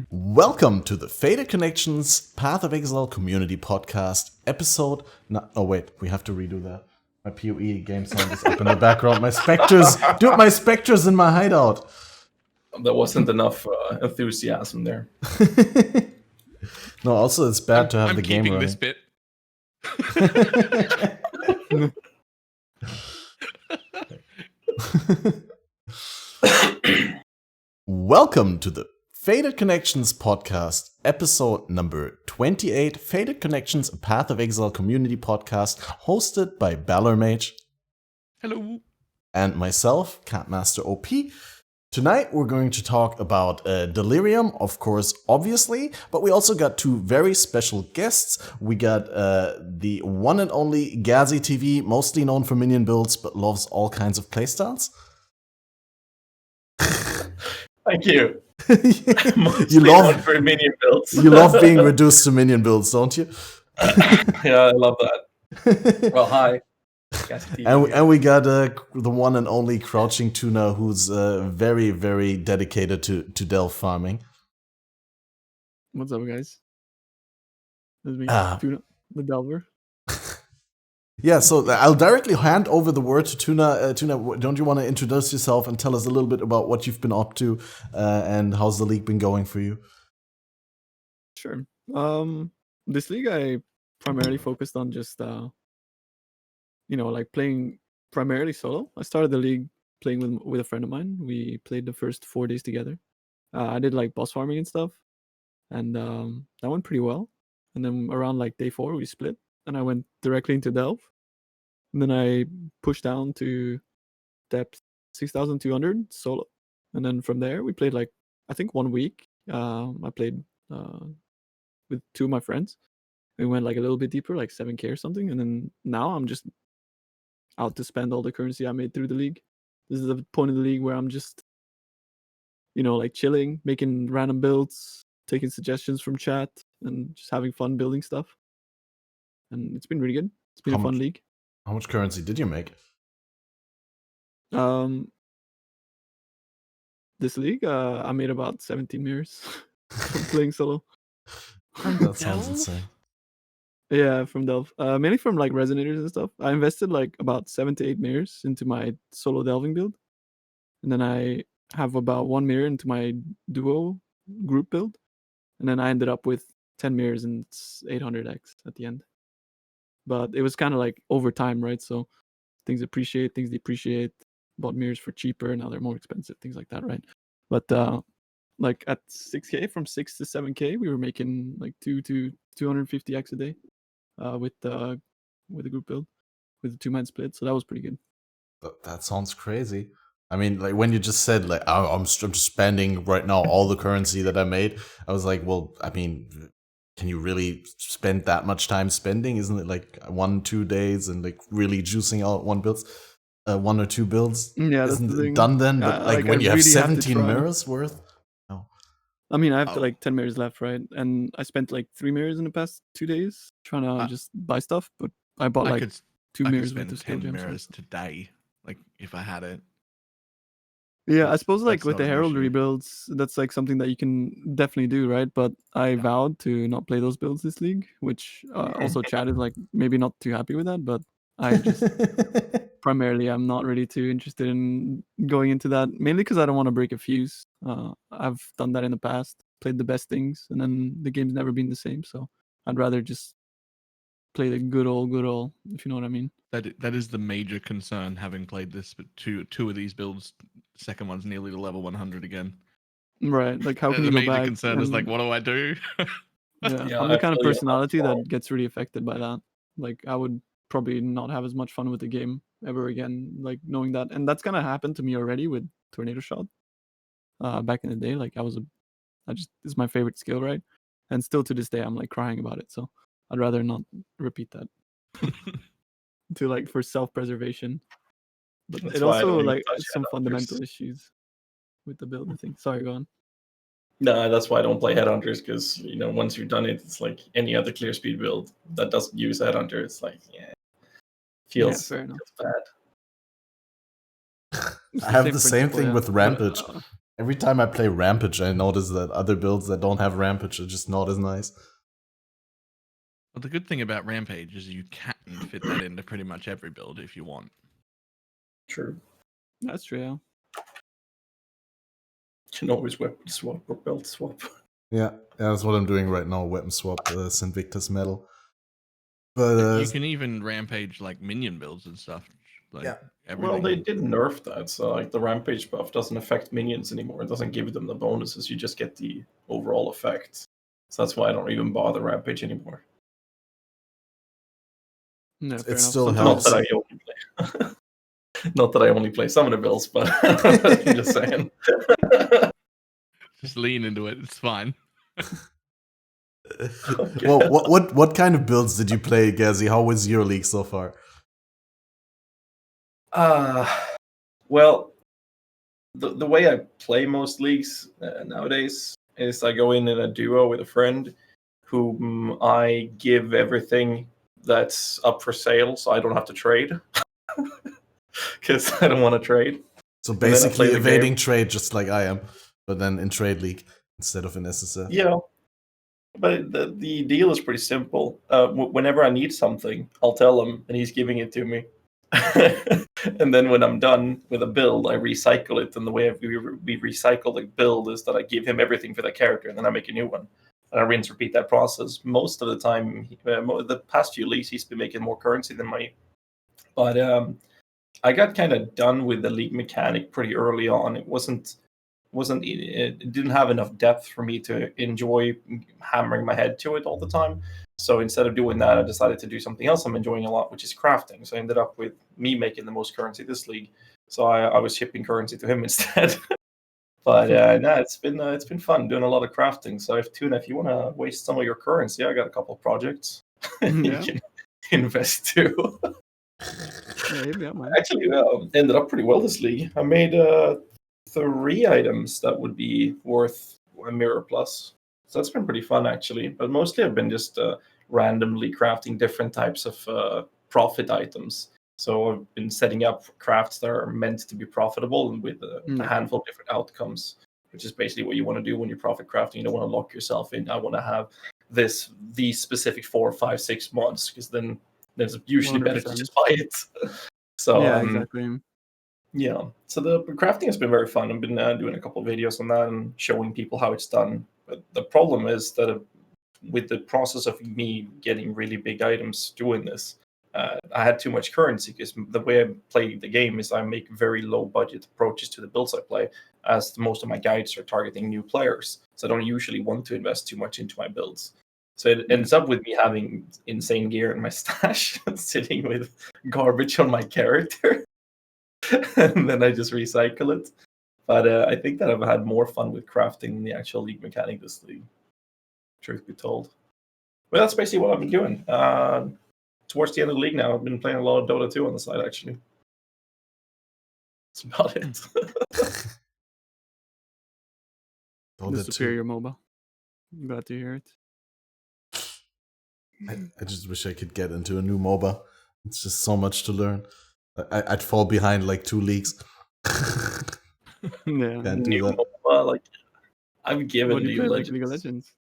Welcome to the Fated Connections Path of Exile Community Podcast episode. Oh wait, we have to redo that. My PoE game sound is up in the background. My specters in my hideout. There wasn't enough enthusiasm there. No, also it's bad to have I'm the game keeping running. This bit. Welcome to the Fated Connections Podcast, episode number 28. Fated Connections, a Path of Exile community podcast, hosted by BalorMage. Hello. And myself, Catmaster OP. Tonight we're going to talk about Delirium, of course, obviously, but we also got two very special guests. We got the one and only GhazzyTV, mostly known for minion builds, but loves all kinds of playstyles. Thank you. You love for minion builds. You love being reduced to minion builds, don't you? Yeah, I love that. Well, hi. And we got the one and only Crouching Tuna, who's very, very dedicated to delve farming. What's up, guys? This is me, Tuna, the Delver. Yeah, so I'll directly hand over the word to Tuna. Tuna, don't you want to introduce yourself and tell us a little bit about what you've been up to and how's the league been going for you? Sure. This league I primarily focused on just like playing primarily solo. I started the league playing with a friend of mine. We played the first 4 days together. I did like boss farming and stuff, and that went pretty well. And then around like day 4 we split, and I went directly into Delve. And then I pushed down to depth 6,200 solo. And then from there, we played like, I think 1 week. I played with two of my friends. We went like a little bit deeper, like 7K or something. And then now I'm just out to spend all the currency I made through the league. This is the point of the league where I'm just, like chilling, making random builds, taking suggestions from chat, and just having fun building stuff. And it's been really good. It's been a fun league. How much currency did you make? This league, I made about 17 mirrors from playing solo. That sounds insane. Yeah, from Delve. Mainly from like resonators and stuff. I invested like about 7 to 8 mirrors into my solo delving build. And then I have about 1 mirror into my duo group build. And then I ended up with 10 mirrors and it's 800x at the end. But it was kind of like over time, right? So things appreciate, things depreciate. Bought mirrors for cheaper, now they're more expensive, things like that, right? But like at 6K, from 6 to 7K, we were making like 2 to 250x a day with the group build, with the 2-man split. So that was pretty good. That sounds crazy. I mean, like when you just said like I'm just spending right now all the currency that I made, I was like, well, I mean, can you really spend that much time spending? Isn't it like 1-2 days and like really juicing out 1 or 2 builds? Yeah, isn't that's the thing. It done then? But like when you have 17 mirrors worth? No. I mean, I have like 10 mirrors left, right? And I spent like 3 mirrors in the past 2 days trying to just buy stuff, but I bought like 2 mirrors with the 10 mirrors today, like if I had it. Yeah, I suppose like with the heraldry builds, that's like something that you can definitely do, right? But I vowed to not play those builds this league, which also chat is like maybe not too happy with that, but I just primarily I'm not really too interested in going into that, mainly because I don't want to break a fuse. I've done that in the past, played the best things, and then the game's never been the same. So I'd rather just play the good old, if you know what I mean. That is the major concern, having played this, but two of these builds, second one's nearly to level 100 again. Right, like how can you go back? The major concern is like, what do I do? Yeah, I'm the kind of personality that gets really affected by that. Like I would probably not have as much fun with the game ever again, like knowing that. And that's gonna happen to me already with Tornado Shot. Back in the day, like it's my favorite skill, right? And still to this day, I'm like crying about it. So I'd rather not repeat that. To like for self-preservation, but it also like some fundamental issues with the build. I think. Sorry, go on. No, that's why I don't play headhunters, because once you've done it, it's like any other clear speed build that doesn't use a headhunter. It's like feels bad. I have the same thing with Rampage. Every time I play Rampage, I notice that other builds that don't have Rampage are just not as nice. But the good thing about Rampage is you can fit that into pretty much every build if you want. True. That's true. Yeah. You can always weapon swap or belt swap. Yeah, that's what I'm doing right now. Weapon swap St. Victor's medal. But You can even Rampage like minion builds and stuff. Like Yeah. everything. Well, they did nerf that, so like the Rampage buff doesn't affect minions anymore. It doesn't give them the bonuses. You just get the overall effect. So that's why I don't even bother Rampage anymore. No, It fair enough. still Not helps. that I only play. Not that I only play some of the builds, but I'm just saying. Just lean into it. It's fine. Okay. Well, what kind of builds did you play, Ghazi? How was your league so far? Well, the way I play most leagues nowadays is I go in a duo with a friend whom I give everything that's up for sale, so I don't have to trade. Because I don't want to trade. So then I play basically the evading game. trade just like I am, but then in trade league instead of in SSF. Yeah. But the deal is pretty simple. Whenever I need something, I'll tell him, and he's giving it to me. And then when I'm done with a build, I recycle it. And the way we recycle the build is that I give him everything for the character, and then I make a new one. And I rinse repeat that process. Most of the time, the past few leagues, he's been making more currency than me. But I got kind of done with the league mechanic pretty early on. It didn't have enough depth for me to enjoy hammering my head to it all the time. So instead of doing that, I decided to do something else I'm enjoying a lot, which is crafting. So I ended up with me making the most currency this league. So I was shipping currency to him instead. But no, it's been fun doing a lot of crafting. So if you want to waste some of your currency, I got a couple of projects you Yeah. can invest too. Yeah, hit me up, man. Actually, ended up pretty well this league. I made 3 items that would be worth a mirror plus. So that's been pretty fun actually. But mostly I've been just randomly crafting different types of profit items. So I've been setting up crafts that are meant to be profitable and with a handful of different outcomes, which is basically what you want to do when you're profit crafting. You don't want to lock yourself in. I want to have these specific 4, 5, 6 months, because then it's usually better to 100%. just buy it. So Yeah, exactly. yeah, so the crafting has been very fun. I've been doing a couple of videos on that and showing people how it's done. But the problem is that with the process of me getting really big items doing this, I had too much currency, because the way I play the game is I make very low budget approaches to the builds I play, as most of my guides are targeting new players. So I don't usually want to invest too much into my builds. So it ends up with me having insane gear in my stash, sitting with garbage on my character. And then I just recycle it. But I think that I've had more fun with crafting than the actual league mechanic this league, truth be told. But that's basically what I've been doing. Towards the end of the league now, I've been playing a lot of Dota 2 on the side, actually. That's about it. The Dota 2. superior MOBA. I'm glad to hear it. I just wish I could get into a new MOBA. It's just so much to learn. I'd fall behind like 2 leagues. Yeah. Can't do New that. MOBA, like, I've given What do you League of play, Legends. League of Legends?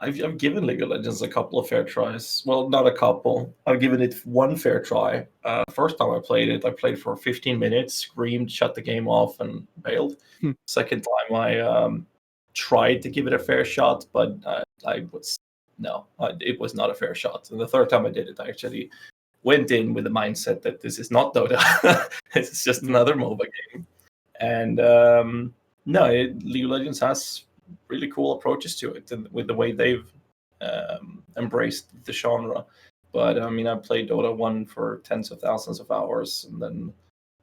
I've given League of Legends a couple of fair tries. Well, not a couple. I've given it 1 fair try. First time I played for 15 minutes, screamed, shut the game off, and bailed. Second time I tried to give it a fair shot, but it was not a fair shot. And the third time I did it, I actually went in with the mindset that this is not Dota. This is just another MOBA game. And League of Legends has really cool approaches to it, and with the way they've embraced the genre. But I mean, I played Dota 1 for tens of thousands of hours, and then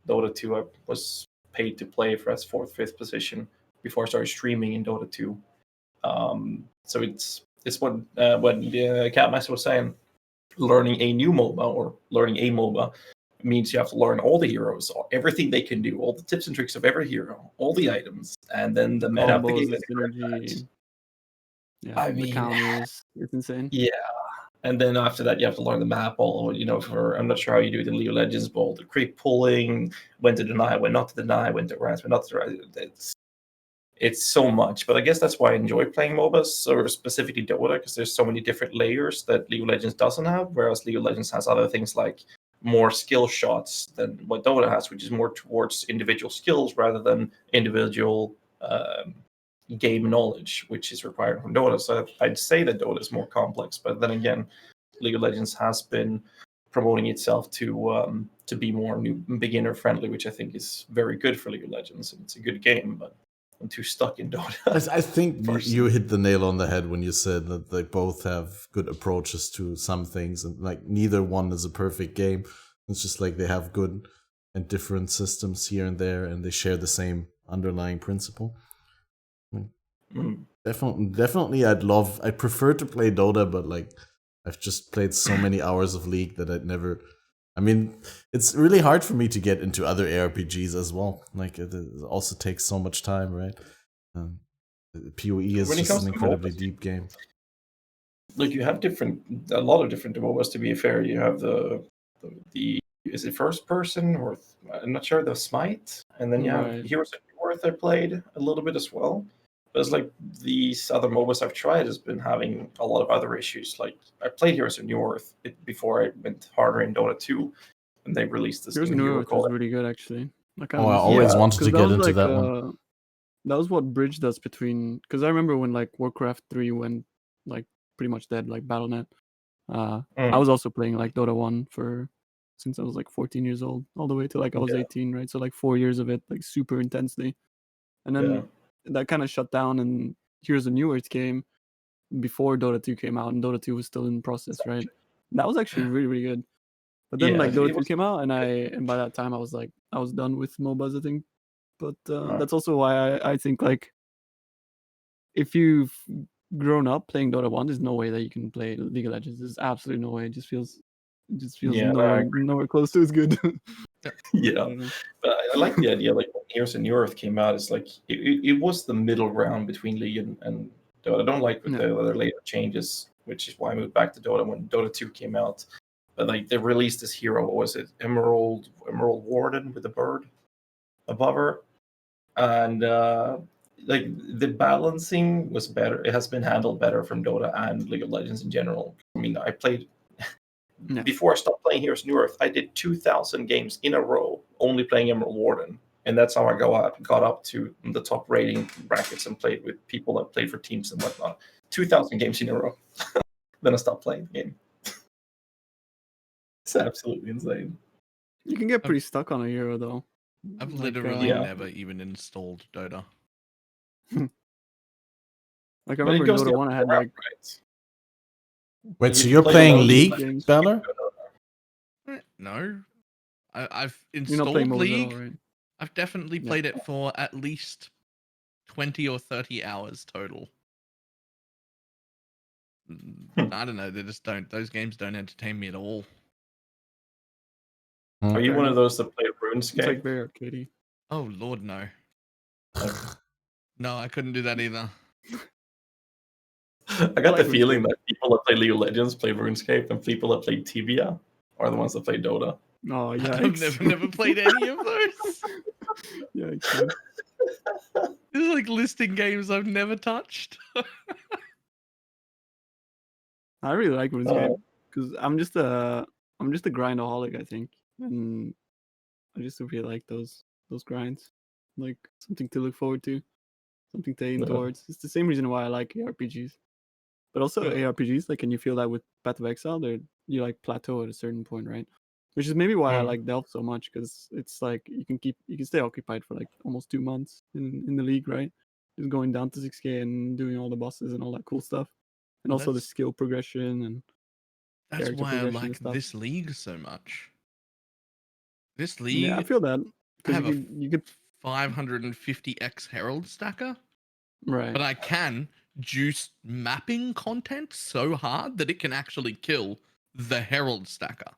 Dota 2 I was paid to play for as 4th, 5th position before I started streaming in Dota 2. So it's what Catmaster was saying. Learning a new MOBA or learning a MOBA means you have to learn all the heroes, everything they can do, all the tips and tricks of every hero, all the items, and then the meta of the game. Combos, the synergy. Yeah, I the mean, counters. It's insane. Yeah. And then after that, you have to learn the map. I'm not sure how you do it in League of Legends, but all the creep pulling, when to deny, when not to deny, when to rise, when not to rise. it's so much. But I guess that's why I enjoy playing MOBAs, or specifically Dota, because there's so many different layers that League of Legends doesn't have, whereas League of Legends has other things like more skill shots than what Dota has, which is more towards individual skills rather than individual game knowledge, which is required from Dota. So I'd say that Dota is more complex, but then again, League of Legends has been promoting itself to be more new beginner friendly, which I think is very good for League of Legends. And it's a good game, but I'm too stuck in Dota. I think you personally. hit the nail on the head when you said that they both have good approaches to some things, and like neither one is a perfect game. It's just like they have good and different systems here and there, and they share the same underlying principle. Definitely, I'd prefer to play Dota, but like I've just played so many hours of League that I'd never. I mean, it's really hard for me to get into other ARPGs as well. Like it also takes so much time, right? PoE is When it just comes an to incredibly MOBAs, deep game. Like you have a lot of different MOBAs. To be fair, you have the is it first person, or I'm not sure, the Smite, and then you have Right. Heroes of North. I played a little bit as well. But it's like these other MOBAs I've tried has been having a lot of other issues. Like I played Heroes of North before I went harder in Dota 2, and they released this Heroes new of hero North was called. really good, actually. I kind Oh, of I miss always Yeah, wanted to that get was into like that one. that was what bridged us between. Because I remember when like Warcraft 3 went like pretty much dead, like Battle.net. I was also playing like Dota 1 since I was like 14 years old, all the way to like I was Yeah. 18, right? So like 4 years of it, like super intensely. And Yeah. then that kind of shut down, and Heroes of New Earth came before Dota 2 came out, and Dota 2 was still in process, right? And that was actually really, really good. But then Yeah, like Dota it 2 was. came out, and by that time I was done with MOBAs, I think. But Right. that's also why I think like if you've grown up playing Dota 1, there's no way that you can play League of Legends. There's absolutely no way. It just feels Yeah, nowhere close to as good. I Yeah, don't know. but I like the idea. Like when Heroes of New Earth came out, it's like it was the middle ground between League and Dota. I don't like with the other later changes, which is why I moved back to Dota when Dota 2 came out. But like they released this hero, what was it, Emerald Warden with a bird above her, and like the balancing was better. It has been handled better from Dota and League of Legends in general. I mean, I played. Yeah. Before I stopped playing Heroes of New Earth, I did 2,000 games in a row only playing Emerald Warden. And that's how I got up to the top rating brackets and played with people that played for teams and whatnot. 2,000 games in a row. Then I stopped playing the game. It's absolutely insane. You can get pretty stuck on a hero though. I've Like, literally Yeah. never even installed Dota. like I But it remember in goes Dota the 1 I had other way like around, right? Wait, Like, so if you you're play playing alone, League, games. Balor? No, I've You're not playing installed MOBAs at League. all, right? I've definitely Yeah. played it for at least 20 or 30 hours total. I don't know. They just don't. Those games don't entertain me at all. Are you Fair one enough. of those that play It's like RuneScape? very arcadey. Oh Lord, no. Okay. No, I couldn't do that either. I got like the feeling RuneScape. that people that play League of Legends play RuneScape, and people that play Tibia are the ones that play Dota. Oh yeah. I've never played any of those. Yikes, man. This is like listing games I've never touched. I really like RuneScape because I'm just a grindaholic, I think, and I just really like those grinds, like something to look forward to, something to aim Yeah. towards. It's the same reason why I like ARPGs, but also Yeah. ARPGs. Like, can you feel that with Path of Exile? You like plateau at a certain point, right? Which is maybe why I like Delph so much, because it's like you can stay occupied for like almost 2 months in the league, right? Just going down to 6K and doing all the bosses and all that cool stuff, and also the skill progression and That's character why I progression and like stuff. this league so much. This Yeah, I league, feel that I because have you could 550x Herald stacker, right. but I can juice mapping content so hard that it can actually kill the Herald stacker.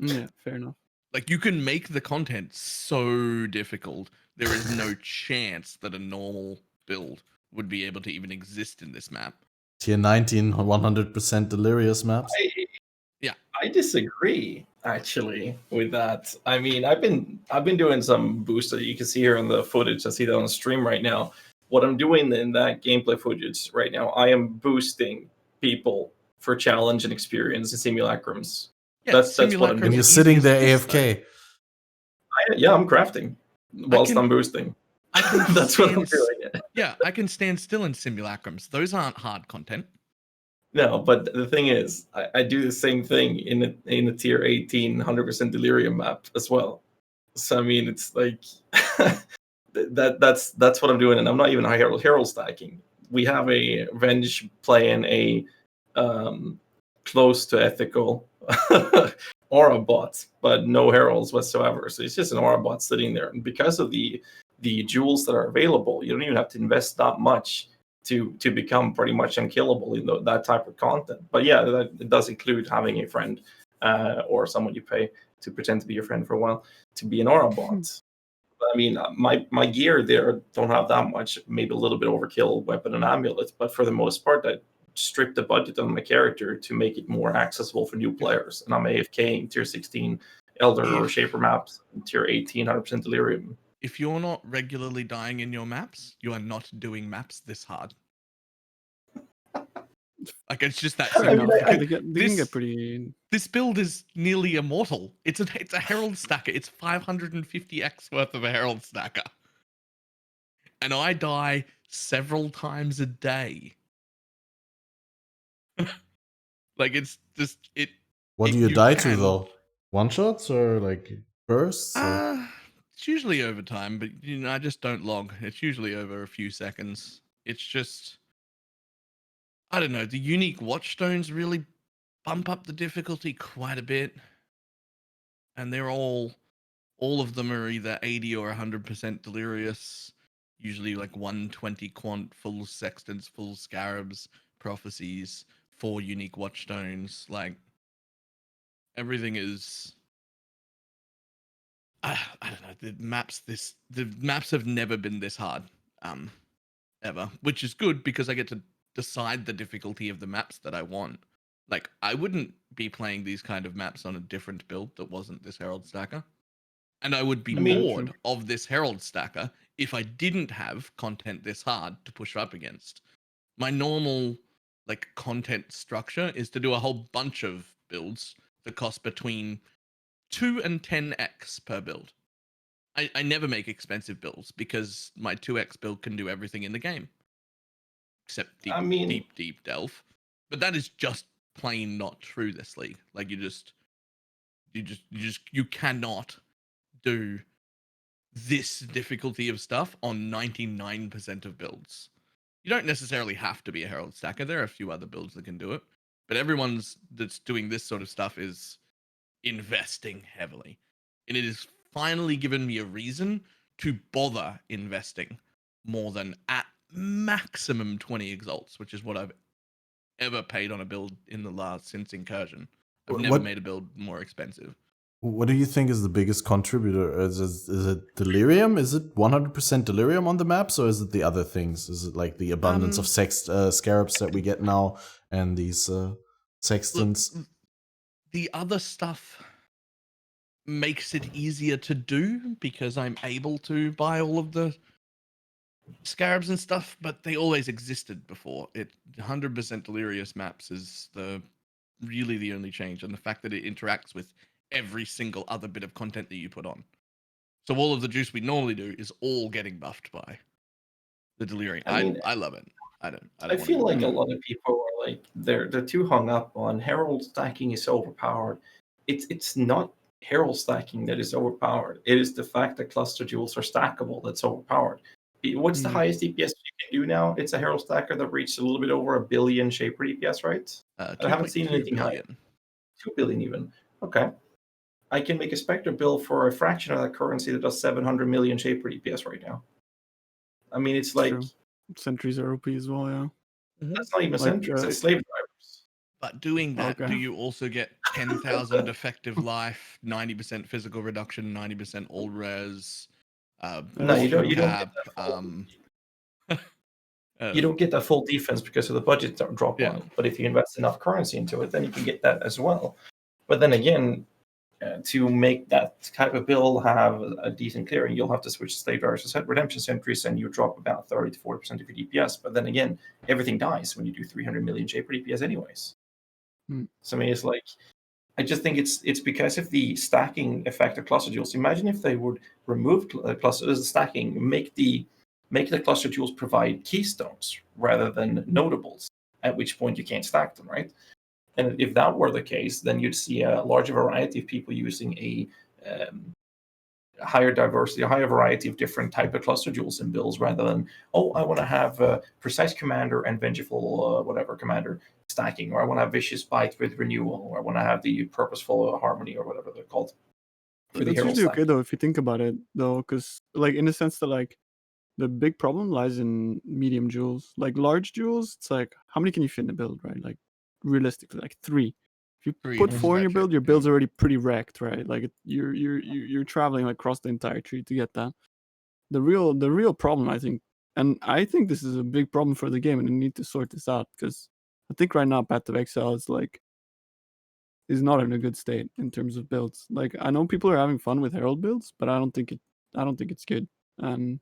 Yeah, fair enough. Like, you can make the content so difficult. There is no chance that a normal build would be able to even exist in this map. Tier 19, 100% delirious maps. I disagree actually with that. I mean, I've been doing some boosts that you can see here in the footage. I see that on the stream right now. what I'm doing in that gameplay footage right now, I am boosting people for challenge and experience in simulacrums. Yeah, That's what I'm simulacrum's And doing. you're the sitting easiest there boost, though. AFK. Yeah, I'm crafting whilst can- I'm boosting. I can That's what I'm stand doing. Yeah, I can stand still in simulacrums. Those aren't hard content. No, but the thing is, I do the same thing in a tier 18 100% Delirium map as well. So I mean, it's like that's what I'm doing, and I'm not even herald stacking. We have a Venge playing a close to ethical aura bot, but no heralds whatsoever. So it's just an aura bot sitting there, and because of the jewels that are available, you don't even have to invest that much to become pretty much unkillable in that type of content. But yeah, it does include having a friend or someone you pay to pretend to be your friend for a while to be an aura bot. I mean, my gear there don't have that much, maybe a little bit overkill weapon and amulet, but for the most part, I stripped the budget on my character to make it more accessible for new players. And I'm AFKing tier 16 Elder or Shaper maps, tier 18 100% Delirium. If you're not regularly dying in your maps, you are not doing maps this hard. Like, it's just that I simple. mean, They can get pretty. This build is nearly immortal. It's a herald stacker. It's 550x worth of a herald stacker, and I die several times a day. Like, it's just it. What do you die to though? One shots or like bursts? Or? It's usually over time, but I just don't log. It's usually over a few seconds. It's just, I don't know. The unique watchstones really bump up the difficulty quite a bit, and they're all of them are either 80 or 100% delirious. Usually like 120 quant, full sextants, full scarabs, prophecies, 4 unique watchstones. Like, everything is. I don't know. The maps have never been this hard, ever, which is good because I get to decide the difficulty of the maps that I want. Like, I wouldn't be playing these kind of maps on a different build that wasn't this Herald Stacker. And I would be bored of this Herald Stacker if I didn't have content this hard to push up against. My normal like content structure is to do a whole bunch of builds that cost between 2 and 10x per build. I never make expensive builds because my 2x build can do everything in the game. Except deep delve. But that is just plain not true this league. Like, you cannot do this difficulty of stuff on 99% of builds. You don't necessarily have to be a Herald Stacker. There are a few other builds that can do it. But everyone's that's doing this sort of stuff is investing heavily. And it has finally given me a reason to bother investing more than at maximum 20 exalts, which is what I've ever paid on a build in the last since Incursion. I've never made a build more expensive. What do you think is the biggest contributor? Is it Delirium? Is it 100% Delirium on the maps, or is it the other things? Is it like the abundance of scarabs that we get now and these sextants? Look, the other stuff makes it easier to do because I'm able to buy all of the scarabs and stuff, but they always existed before. 100% delirious maps is really the only change, and the fact that it interacts with every single other bit of content that you put on. So all of the juice we normally do is all getting buffed by the delirium. I love it. I feel like a lot of people are like they're too hung up on herald stacking is overpowered. It's not herald stacking that is overpowered. It is the fact that cluster jewels are stackable that's overpowered. What's the highest DPS you can do now? It's a herald stacker that reached a little bit over 1 billion shaper DPS, right? I haven't seen anything higher. 2 billion even. Okay. I can make a Spectre build for a fraction of that currency that does 700 million shaper DPS right now. I mean, it's like True. Sentries are OP as well, yeah. That's not even sentries, it's slave drivers. But doing that, do you also get 10,000 effective life, 90% physical reduction, 90% all res? No, you don't. You don't get that full defense because of the budget drop on it. But if you invest enough currency into it, then you can get that as well. But then again, to make that type of build have a decent clearing, you'll have to switch slave drivers to set redemption sentries, and you drop about 30 to 40% of your DPS. But then again, everything dies when you do 300 million J per DPS anyways. So I mean, it's like, I just think it's because of the stacking effect of cluster jewels. Imagine if they would remove cluster stacking, make the cluster jewels provide keystones rather than notables, at which point you can't stack them, right? And if that were the case, then you'd see a larger variety of people using a higher diversity, a higher variety of different type of cluster jewels in builds, rather than, oh, I want to have Precise Commander and Vengeful whatever commander stacking, or I want to have Vicious Bite with Renewal, or I want to have the Purposeful Harmony, or whatever they're called. That's usually okay though if you think about it though, because like in the sense that like the big problem lies in medium jewels. Like large jewels, it's like how many can you fit in a build, right? Like realistically, like 3. If you 3 put is 4 in about your it, build's yeah. already pretty wrecked, right? Like you're traveling like across the entire tree to get that. The real problem, I think, and I think this is a big problem for the game, and they need to sort this out, because I think right now Path of Exile is not in a good state in terms of builds. Like I know people are having fun with Herald builds, but I don't think it's good. And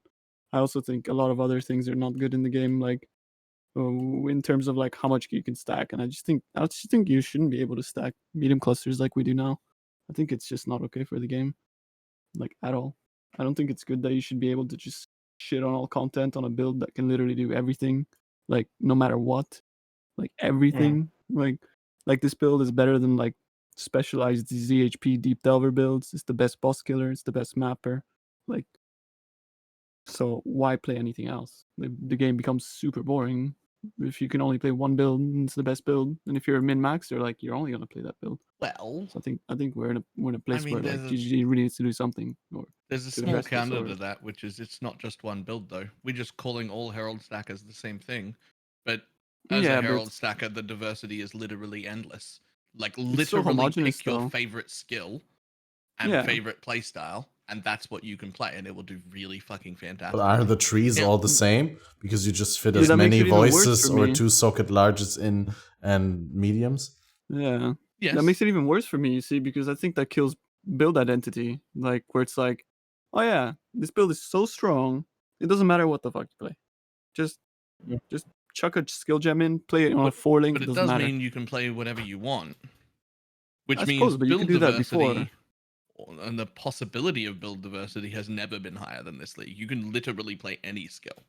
I also think a lot of other things are not good in the game, like in terms of like how much you can stack. And I just think you shouldn't be able to stack medium clusters like we do now. I think it's just not okay for the game, like at all. I don't think it's good that you should be able to just shit on all content on a build that can literally do everything, like no matter what, like everything. Like this build is better than like specialized ZHP deep delver builds. It's the best boss killer. It's the best mapper. Like, so why play anything else? The game becomes super boring if you can only play one build and it's the best build. And if you're a min max, you're only gonna play that build. Well, So I think we're in a place mean, where like there's a- GG really needs to do something. Or There's a to small address this, counter or to that, which is it's not just one build though. We're just calling all Herald stackers the same thing, but as yeah, a but Herald stacker, the diversity is literally endless. Like it's so literally homogenous pick your though. favorite skill and Yeah. favorite playstyle, and that's what you can play, and it will do really fucking fantastic. But are the trees Yeah. all the same? Because you just fit Yeah, as that makes many it even worse voices for or me. 2 socket larges in and mediums? Yeah. Yes. That makes it even worse for me, you see, because I think that kills build identity. Like where it's like, oh yeah, this build is so strong, it doesn't matter what the fuck you play. Just chuck a skill gem in, play it on a 4 link, But it it doesn't does matter. mean you can play whatever you want, which I means suppose, but you build could do that before. diversity and the possibility of build diversity has never been higher than this league. You can literally play any skill,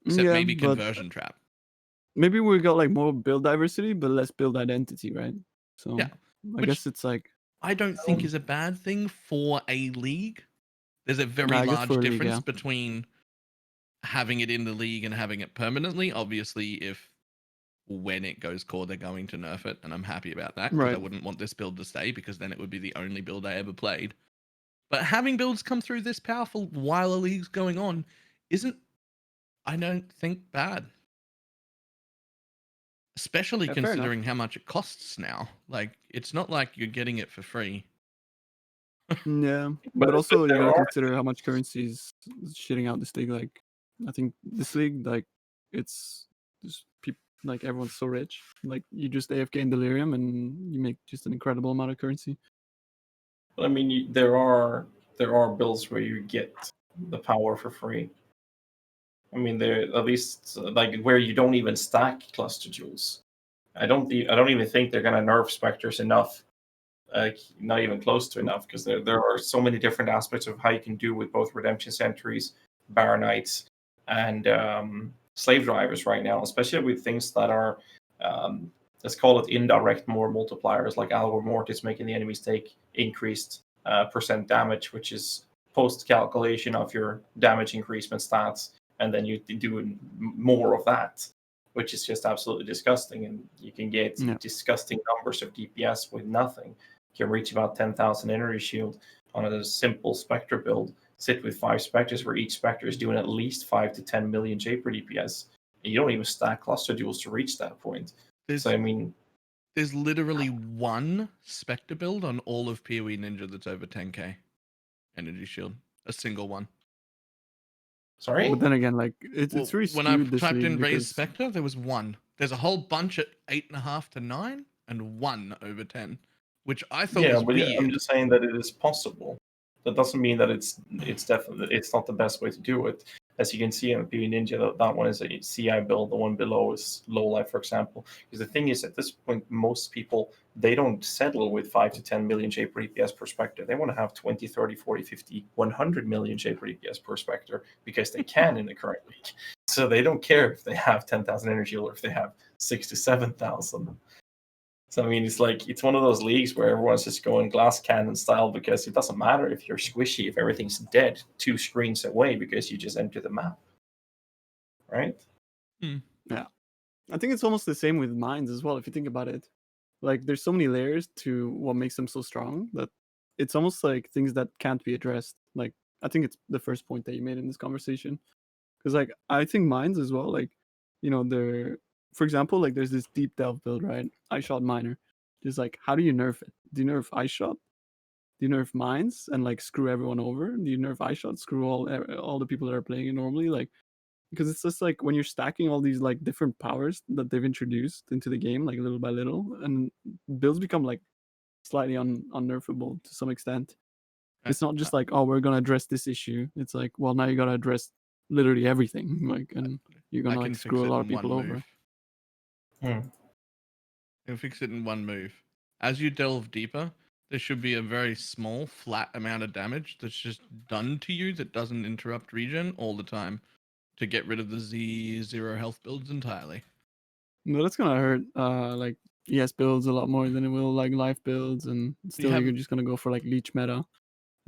except Yeah, maybe but conversion trap. maybe we got like more build diversity, but less build identity, right? So Yeah, I which guess it's like, I don't think is a bad thing for a league. There's a very I guess large for a league, difference yeah. between having it in the league and having it permanently. Obviously, if when it goes core, they're going to nerf it, and I'm happy about that because I Right. wouldn't want this build to stay, because then it would be the only build I ever played. But having builds come through this powerful while a league's going on isn't, I don't think, bad. Especially Yeah, fair enough. considering how much it costs now. Like, it's not like you're getting it for free. Yeah, But- but also but you there gotta are- consider how much currency is shitting out this league. Like, I think this league, like, it's just people, like everyone's so rich. Like, you just AFK in Delirium and you make just an incredible amount of currency. I mean, there are builds where you get the power for free. I mean, there at least like where you don't even stack cluster jewels. I don't even think they're gonna nerf specters enough. Like not even close to enough, because there are so many different aspects of how you can do with both redemption sentries, baronites, and slave drivers right now, especially with things that are let's call it indirect more multipliers, like Algor Mortis making the enemies take increased percent damage, which is post calculation of your damage increasement stats, and then you do more of that, which is just absolutely disgusting. And you can get disgusting numbers of DPS with nothing. You can reach about 10,000 energy shield on a simple Spectre build, sit with 5 Spectres where each Spectre is doing at least 5 to 10 million J per DPS. And you don't even stack cluster duels to reach that point. So, I mean, there's literally one Spectre build on all of PoE Ninja that's over 10k energy shield. A single one. Sorry? But then again, like, it's really when skewed I've this typed league in Raised because Spectre, there was one. There's a whole bunch at 8.5 to 9, and one over 10. which I thought Yeah, was but I'm weird. just saying that it is possible. That doesn't mean that it's definitely it's not the best way to do it. As you can see on PoE Ninja, that one is a CI build. The one below is low life, for example. Because the thing is, at this point, most people they don't settle with 5 to 10 million J per EPS per spectre. They want to have 20, 30, 40, 50, 100 million J per EPS per spectre because they can in the current league. So they don't care if they have 10,000 energy or if they have 6 to 7,000. So I mean, it's like it's one of those leagues where everyone's just going glass cannon style because it doesn't matter if you're squishy, if everything's dead 2 screens away because you just enter the map, right? Yeah. I think it's almost the same with mines as well, if you think about it. Like, there's so many layers to what makes them so strong that it's almost like things that can't be addressed. Like, I think it's the first point that you made in this conversation. Because, like, I think mines as well, like, they're, for example, like, there's this deep delve build, right? iShot Miner. Just like, how do you nerf it? Do you nerf iShot? Do you nerf mines and like screw everyone over? Do you nerf iShot, screw all the people that are playing it normally? Like, because it's just like when you're stacking all these like different powers that they've introduced into the game, like little by little, and builds become like slightly unnerfable to some extent. It's not just like, oh, we're gonna address this issue. It's like, well, now you gotta address literally everything, like, and you're I gonna can like fix screw a it lot in of people one over. move. Hmm. I can fix it in one move. As you delve deeper, there should be a very small, flat amount of damage that's just done to you that doesn't interrupt regen all the time to get rid of the zero health builds entirely. No, that's gonna hurt. Like ES builds a lot more than it will like life builds, and still have- you're just gonna go for like leech meta. and,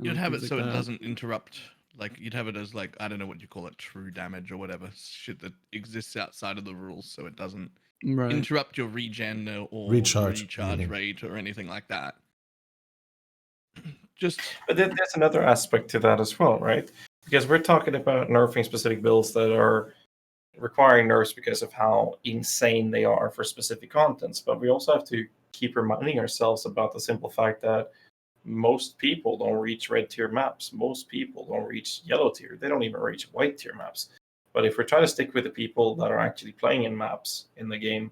You'd like, have it things so like it that. doesn't interrupt. Like you'd have it as like I don't know what you call it, true damage or whatever shit that exists outside of the rules, so it doesn't Right. interrupt your regen or Recharge, recharge meaning. rate or anything like that. Just But then there's another aspect to that as well, right? Because we're talking about nerfing specific builds that are requiring nerfs because of how insane they are for specific contents. But we also have to keep reminding ourselves about the simple fact that most people don't reach red tier maps. Most people don't reach yellow tier. They don't even reach white tier maps. But if we're trying to stick with the people that are actually playing in maps in the game,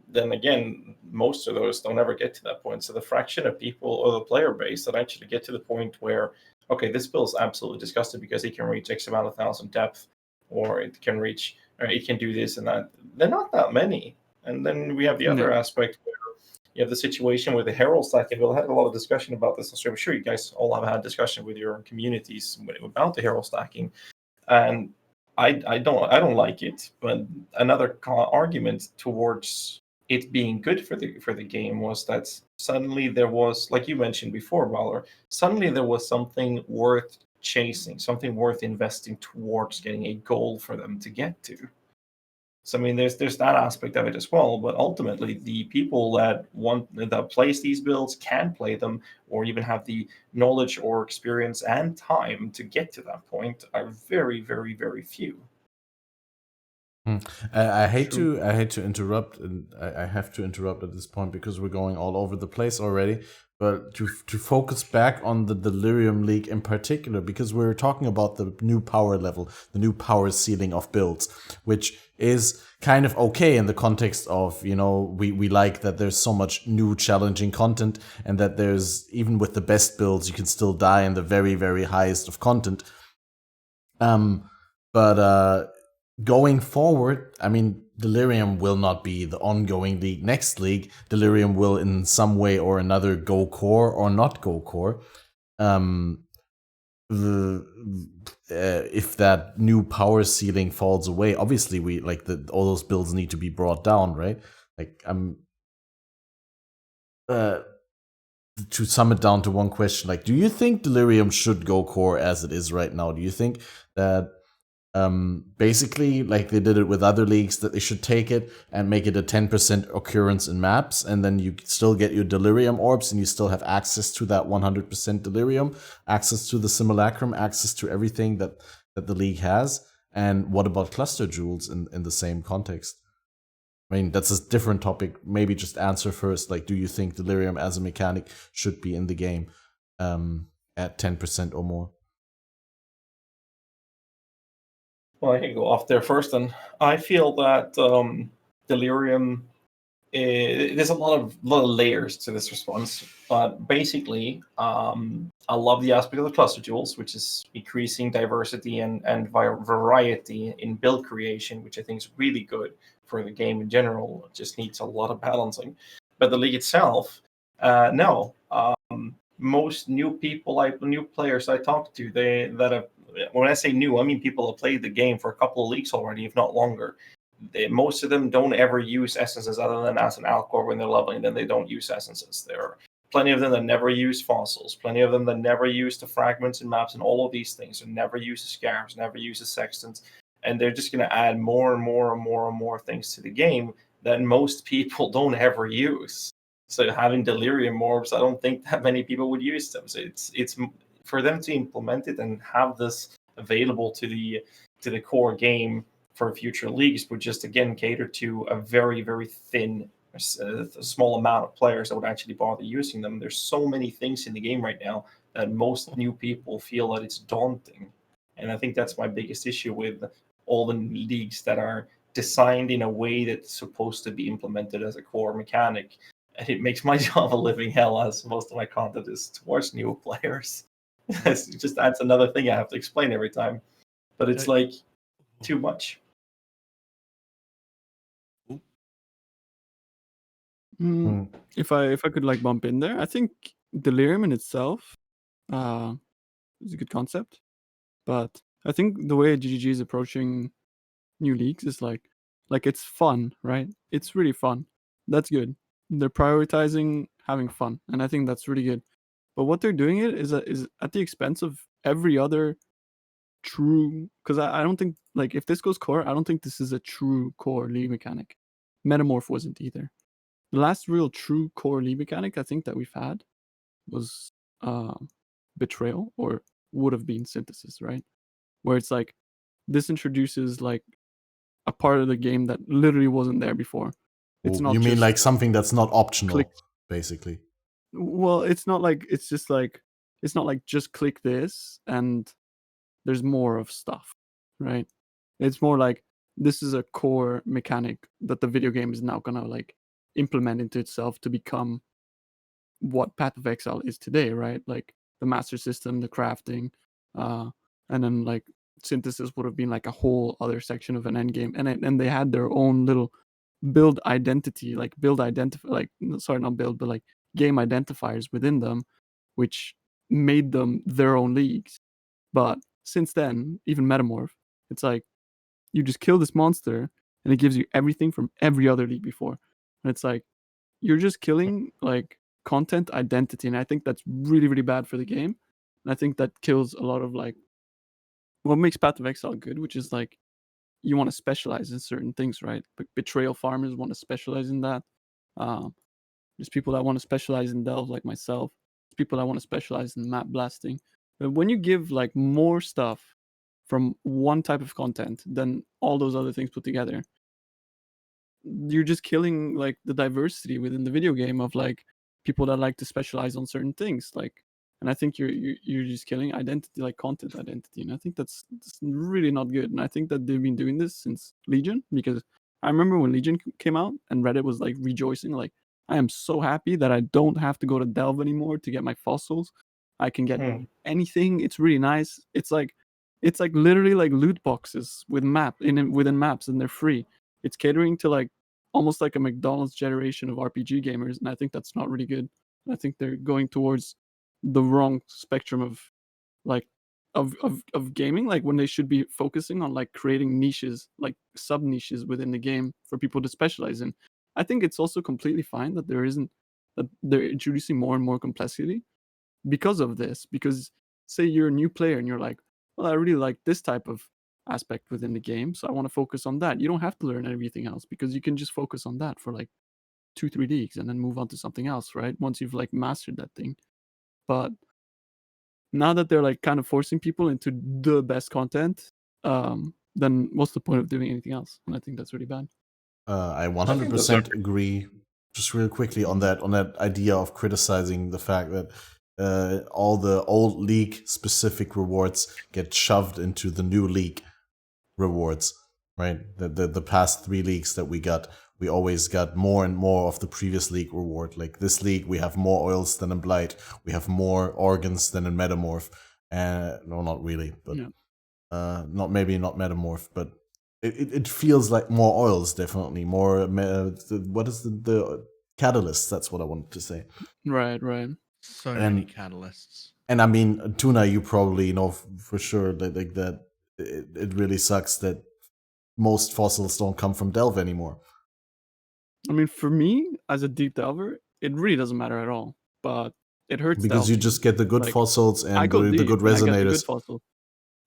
then again, most of those don't ever get to that point. So the fraction of people or the player base that actually get to the point where, okay, this build is absolutely disgusting because it can reach X amount of thousand depth, or it can reach, or it can do this and that. They're not that many. And then we have the other No. aspect where you have the situation with the herald stacking. We'll have a lot of discussion about this. I'm sure you guys all have had discussion with your communities about the herald stacking, and I don't like it. But another argument towards it being good for the game was that suddenly there was, like you mentioned before, Valor, suddenly there was something worth chasing, something worth investing towards getting a goal for them to get to. So I mean, there's that aspect of it as well. But ultimately, the people that plays these builds can play them, or even have the knowledge or experience and time to get to that point are very, very, very few. I hate True. to interrupt, and I have to interrupt at this point because we're going all over the place already. But to focus back on the Delirium League in particular, because we're talking about the new power level, the new power ceiling of builds, which is kind of okay in the context of, we like that there's so much new challenging content, and that there's, even with the best builds, you can still die in the very, very highest of content. But going forward, I mean, Delirium will not be the ongoing league. Next league, Delirium will in some way or another go core or not go core. If that new power ceiling falls away, obviously we like all those builds need to be brought down, right? Like to sum it down to one question, like, do you think Delirium should go core as it is right now? Do you think that basically, like they did it with other leagues, that they should take it and make it a 10% occurrence in maps, and then you still get your Delirium orbs, and you still have access to that 100% Delirium, access to the Simulacrum, access to everything that the league has? And what about cluster jewels in the same context? I mean, that's a different topic. Maybe just answer first. Like, do you think Delirium as a mechanic should be in the game at 10% or more? Well, I can go off there first, and I feel that Delirium there's a lot of layers to this response, but basically, I love the aspect of the cluster tools, which is increasing diversity and variety in build creation, which I think is really good for the game in general. It just needs a lot of balancing. But the league itself, no. Most new players I talk to, when I say new, I mean people have played the game for a couple of leagues already, if not longer. Most of them don't ever use essences other than as an alcor when they're leveling. Then they don't use essences. There are plenty of them that never use fossils. Plenty of them that never use the fragments and maps and all of these things. And never use the scarabs. Never use the sextants. And they're just going to add more and more and more and more things to the game that most people don't ever use. So having delirium orbs, I don't think that many people would use them. So it's for them to implement it and have this available to the core game for future leagues would just again cater to a very, very thin, small amount of players that would actually bother using them. There's so many things in the game right now that most new people feel that it's daunting, and I think that's my biggest issue with all the leagues that are designed in a way that's supposed to be implemented as a core mechanic. And it makes my job a living hell, as most of my content is towards new players. It just adds another thing I have to explain every time, but it's like too much. If I could like bump in there, I think Delirium in itself is a good concept, but I think the way GGG is approaching new leagues is like it's fun, right? It's really fun. That's good. They're prioritizing having fun, and I think that's really good. But what they're doing is at the expense of every other true. Because I don't think like if this goes core, I don't think this is a true core league mechanic. Metamorph wasn't either. The last real true core league mechanic I think that we've had was Betrayal, or would have been Synthesis, right? Where it's like this introduces like a part of the game that literally wasn't there before. It's not you mean just like something that's not optional, click. basically? Well, it's not like it's just like it's not like just click this and there's more of stuff, right? It's more like this is a core mechanic that the video game is now gonna like implement into itself to become what Path of Exile is today, right? Like the master system, the crafting, and then like Synthesis would have been like a whole other section of an end game, and they had their own little build identity, like not build, but like game identifiers within them, which made them their own leagues. But since then, even Metamorph, it's like you just kill this monster and it gives you everything from every other league before. And it's like you're just killing like content identity. And I think that's really, really bad for the game. And I think that kills a lot of like what makes Path of Exile good, which is like you want to specialize in certain things, right? But betrayal farmers want to specialize in that. There's people that want to specialize in delve like myself. There's people that want to specialize in map blasting. But when you give like more stuff from one type of content than all those other things put together, you're just killing like the diversity within the video game of like people that like to specialize on certain things. Like, and I think you're just killing identity, like content identity. And I think that's really not good. And I think that they've been doing this since Legion, because I remember when Legion came out and Reddit was like rejoicing, like, I am so happy that I don't have to go to Delve anymore to get my fossils. I can get anything. It's really nice. It's like literally like loot boxes with within maps, and they're free. It's catering to like almost like a McDonald's generation of RPG gamers, and I think that's not really good. I think they're going towards the wrong spectrum of like of gaming, like when they should be focusing on like creating niches, like sub niches within the game for people to specialize in. I think it's also completely fine that they're introducing more and more complexity because of this. Because say you're a new player and you're like, well, I really like this type of aspect within the game, so I want to focus on that. You don't have to learn everything else, because you can just focus on that for like 2-3 leagues and then move on to something else, right? Once you've like mastered that thing. But now that they're like kind of forcing people into the best content, then what's the point of doing anything else? And I think that's really bad. I 100% agree. Just real quickly on that idea of criticizing the fact that all the old league specific rewards get shoved into the new league rewards, right? The past 3 leagues that we got we always got more and more of the previous league reward. Like this league, we have more oils than in Blight. We have more organs than in Metamorph. No, not really, but Yeah. not Metamorph, but it feels like more oils, definitely more. What is the catalyst? That's what I wanted to say. Right. So And- many catalysts. And I mean, Tuna, you probably know for sure that like that it really sucks that most fossils don't come from Delve anymore. I mean, for me as a deep delver, it really doesn't matter at all. But it hurts Because you delving. just get the good Like, fossils I and go the deep good and I get the good resonators. fossil.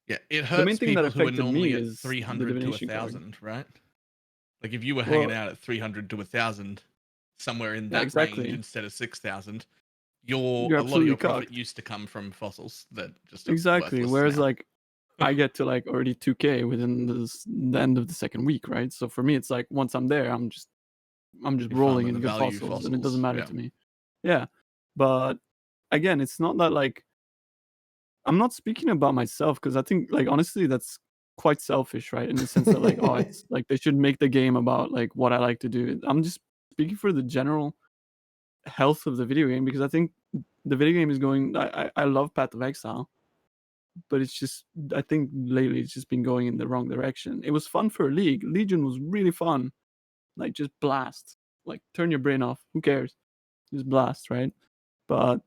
Yeah, it The main hurts thing that people who are affected me normally at is the 300 to divination card. 1,000, right? Like if you were hanging Well, out at 300 to 1,000, somewhere in Yeah, that exactly. range instead of 6,000, You're a lot of absolutely your profit cocked. used to come from fossils that just are Exactly. worthless Whereas now. like I get to like already 2K within the end of the second week, right? So for me, it's like once I'm there, I'm just You're rolling farming in the good value fossils, and it doesn't fossils, matter yeah. to me. Yeah, but again, it's not that like I'm not speaking about myself because I think like honestly that's quite selfish, right? In the sense that like oh, it's like they should make the game about like what I like to do. I'm just speaking for the general health of the video game because I think the video game is going. I love Path of Exile, but it's just I think lately it's just been going in the wrong direction. It was fun for a league. Legion was really fun. Like just blast. Like turn your brain off. Who cares? Just blast, right? But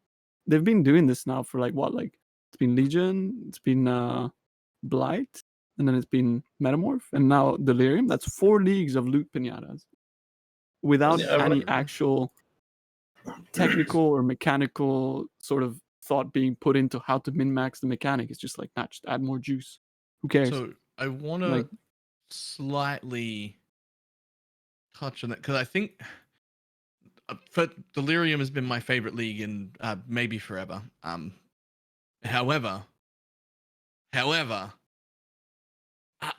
they've been doing this now for like what? Like it's been Legion, it's been Blight, and then it's been Metamorph, and now Delirium. That's 4 leagues of loot pinatas without Yeah, any right. actual technical or mechanical sort of thought being put into how to min-max the mechanic. It's just like, nah, just add more juice. Who cares? So I want to Like- slightly touch on that because I think for Delirium has been my favorite league in maybe forever. However,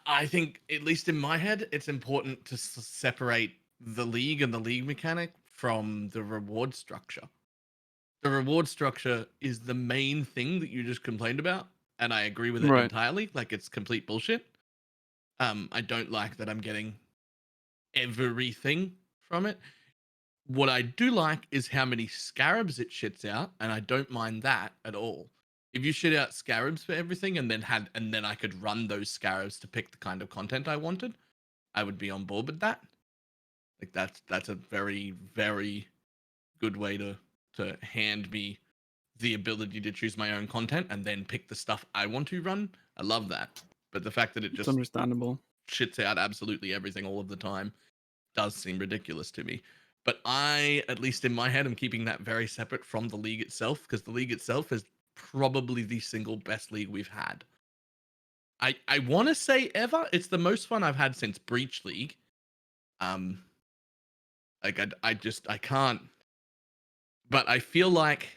I think at least in my head, it's important to separate the league and the league mechanic from the reward structure. The reward structure is the main thing that you just complained about, and I agree with it Right. entirely. Like it's complete bullshit. I don't like that I'm getting everything from it. What I do like is how many scarabs it shits out, and I don't mind that at all. If you shit out scarabs for everything and then I could run those scarabs to pick the kind of content I wanted, I would be on board with that. Like that's a very, very good way to hand me the ability to choose my own content and then pick the stuff I want to run. I love that. But the fact that it It's just understandable. shits out absolutely everything all of the time does seem ridiculous to me. But I, at least in my head, am keeping that very separate from the league itself because the league itself is probably the single best league we've had. I want to say ever. It's the most fun I've had since Breach League. Like I can't. But I feel like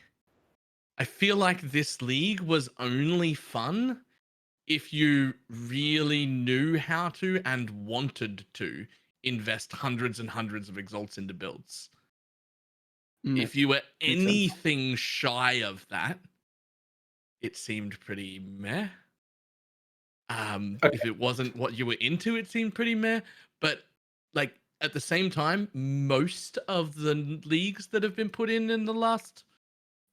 this league was only fun if you really knew how to and wanted to invest hundreds and hundreds of exalts into builds. Yeah. If you were Makes sense. anything shy of that, it seemed pretty meh. Okay. If it wasn't what you were into, it seemed pretty meh. But like at the same time, most of the leagues that have been put in the last,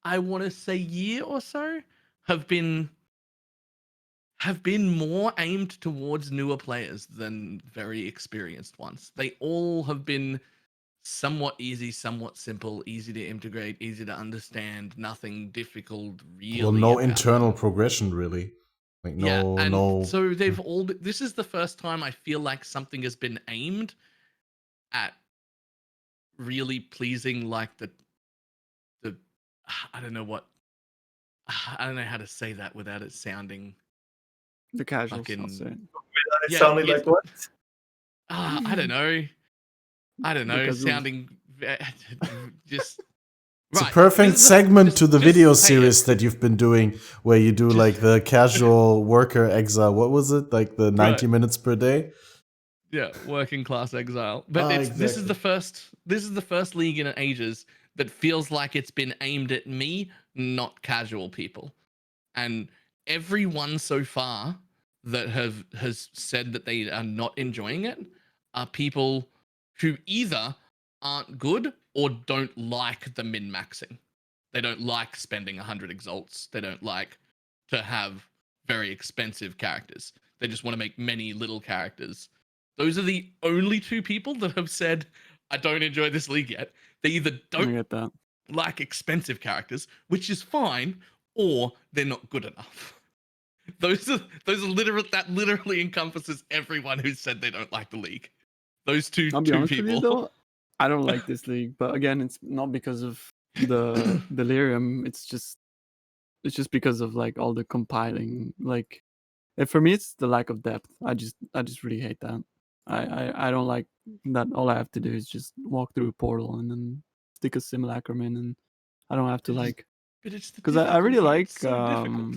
I want to say, year or so, have been more aimed towards newer players than very experienced ones. They all have been somewhat easy, somewhat simple, easy to integrate, easy to understand, nothing difficult really. Well, no about internal them. progression really. Like Yeah, no, and no. so they've all been, this is the first time I feel like something has been aimed at really pleasing like the I don't know how to say that without it sounding The casuals, I'll fucking say. It Yeah, sounded it's- like what? I don't know. Because of- Sounding just It's right. a perfect This is segment to the video say it. series that you've been doing, where you do Just- like the casual worker exile. What was it? Like the 90 Right. minutes per day? Yeah, working class exile. But this is the first league in ages that feels like it's been aimed at me, not casual people. And everyone so far that has said that they are not enjoying it are people who either aren't good or don't like the min-maxing. They don't like spending 100 exalts. They don't like to have very expensive characters. They just want to make many little characters. Those are the only two people that have said, I don't enjoy this league yet. They either I don't get that. like expensive characters, which is fine, or they're not good enough. Those are literally encompasses everyone who said they don't like the league. Those two I'll be honest people. with you though, I don't like this league, but again, it's not because of the Delirium. It's just because of like all the compiling. Like, for me, it's the lack of depth. I just really hate that. I don't like that. All I have to do is just walk through a portal and then stick a simulacrum in, and I don't have to like. But it's Because I really difficulty. like It's so difficult.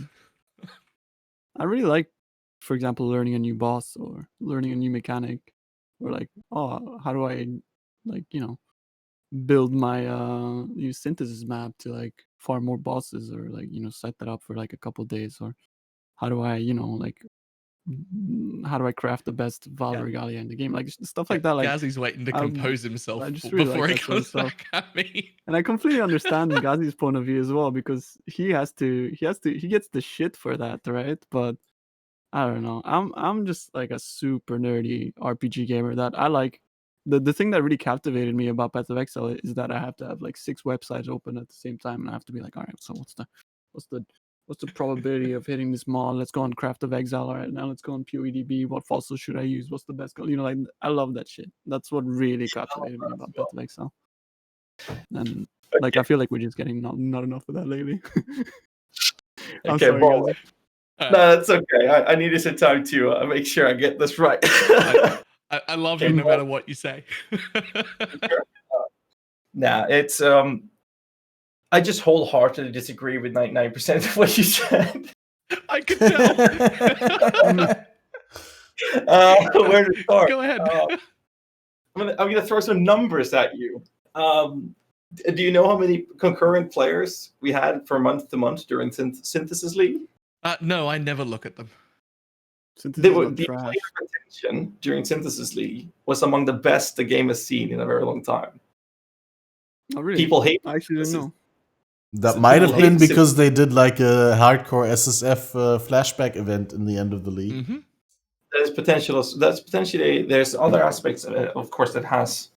I really like, for example, learning a new boss or learning a new mechanic, or like, oh, how do I, like, build my new synthesis map to like farm more bosses, or like, set that up for like a couple days, or how do I, like, how do I craft the best Valor Regalia in the game, like stuff like that. Like, Gazzy's waiting to I'm- compose himself I just really before like he that sort of goes stuff. back at me. and I completely understand Ghazi's point of view as well, because he gets the shit for that, right? But I don't know. I'm just like a super nerdy RPG gamer that I like. The thing that really captivated me about Path of Exile is that I have to have like 6 websites open at the same time, and I have to be like, all right, so what's the probability of hitting this mod? Let's go on Craft of Exile. All right, now let's go on PoEDB. What fossil should I use? What's the best? Like, I love that shit. That's what really captivated me about Path of Exile. And like, I feel like we're just getting not enough of that lately. I'm Okay, sorry, Baller. guys. No, that's okay. I need to sit down to make sure I get this right. I love you no matter what you say. Nah, it's I just wholeheartedly disagree with 99% of what you said. I can tell. Where to start? Go ahead. I'm gonna throw some numbers at you. Do you know how many concurrent players we had for month to month during Synthesis League? No, I never look at them. Synthesis The is player trash. retention during Synthesis League was among the best the game has seen in a very long time. Oh, really? People hate I actually didn't know. That So might have people been hate because they did like a hardcore SSF flashback event in the end of the league. Mm-hmm. There's potential. That's potentially. There's other aspects, of course, that has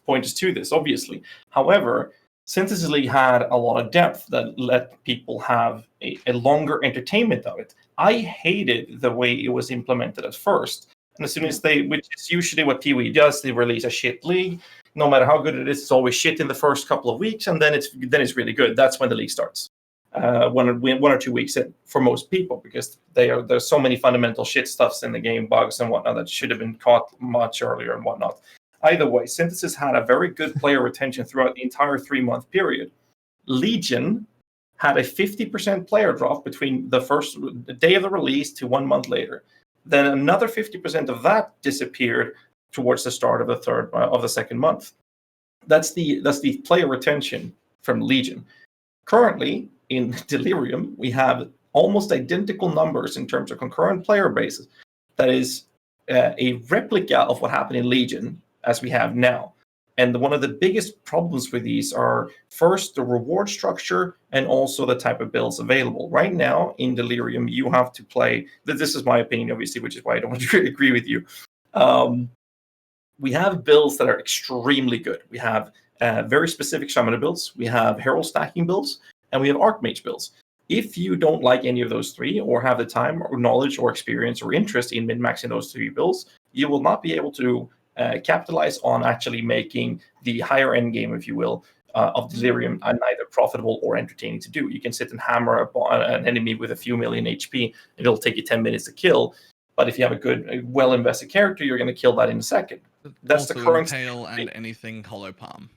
pointers to this. Obviously, however, Synthesis League had a lot of depth that let people have a longer entertainment of it. I hated the way it was implemented at first, and as soon as which is usually what PoE does, they release a shit league. No matter how good it is, it's always shit in the first couple of weeks, and then it's really good. That's when the league starts. 1 or 2 weeks in for most people, because there's so many fundamental shit stuffs in the game, bugs and whatnot, that should have been caught much earlier and whatnot. Either way, Synthesis had a very good player retention throughout the entire 3-month period. Legion had a 50% player drop between the day of the release to 1 month later. Then another 50% of that disappeared towards the start of the second month. That's the player retention from Legion. Currently, in Delirium, we have almost identical numbers in terms of concurrent player bases. That is a replica of what happened in Legion as we have now. And one of the biggest problems with these are, first, the reward structure and also the type of builds available. Right now, in Delirium, you have to play... This is my opinion, obviously, which is why I don't really agree with you. We have builds that are extremely good. We have very specific summoner builds. We have herald stacking builds. And we have Archmage builds. If you don't like any of those three, or have the time or knowledge or experience or interest in min-maxing those 3 builds, you will not be able to capitalize on actually making the higher end game, if you will, of Delirium neither profitable or entertaining to do. You can sit and hammer an enemy with a few million HP, and it'll take you 10 minutes to kill. But if you have a well-invested character, you're going to kill that in a second. That's also the current Impale and anything Hollow Palm.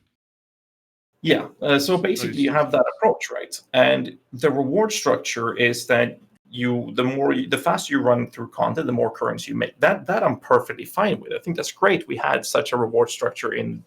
Yeah, so basically you have that approach, right? And the reward structure is that the faster you run through content, the more currency you make. That I'm perfectly fine with. I think that's great. We had such a reward structure in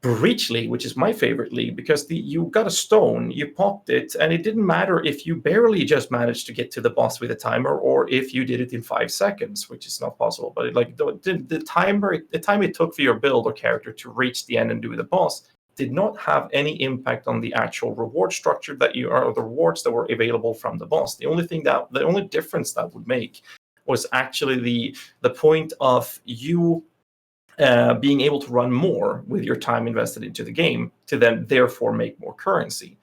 Breach League, which is my favorite league, because you got a stone, you popped it, and it didn't matter if you barely just managed to get to the boss with a timer, or if you did it in 5 seconds, which is not possible. But the time it took for your build or character to reach the end and do the boss did not have any impact on the actual reward structure that you are, or the rewards that were available from the boss. The only difference that would make was actually the point of you being able to run more with your time invested into the game to then therefore make more currency.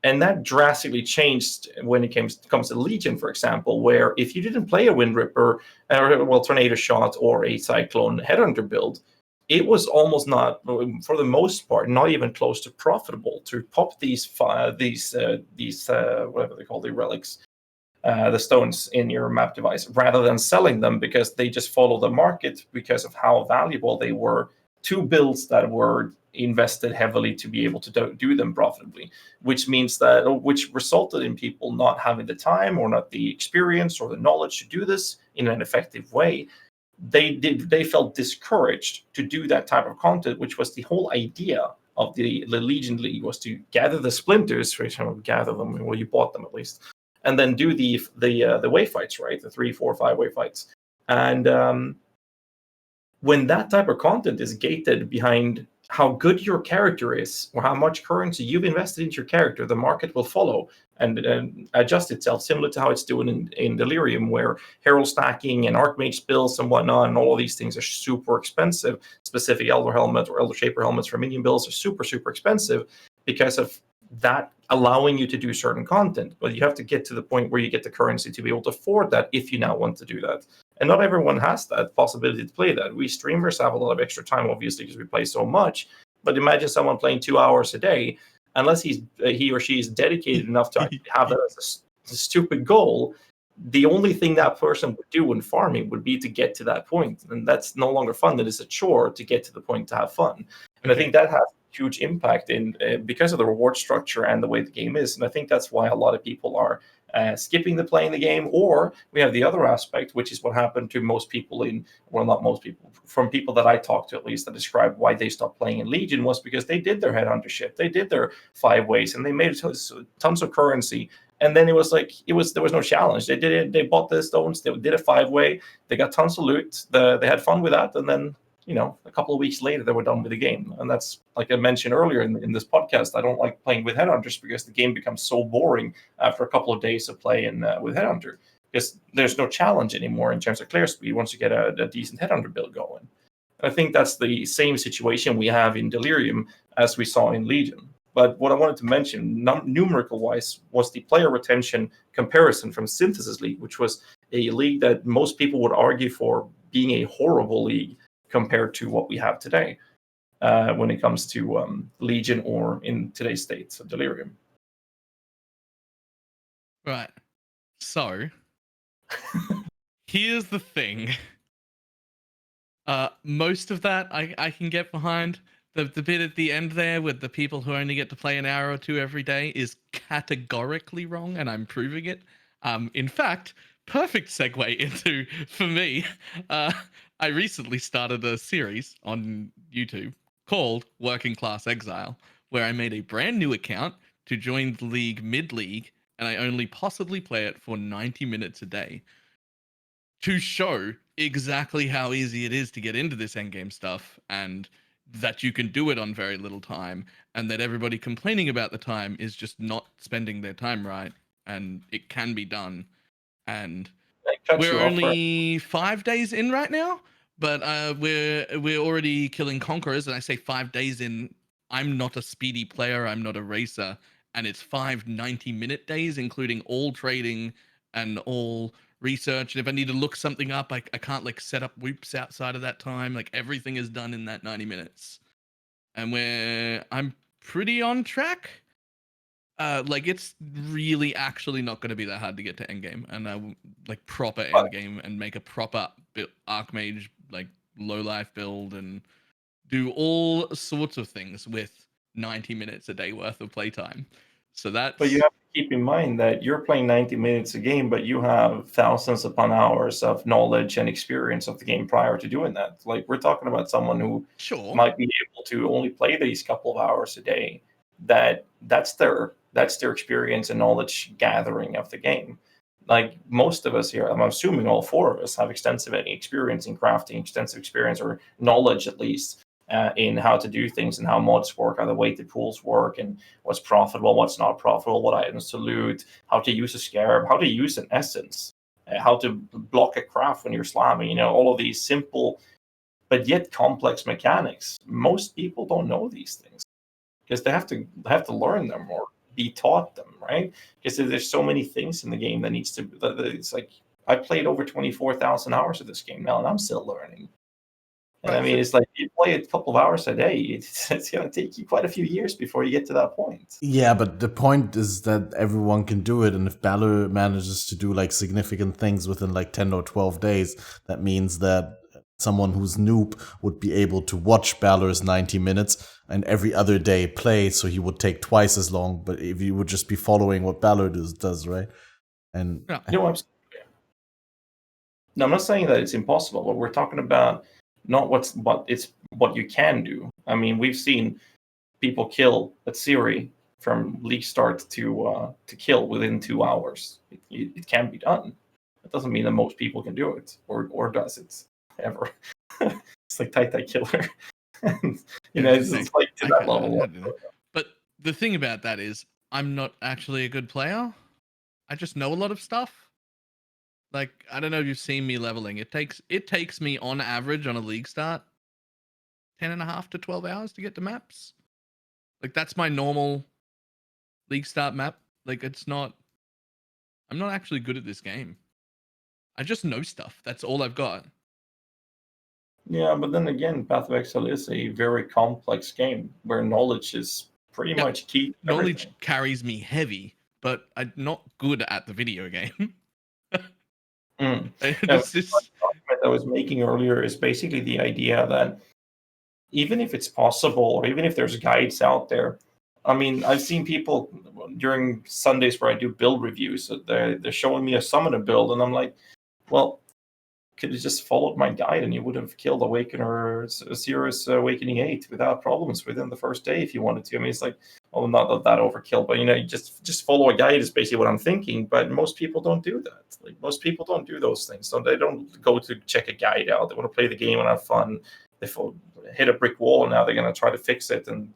And that drastically changed when it comes to Legion, for example, where if you didn't play a Wind Ripper, Tornado Shot, or a Cyclone Headhunter build, it was almost not, for the most part, not even close to profitable to pop these whatever they call the relics, the stones in your map device, rather than selling them, because they just follow the market because of how valuable they were to builds that were invested heavily to be able to do them profitably, which resulted in people not having the time or not the experience or the knowledge to do this in an effective way. They felt discouraged to do that type of content, which was the whole idea of the Legion League, was to gather the splinters, for example, gather them, well, you bought them at least, and then do the wave fights, right? The 3, 4, 5 wave fights. And when that type of content is gated behind how good your character is or how much currency you've invested into your character, the market will follow and adjust itself, similar to how it's doing in Delirium, where Herald stacking and Archmage spills and whatnot, and all of these things are super expensive. Specific Elder Helmet or Elder Shaper helmets for minion builds are super, super expensive because of that allowing you to do certain content. But you have to get to the point where you get the currency to be able to afford that if you now want to do that. And not everyone has that possibility to play that. We streamers have a lot of extra time, obviously, because we play so much. But imagine someone playing 2 hours a day, unless he or she is dedicated enough to have that as a stupid goal. The only thing that person would do when farming would be to get to that point. And that's no longer fun. That is a chore to get to the point to have fun. And I think that has huge impact because of the reward structure and the way the game is. And I think that's why a lot of people are skipping the playing the game. Or we have the other aspect, which is what happened to most people not most people, from people that I talked to at least, that described why they stopped playing in Legion, was because they did their headhunter shit, they did their 5 ways, and they made tons of currency. And then there was no challenge. They did it. They bought the stones. They did a 5-way. They got tons of loot. They had fun with that. And then, a couple of weeks later, they were done with the game. And that's, like I mentioned earlier in this podcast, I don't like playing with Headhunters because the game becomes so boring after a couple of days of playing with Headhunter, because there's no challenge anymore in terms of clear speed once you get a decent Headhunter build going. And I think that's the same situation we have in Delirium as we saw in Legion. But what I wanted to mention, numerical-wise, was the player retention comparison from Synthesis League, which was a league that most people would argue for being a horrible league compared to what we have today when it comes to Legion, or in today's state, so Delirium. Right. So, here's the thing. Most of that I can get behind. The bit at the end there with the people who only get to play an hour or 2 every day is categorically wrong, and I'm proving it. In fact, perfect segue into, for me, I recently started a series on YouTube called Working Class Exile, where I made a brand new account to join the league mid-league, and I only possibly play it for 90 minutes a day to show exactly how easy it is to get into this endgame stuff, and that you can do it on very little time, and that everybody complaining about the time is just not spending their time right, and it can be done. And we're only 5 days in right now, but we're already killing conquerors, and I say 5 days in. I'm not a speedy player, I'm not a racer, and it's 5 90-minute days, including all trading and all research. And if I need to look something up, I can't set up whoops outside of that time. Everything is done in that 90 minutes. And I'm pretty on track. It's really actually not going to be that hard to get to endgame, and proper endgame, and make a proper Archmage low life build, and do all sorts of things with 90 minutes a day worth of playtime. So that's. But you have to keep in mind that you're playing 90 minutes a game, but you have thousands upon hours of knowledge and experience of the game prior to doing that. Like, we're talking about someone who Sure. might be able to only play these couple of hours a day. That's their experience and knowledge gathering of the game. Like, most of us here, I'm assuming all four of us have extensive experience in crafting, extensive experience or knowledge at least in how to do things and how mods work, how the weighted pools work, and what's profitable, what's not profitable, what items to loot, how to use a scarab, how to use an essence, how to block a craft when you're slamming. You know, all of these simple but yet complex mechanics. Most people don't know these things because they have to learn them or be taught them, right? Because there's so many things in the game that needs to. It's like I played over 24,000 hours of this game now, and I'm still learning. And I mean, it's like you play a couple of hours a day. It's going to take you quite a few years before you get to that point. Yeah, but the point is that everyone can do it, and if Balor manages to do like significant things within like 10 or 12 days, that means that someone who's noob would be able to watch Balor's 90 minutes and every other day play, so he would take twice as long, but if you would just be following what Balor does, right? And Yeah. No, absolutely. No, I'm not saying that it's impossible, but we're talking about not what you can do. I mean, we've seen people kill at Siri from league start to kill within 2 hours. It can be done. That doesn't mean that most people can do it or does it ever. It's like Tight Killer. You know, it's like to that level. But the thing about that is, I'm not actually a good player. I just know a lot of stuff. Like, I don't know if you've seen me leveling. It takes me on average on a league start 10.5 to 12 hours to get to maps. Like, that's my normal league start map. Like, I'm not actually good at this game. I just know stuff. That's all I've got. Yeah, but then again, Path of Exile is a very complex game where knowledge is pretty much key to Knowledge everything. carries me heavy, but I'm not good at the video game. Mm. It's The argument I was making earlier is basically the idea that even if it's possible, or even if there's guides out there, I mean, I've seen people during Sundays where I do build reviews. They're showing me a summoner build, and I'm like, well, could have just followed my guide, and you would have killed Awakener Sirius Awakening 8 without problems within the first day if you wanted to. I mean, it's like, well, not that overkill, but you know, you just follow a guide is basically what I'm thinking. But most people don't do that. Like, most people don't do those things. So they don't go to check a guide out. They want to play the game and have fun. They hit a brick wall, and now they're going to try to fix it, and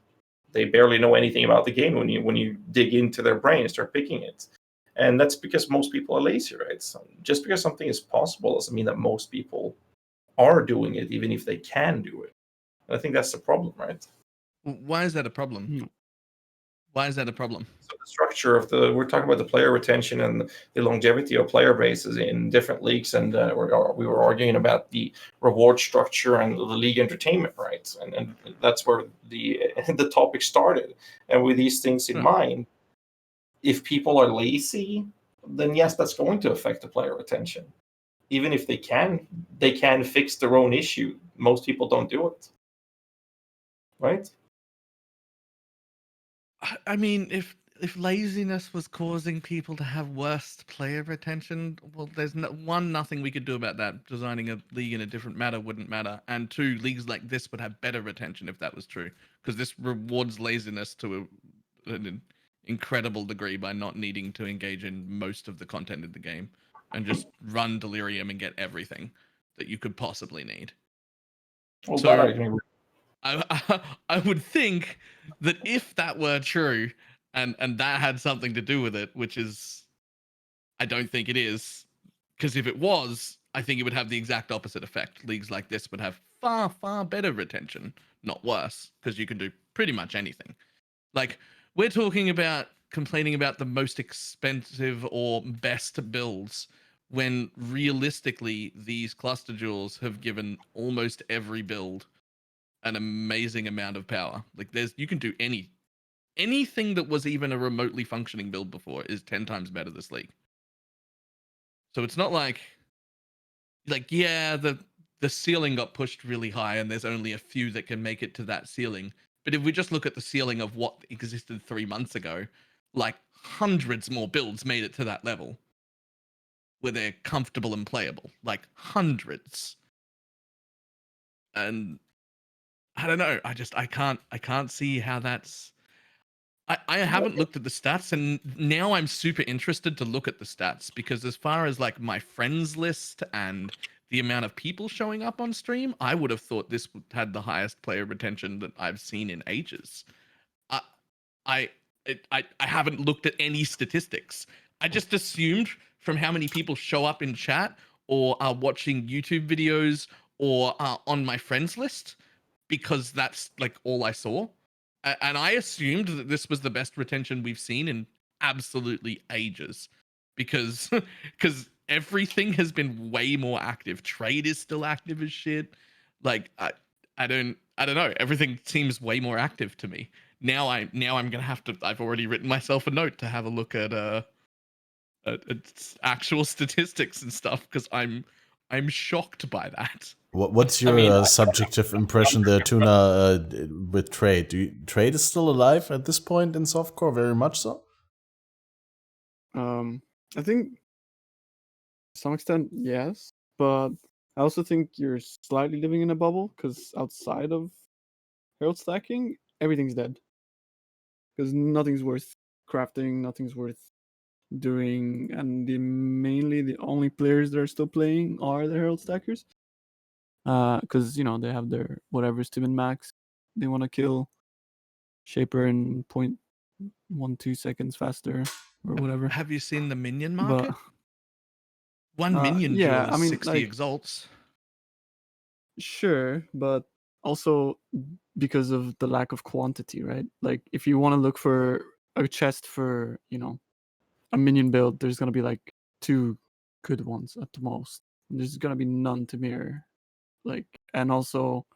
they barely know anything about the game when you dig into their brain and start picking it. And that's because most people are lazy, right? So just because something is possible doesn't mean that most people are doing it, even if they can do it. And I think that's the problem, right? Why is that a problem? Why is that a problem? So the structure of we're talking about the player retention and the longevity of player bases in different leagues, and we were arguing about the reward structure and the league entertainment rights, and that's where the topic started. And with these things in mind, if people are lazy, then yes, that's going to affect the player retention. Even if they can fix their own issue. Most people don't do it, right? I mean, if laziness was causing people to have worse player retention, well, there's nothing we could do about that. Designing a league in a different manner wouldn't matter, and two, leagues like this would have better retention if that was true, because this rewards laziness to an incredible degree by not needing to engage in most of the content in the game and just run Delirium and get everything that you could possibly need. Well, So that I can agree. I would think that if that were true and that had something to do with it, which is, I don't think it is, because if it was, I think it would have the exact opposite effect. Leagues like this would have far, far better retention, not worse, because you can do pretty much anything. Like, we're talking about complaining about the most expensive or best builds when realistically these cluster jewels have given almost every build an amazing amount of power. Like, you can do anything that was even a remotely functioning build before is 10 times better this league. So it's not like yeah, the ceiling got pushed really high and there's only a few that can make it to that ceiling. But if we just look at the ceiling of what existed 3 months ago, like hundreds more builds made it to that level where they're comfortable and playable, like hundreds. And I don't know. I can't see how that's. I haven't looked at the stats, and now I'm super interested to look at the stats, because as far as like my friends list and the amount of people showing up on stream, I would have thought this had the highest player retention that I've seen in ages. I haven't looked at any statistics. I just assumed from how many people show up in chat or are watching YouTube videos or are on my friends list, because that's like all I saw. And I assumed that this was the best retention we've seen in absolutely ages, because everything has been way more active. Trade is still active as shit. Like I don't know. Everything seems way more active to me. Now I'm gonna have to. I've already written myself a note to have a look at actual statistics and stuff, because I'm shocked by that. What's your subjective impression there, Tuna, with Trade? Trade is still alive at this point in softcore? Very much so? I think to some extent, yes. But I also think you're slightly living in a bubble, because outside of Herald stacking, everything's dead. Because nothing's worth crafting, nothing's worth doing, and mainly the only players that are still playing are the Herald stackers. Because they have their whatever Stim max they want to kill Shaper in 0.12 seconds faster or whatever. Have you seen the minion market? But one minion yeah, duel is 60 exalts. Sure, but also because of the lack of quantity, right? Like if you want to look for a chest for a minion build, there's gonna be like 2 good ones at the most. There's gonna be none to mirror. And also,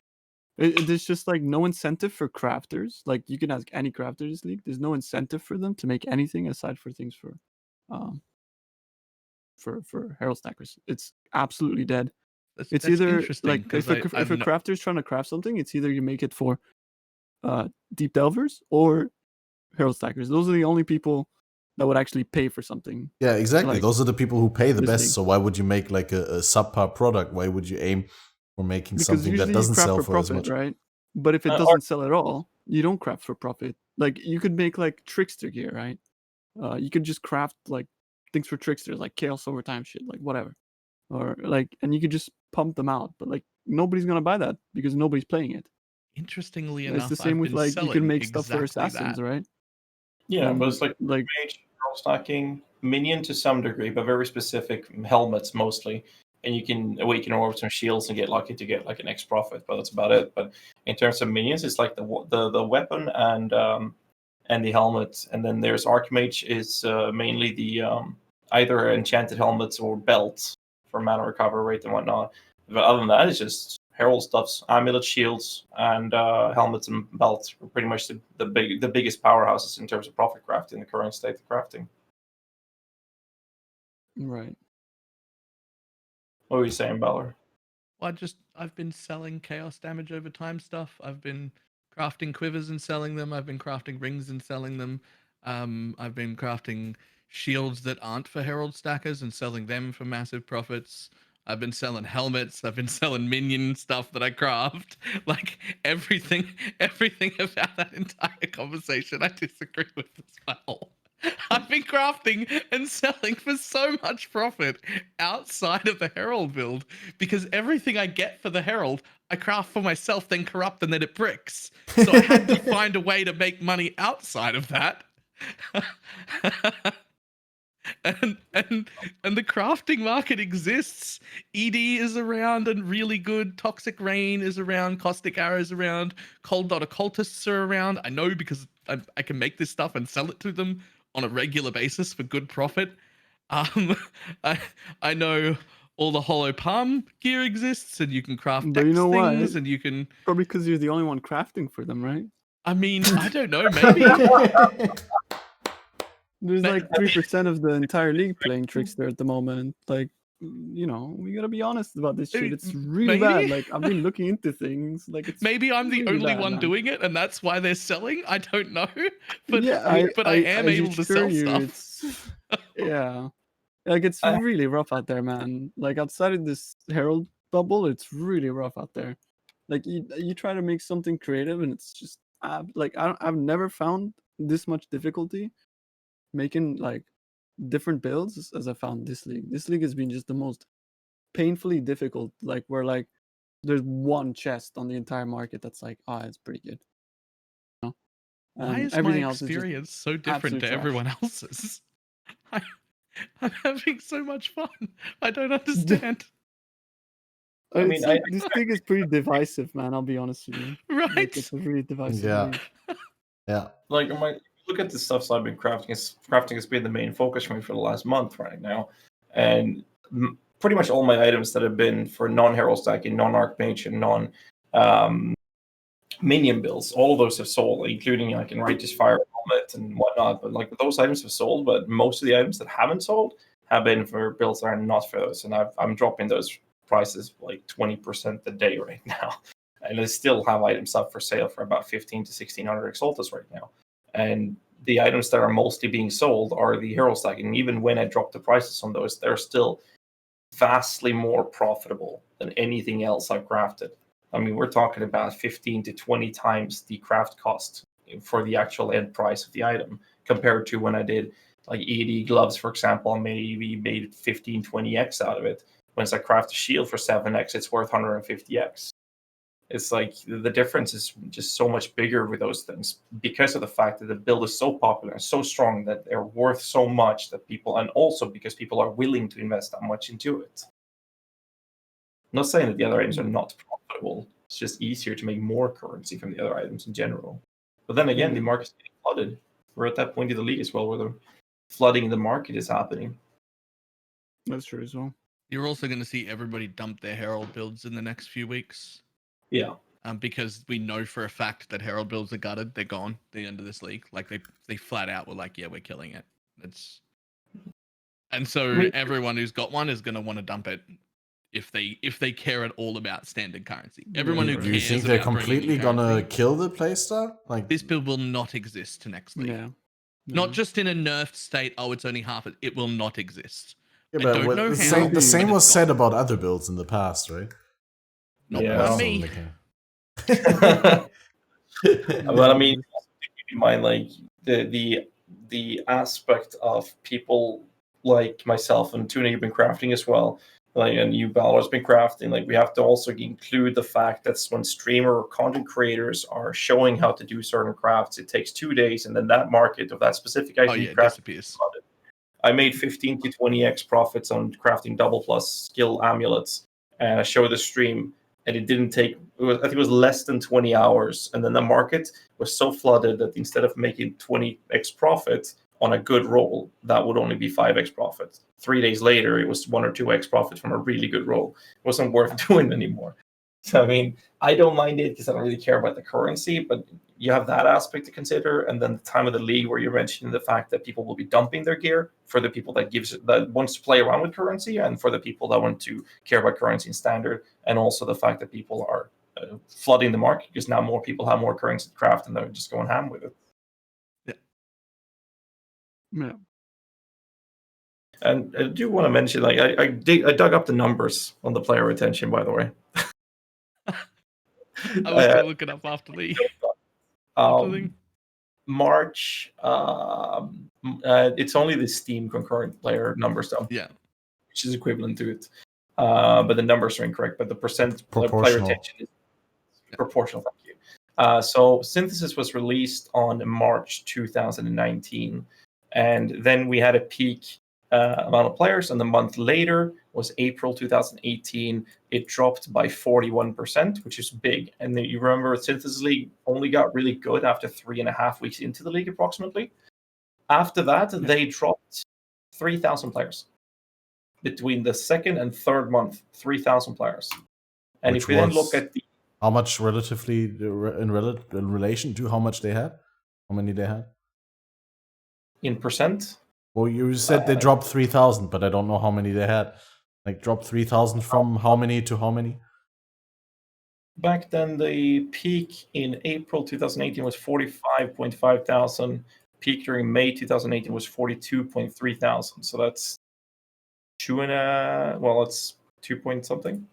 there's just like no incentive for crafters. Like you can ask any crafter this league. There's no incentive for them to make anything aside for things for Herald stackers. It's absolutely dead. It's either like if a crafter's trying to craft something, it's either you make it for deep delvers or Herald stackers. Those are the only people that would actually pay for something. Yeah, exactly. Those are the people who pay the best. League. So why would you make like a subpar product? Why would you aim for making something that doesn't sell for profit, as much? Right? But if it doesn't sell at all, you don't craft for profit. Like you could make like trickster gear, right? You could just craft like things for tricksters, like chaos overtime shit, like whatever. Or like, and you could just pump them out, but like nobody's gonna buy that because nobody's playing it. Interestingly enough, it's the same with like you can make stuff for assassins, right? Yeah, but it's like mage, stacking, minion to some degree, but very specific helmets mostly. And you can awaken orbs and shields and get lucky to get like an X profit, but that's about it. But in terms of minions, it's like the weapon and the helmet, and then there's Archmage is mainly the either enchanted helmets or belts for mana recovery rate and whatnot. But other than that, it's just herald stuffs, amulet shields, and helmets and belts are pretty much the biggest powerhouses in terms of profit craft in the current state of crafting. Right. What were you saying, Balor? Well, I've been selling chaos damage over time stuff. I've been crafting quivers and selling them. I've been crafting rings and selling them. I've been crafting shields that aren't for herald stackers and selling them for massive profits. I've been selling helmets. I've been selling minion stuff that I craft. Like everything about that entire conversation, I disagree with as well. I've been crafting and selling for so much profit outside of the Herald build, because everything I get for the Herald, I craft for myself, then corrupt, and then it bricks. So I had to find a way to make money outside of that. And the crafting market exists. ED is around and really good. Toxic Rain is around. Caustic Arrow is around. Cold Dot Occultists are around. I know because I can make this stuff and sell it to them on a regular basis for good profit. I know all the Hollow Palm gear exists, and you can craft But you know things, what? and you can probably because you're the only one crafting for them, right? I mean, I don't know, maybe. There's like 3% of the entire league playing Trickster at the moment. Like you know, we gotta be honest about this shit. Maybe- It's really bad. maybe? Like, I've been looking into things. Like, it's Maybe I'm the really only bad, one man. doing it, and that's why they're selling. I don't know, but Yeah, I am able to assure sell you, stuff. it's yeah, like it's I- really rough out there, man. Like outside of this Herald bubble, it's really rough out there. Like you try to make something creative, and it's just like I've never found this much difficulty making like different builds as I found this league. This league has been just the most painfully difficult. Like where like there's one chest on the entire market that's like, it's pretty good. You know? Why And is my everything else is just experience so different absolute to trash. everyone else's? I'm having so much fun. I don't understand. I mean, this thing is pretty divisive, man. I'll be honest with you. Like, Right? it's a really divisive Yeah. league. Yeah. like look at the stuff I've been crafting. Crafting has been the main focus for me for the last month right now, and pretty much all my items that have been for non-herald stacking, non-archmage, and non-minion builds, all of those have sold, including like in Righteous Fire helmet and whatnot. But like those items have sold, but most of the items that haven't sold have been for builds that are not for those, and I'm dropping those prices like 20% a day right now. And I still have items up for sale for about 15 to 1600 Exaltas right now. And the items that are mostly being sold are the hero stacking. And even when I drop the prices on those, they're still vastly more profitable than anything else I've crafted. I mean, we're talking about 15 to 20 times the craft cost for the actual end price of the item compared to when I did like ED gloves, for example. Maybe made 15, 20x out of it. Once I craft a shield for 7x, it's worth 150x. It's like the difference is just so much bigger with those things because of the fact that the build is so popular and so strong that they're worth so much that people, and also because people are willing to invest that much into it. I'm not saying that the other items are not profitable. It's just easier to make more currency from the other items in general. But then again, the market's getting flooded. We're at that point in the league as well where the flooding in the market is happening. That's true as well. You're also going to see everybody dump their Herald builds in the next few weeks. Yeah. Because we know for a fact that Herald builds are gutted. They're gone. The end of this league. Like they flat out were like, yeah, we're killing it. And so everyone who's got one is going to want to dump it if they care at all about standard currency. Everyone who Do you cares think they're about bringing completely in gonna currency, kill the playstyle? Like this build will not exist to next league. Yeah. Not just in a nerfed state. Oh, it's only half. It will not exist. yeah, I but don't know the how, same, but the same it's was said gone. about other builds in the past, right? Not Yeah. by me. But I mean, keep in mind like the aspect of people like myself and Tuna, you've been crafting as well, like, and you Balor's been crafting. Like, we have to also include the fact that when streamer or content creators are showing how to do certain crafts, it takes 2 days, and then that market of that specific item you It craft disappears. I made 15 to 20x profits on crafting double plus skill amulets, and I showed the stream, and it didn't take. I think it was less than 20 hours, and then the market was so flooded that instead of making 20x profit on a good roll, that would only be 5x profit. 3 days later, it was 1 or 2x profit from a really good roll. It wasn't worth doing anymore. So I mean, I don't mind it because I don't really care about the currency, but you have that aspect to consider, and then the time of the league where you're mentioning the fact that people will be dumping their gear for the people that wants to play around with currency, and for the people that want to care about currency and standard, and also the fact that people are flooding the market because now more people have more currency to craft and they're just going ham with it. Yeah. And I do want to mention, like, I dug up the numbers on the player retention, by the way. I was going to look it up after the thing. March, it's only the Steam concurrent player numbers, though. Yeah. Which is equivalent to it. But the numbers are incorrect, but the percent player retention is proportional. Thank you. So Synthesis was released on March 2019, and then we had a peak amount of players, and the month later was April 2018. It dropped by 41%, which is big. And then you remember Synthesis League only got really good after 3.5 weeks into the league, approximately. After that, they dropped 3,000 players. Between the second and third month, 3,000 players. And Which if we then look at the... How much relatively in relation to how much they had? How many they had? In percent? Well, you said they dropped 3,000, but I don't know how many they had. Like drop 3,000 from how many to how many? Back then, the peak in April 2018 was 45.5 thousand. Peak during May 2018 was 42.3 thousand. So that's it's 2 point something,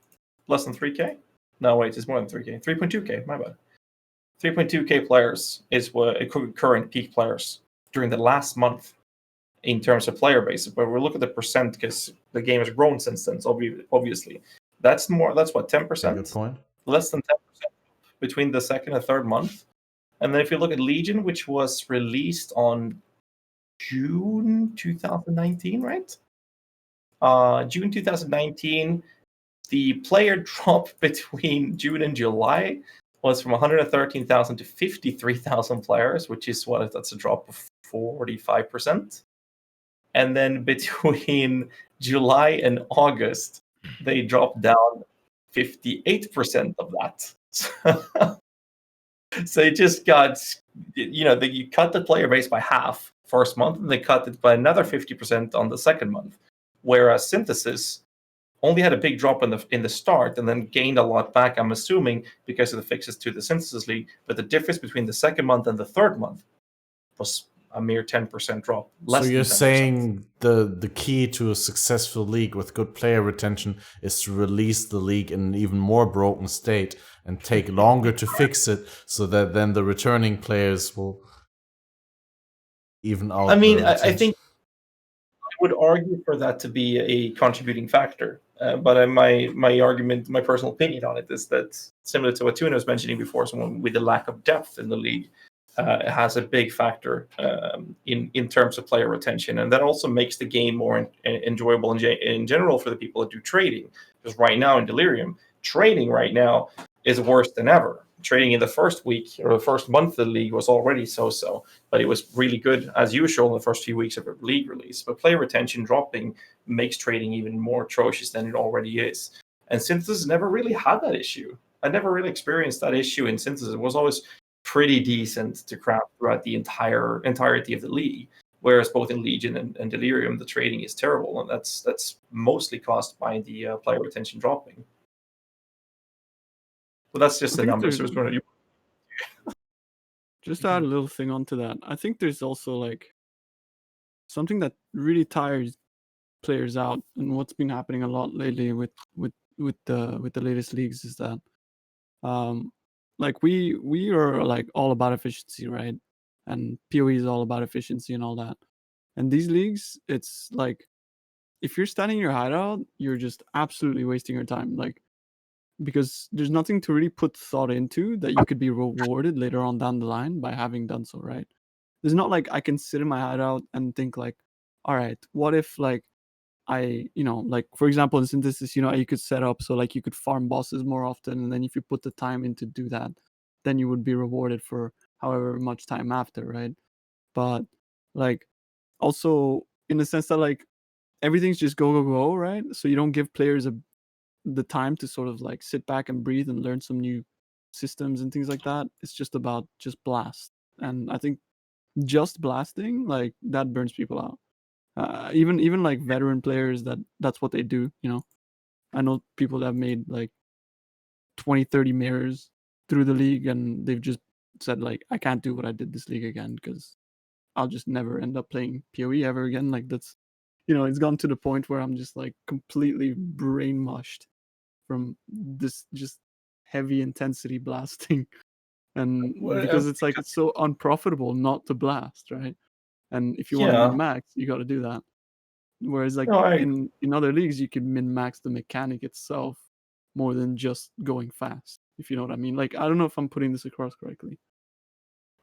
less than 3K. No, wait, it's more than 3K. 3.2K. My bad. 3.2K players is what current peak players during the last month in terms of player base. But we look at the percent because the game has grown since then. So obviously, that's what 10%. Good point. Less than 10% between the second and third month. And then if you look at Legion, which was released on June 2019, right? June 2019, the player drop between June and July was from 113,000 to 53,000 players, which is that's a drop of 45%. And then between July and August, they dropped down 58% of that. So it just got, you cut the player base by half first month, and they cut it by another 50% on the second month. Whereas Synthesis only had a big drop in the start and then gained a lot back, I'm assuming, because of the fixes to the Synthesis League. But the difference between the second month and the third month was a mere 10% drop. So you're saying the key to a successful league with good player retention is to release the league in an even more broken state and take longer to fix it, so that then the returning players will even out. I mean, I think I would argue for that to be a contributing factor. But my argument, my personal opinion on it is that, similar to what Tuna was mentioning before, someone with the lack of depth in the league has a big factor in terms of player retention. And that also makes the game more enjoyable in general for the people that do trading. Because right now in Delirium, trading right now is worse than ever. Trading in the first week or the first month of the league was already so-so, but it was really good as usual in the first few weeks of a league release. But player retention dropping makes trading even more atrocious than it already is. And Synthesis never really had that issue. I never really experienced that issue in Synthesis. It was always pretty decent to craft throughout the entirety of the league. Whereas both in Legion and Delirium, the trading is terrible, and that's mostly caused by the player retention dropping. But that's just the numbers. Just to add a little thing onto that, I think there's also like something that really tires players out, and what's been happening a lot lately with the latest leagues is that, like we are like all about efficiency, right? And PoE is all about efficiency and all that. And these leagues, it's like if you're standing in your hideout, you're just absolutely wasting your time. Like, because there's nothing to really put thought into that you could be rewarded later on down the line by having done so, right? There's not like I can sit in my hideout and think like, all right, what if like I, like for example in Synthesis, you could set up so like you could farm bosses more often, and then if you put the time in to do that, then you would be rewarded for however much time after, right? But like also in the sense that like everything's just go, right? So you don't give players the time to sort of like sit back and breathe and learn some new systems and things like that. It's just about just blast. And I think just blasting, like that burns people out. Even like veteran players, that's what they do, I know people that have made like 20-30 mirrors through the league, and they've just said like, I can't do what I did this league again because I'll just never end up playing PoE ever again. Like that's, it's gone to the point where I'm just like completely brain mushed from this just heavy intensity blasting. And because it's like it's so unprofitable not to blast, right? And if you want to min max, you got to do that. Whereas like in other leagues, you can min max the mechanic itself more than just going fast, if you know what I mean. Like, I don't know if I'm putting this across correctly.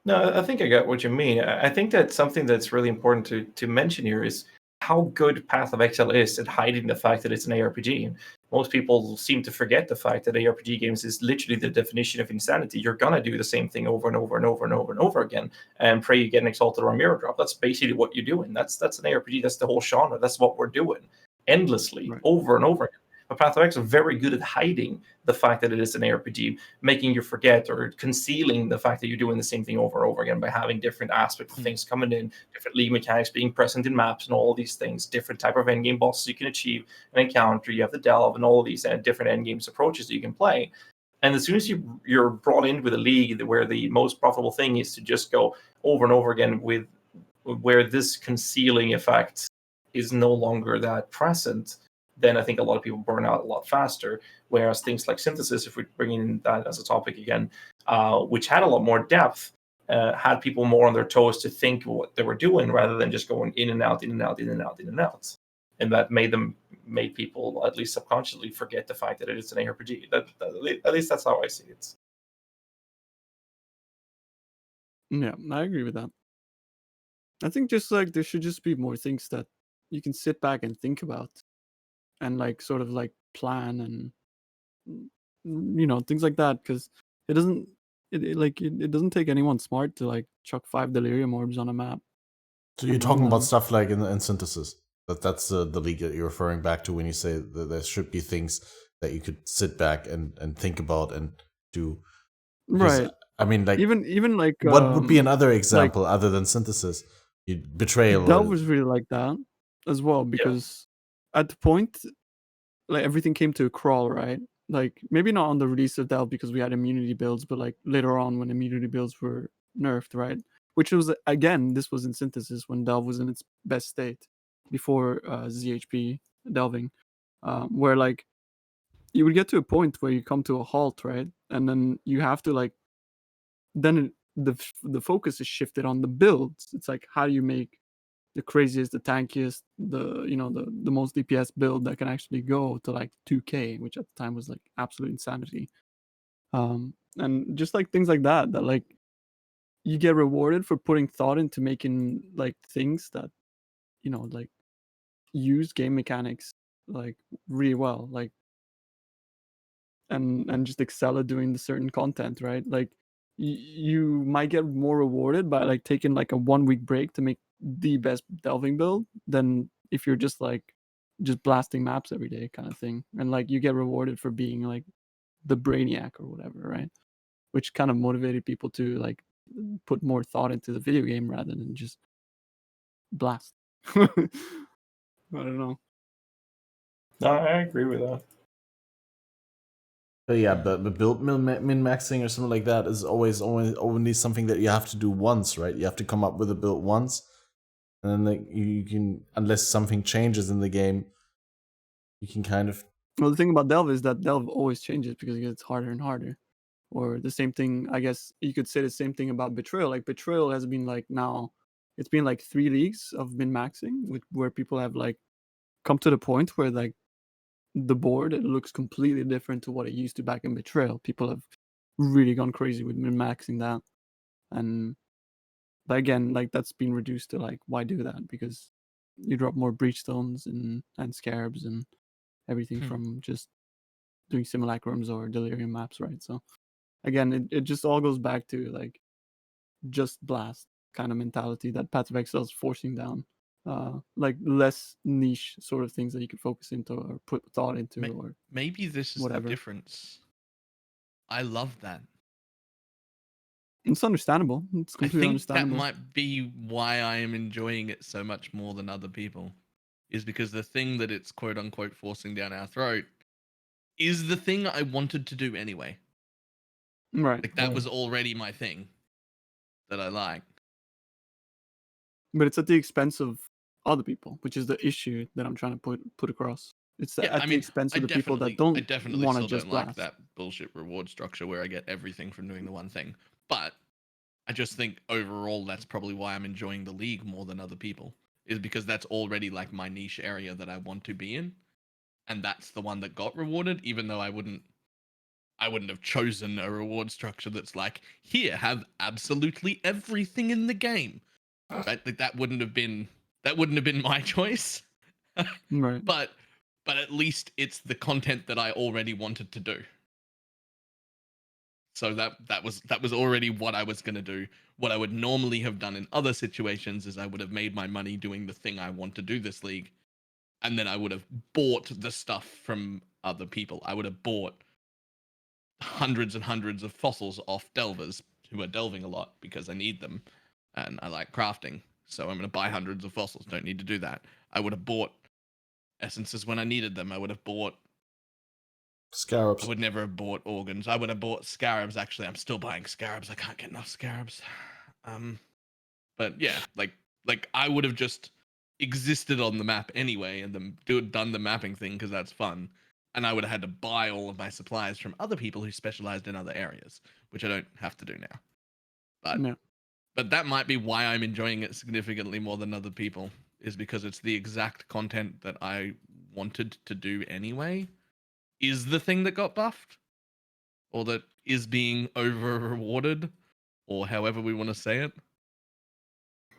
No, I think I got what you mean. I think that something that's really important to mention here is how good Path of Exile is at hiding the fact that it's an ARPG. Most people seem to forget the fact that ARPG games is literally the definition of insanity. You're gonna do the same thing over and over and over and over and over again, and pray you get an Exalted or a Mirror Drop. That's basically what you're doing. That's an ARPG. That's the whole genre. That's what we're doing endlessly, over and over again. But Path of X are very good at hiding the fact that it is an ARPG, making you forget or concealing the fact that you're doing the same thing over and over again by having different aspects of things coming in, different league mechanics being present in maps and all these things, different type of endgame bosses you can achieve and encounter. You have the delve and all of these different endgames approaches that you can play. And as soon as you're brought in with a league where the most profitable thing is to just go over and over again with where this concealing effect is no longer that present, then I think a lot of people burn out a lot faster. Whereas things like synthesis, if we bring in that as a topic again, which had a lot more depth, had people more on their toes to think what they were doing rather than just going in and out, in and out, in and out, in and out. And that made people, at least subconsciously, forget the fact that it is an ARPG. At least that's how I see it. Yeah, I agree with that. I think just like there should just be more things that you can sit back and think about, and like sort of like plan and things like that, because it doesn't it doesn't take anyone smart to like chuck 5 delirium orbs on a map. So you're And talking then, about stuff like in synthesis. That's the league that you're referring back to when you say that there should be things that you could sit back and think about and do. Because, right? I mean, like Even like what would be another example other than synthesis? Betrayal. Delve was really like that as well, because at the point, like everything came to a crawl, right? Like maybe not on the release of Delve because we had immunity builds, but like later on when immunity builds were nerfed, right? Which was, again, this was in synthesis when Delve was in its best state before ZHP delving, where like you would get to a point where you come to a halt, right? And then you have to like, then the focus is shifted on the builds. It's like, how do you make the craziest, the tankiest, the most DPS build that can actually go to like 2K, which at the time was like absolute insanity. And just like things like that like you get rewarded for putting thought into making like things that like use game mechanics like really well, like and just excel at doing the certain content, right? Like you might get more rewarded by like taking like a 1 week break to make the best delving build than if you're just blasting maps every day kind of thing, and like you get rewarded for being like the brainiac or whatever, right? Which kind of motivated people to like put more thought into the video game rather than just blast. I don't know. No, I agree with that. But yeah, but build min-maxing or something like that is always only something that you have to do once, right? You have to come up with a build once, and then like you can, unless something changes in the game, you can kind of. Well, the thing about Delve is that Delve always changes because it gets harder and harder. Or the same thing, I guess you could say the same thing about Betrayal. Like Betrayal has been like now, it's been like 3 leagues of min-maxing where people have like come to the point where like the board, it looks completely different to what it used to back in Betrayal. People have really gone crazy with min-maxing that. But again, like that's been reduced to like, why do that? Because you drop more breachstones and scarabs and everything from just doing simulacrums or delirium maps, right? So again, it just all goes back to like just blast kind of mentality that Path of Exile is forcing down. Like less niche sort of things that you could focus into or put thought into, or maybe this is whatever. the difference. I love that. It's understandable. It's completely understandable. That might be why I am enjoying it so much more than other people, is because the thing that it's quote unquote forcing down our throat is the thing I wanted to do anyway. Right. Like that was already my thing that I like. But it's at the expense of other people, which is the issue that I'm trying to put across. It's the expense of the people that don't want to just blast. Like that bullshit reward structure where I get everything from doing the one thing. But I just think overall that's probably why I'm enjoying the league more than other people, is because that's already like my niche area that I want to be in, and that's the one that got rewarded, even though I wouldn't have chosen a reward structure that's like, here, have absolutely everything in the game. Right? Like that wouldn't have been my choice. Right. But at least it's the content that I already wanted to do. So that was already what I was going to do. What I would normally have done in other situations is I would have made my money doing the thing I want to do this league, and then I would have bought the stuff from other people. I would have bought hundreds and hundreds of fossils off delvers who are delving a lot because I need them and I like crafting. So I'm going to buy hundreds of fossils. Don't need to do that. I would have bought essences when I needed them. I would Scarabs. never have bought organs. I would have bought scarabs. Actually, I'm still buying scarabs. I can't get enough scarabs. But yeah, like I would have just existed on the map anyway and then done the mapping thing because that's fun. And I would have had to buy all of my supplies from other people who specialized in other areas, which I don't have to do now. But No. but that might be why I'm enjoying it significantly more than other people, is because it's the exact content that I wanted to do anyway. Is the thing that got buffed, or that is being over rewarded, or however we want to say it.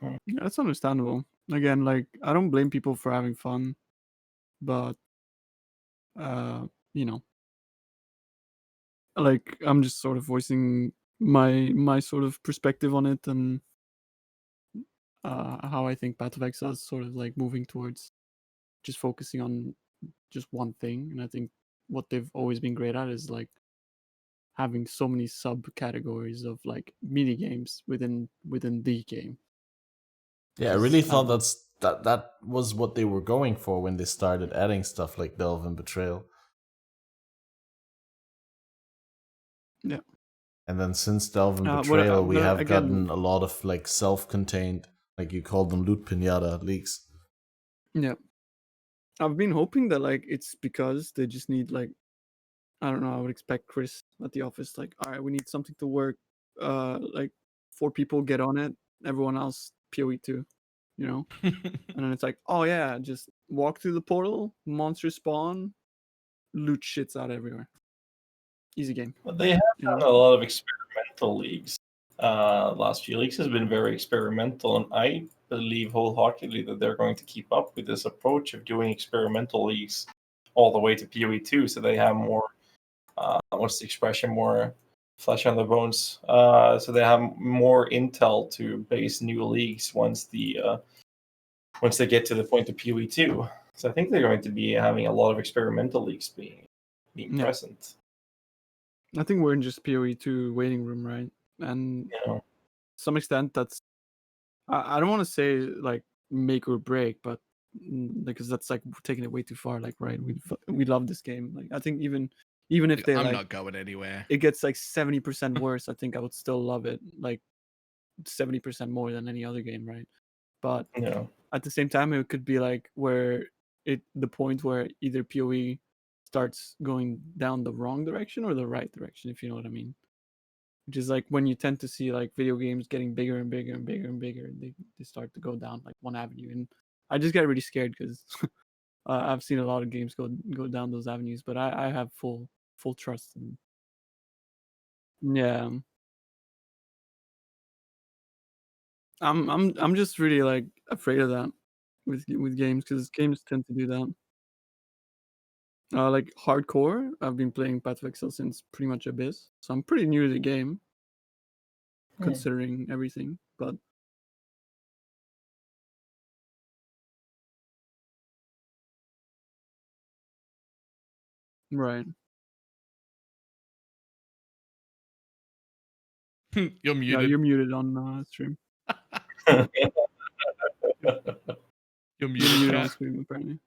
Yeah, that's understandable. Again, like I don't blame people for having fun, but you know, like I'm just sort of voicing my sort of perspective on it and how I think Path of Exile is sort of like moving towards just focusing on just one thing. And I think what they've always been great at is like having so many subcategories of like mini games within the game. Yeah, I really thought that was what they were going for when they started adding stuff like Delve and Betrayal. Yeah. And then since Delve and But Betrayal, we have again, gotten a lot of like self-contained, like you called them, loot pinata leaks. yeah. I've been hoping that like it's because they just need like, I don't know, I would expect Chris at the office like, all right, we need something to work. Like 4 people get on it, everyone else PoE too, you know. And then it's like, oh yeah, just walk through the portal, monster spawn, loot shits out everywhere. Easy game. But they have You done know? a lot of experimental leagues. Last few leagues has been very experimental, and I believe wholeheartedly that they're going to keep up with this approach of doing experimental leagues all the way to PoE 2, so they have more, what's the expression, more flesh on the bones. So they have more intel to base new leagues once they get to the point of PoE 2. So I think they're going to be having a lot of experimental leagues being Yeah. present. I think we're in just PoE 2 waiting room, right? And You know, to some extent, that's I don't want to say like make or break, but because that's like taking it way too far. Like, right, we love this game. Like, I think even if they I'm like not going anywhere. it gets like 70% worse, I think I would still love it. Like 70% more than any other game, right? But you know. at the same time, it could be like where the point where either PoE starts going down the wrong direction or the right direction, if you know what I mean. Which is like when you tend to see like video games getting bigger and bigger and bigger and bigger, they start to go down like one avenue, and I just get really scared because I've seen a lot of games go down those avenues, but I have full trust in. Yeah, I'm just really like afraid of that with games because games tend to do that. Like hardcore, I've been playing Path of Exile since pretty much Abyss, so I'm pretty new to the game, considering everything. But right, You're yeah, muted. you're muted on stream. You're You're muted, muted on Cat. stream apparently.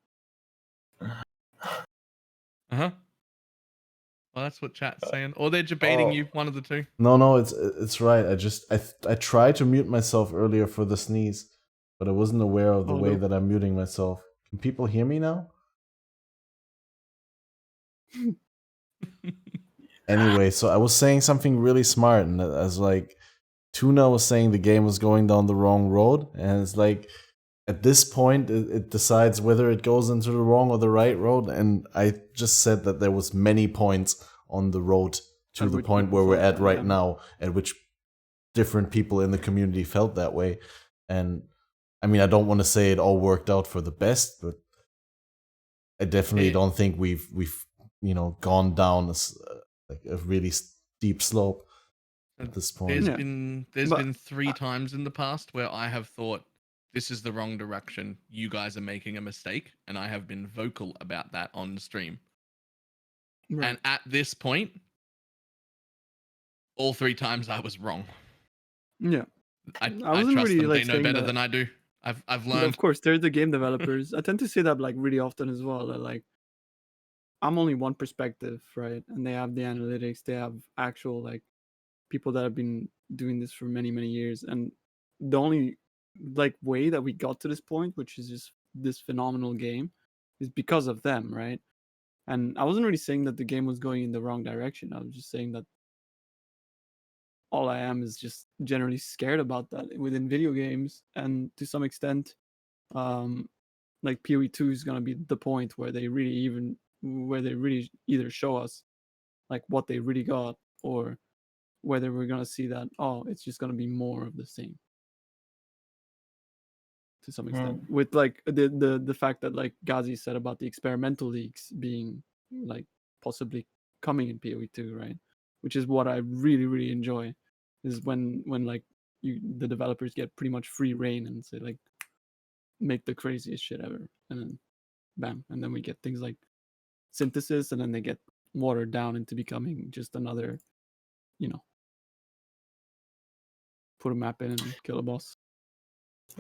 Uh-huh. Well, that's what chat's saying. Or they're debating you, one of the two. No, it's right. I tried to mute myself earlier for the sneeze, but I wasn't aware of the way that I'm muting myself. Can people hear me now? Anyway, so I was saying something really smart, and as like Tuna was saying the game was going down the wrong road, and it's like at this point it decides whether it goes into the wrong or the right road, and I just said that there was many points on the road to At the which point people where we're felt at that, right yeah. now, at which different people in the community felt that way. And I mean, I don't want to say it all worked out for the best, but I definitely don't think we've gone down like a really steep slope at this point. There's But been 3 times in the past where I have thought this is the wrong direction. You guys are making a mistake, and I have been vocal about that on the stream. Right. And at this point, all 3 times I was wrong. Yeah. I wasn't trust really them. They like know saying better that. than I do. I've Of learned. course, they're the game developers. I tend to say that like really often as well. That like I'm only one perspective, right? And they have the analytics. They have actual like people that have been doing this for many many years. And the only like way that we got to this point, which is just this phenomenal game, is because of them, right? And I wasn't really saying that the game was going in the wrong direction. I was just saying that all I am is just generally scared about that within video games, and to some extent, um, like PoE 2 is gonna be the point where they really either show us like what they really got, or whether we're gonna see that it's just gonna be more of the same to some extent. With like the fact that like Ghazi said about the experimental leagues being like possibly coming in PoE 2, right? Which is what I really really enjoy, is when like the developers get pretty much free reign and say like make the craziest shit ever, and then bam, and then we get things like synthesis, and then they get watered down into becoming just another, put a map in and kill a boss.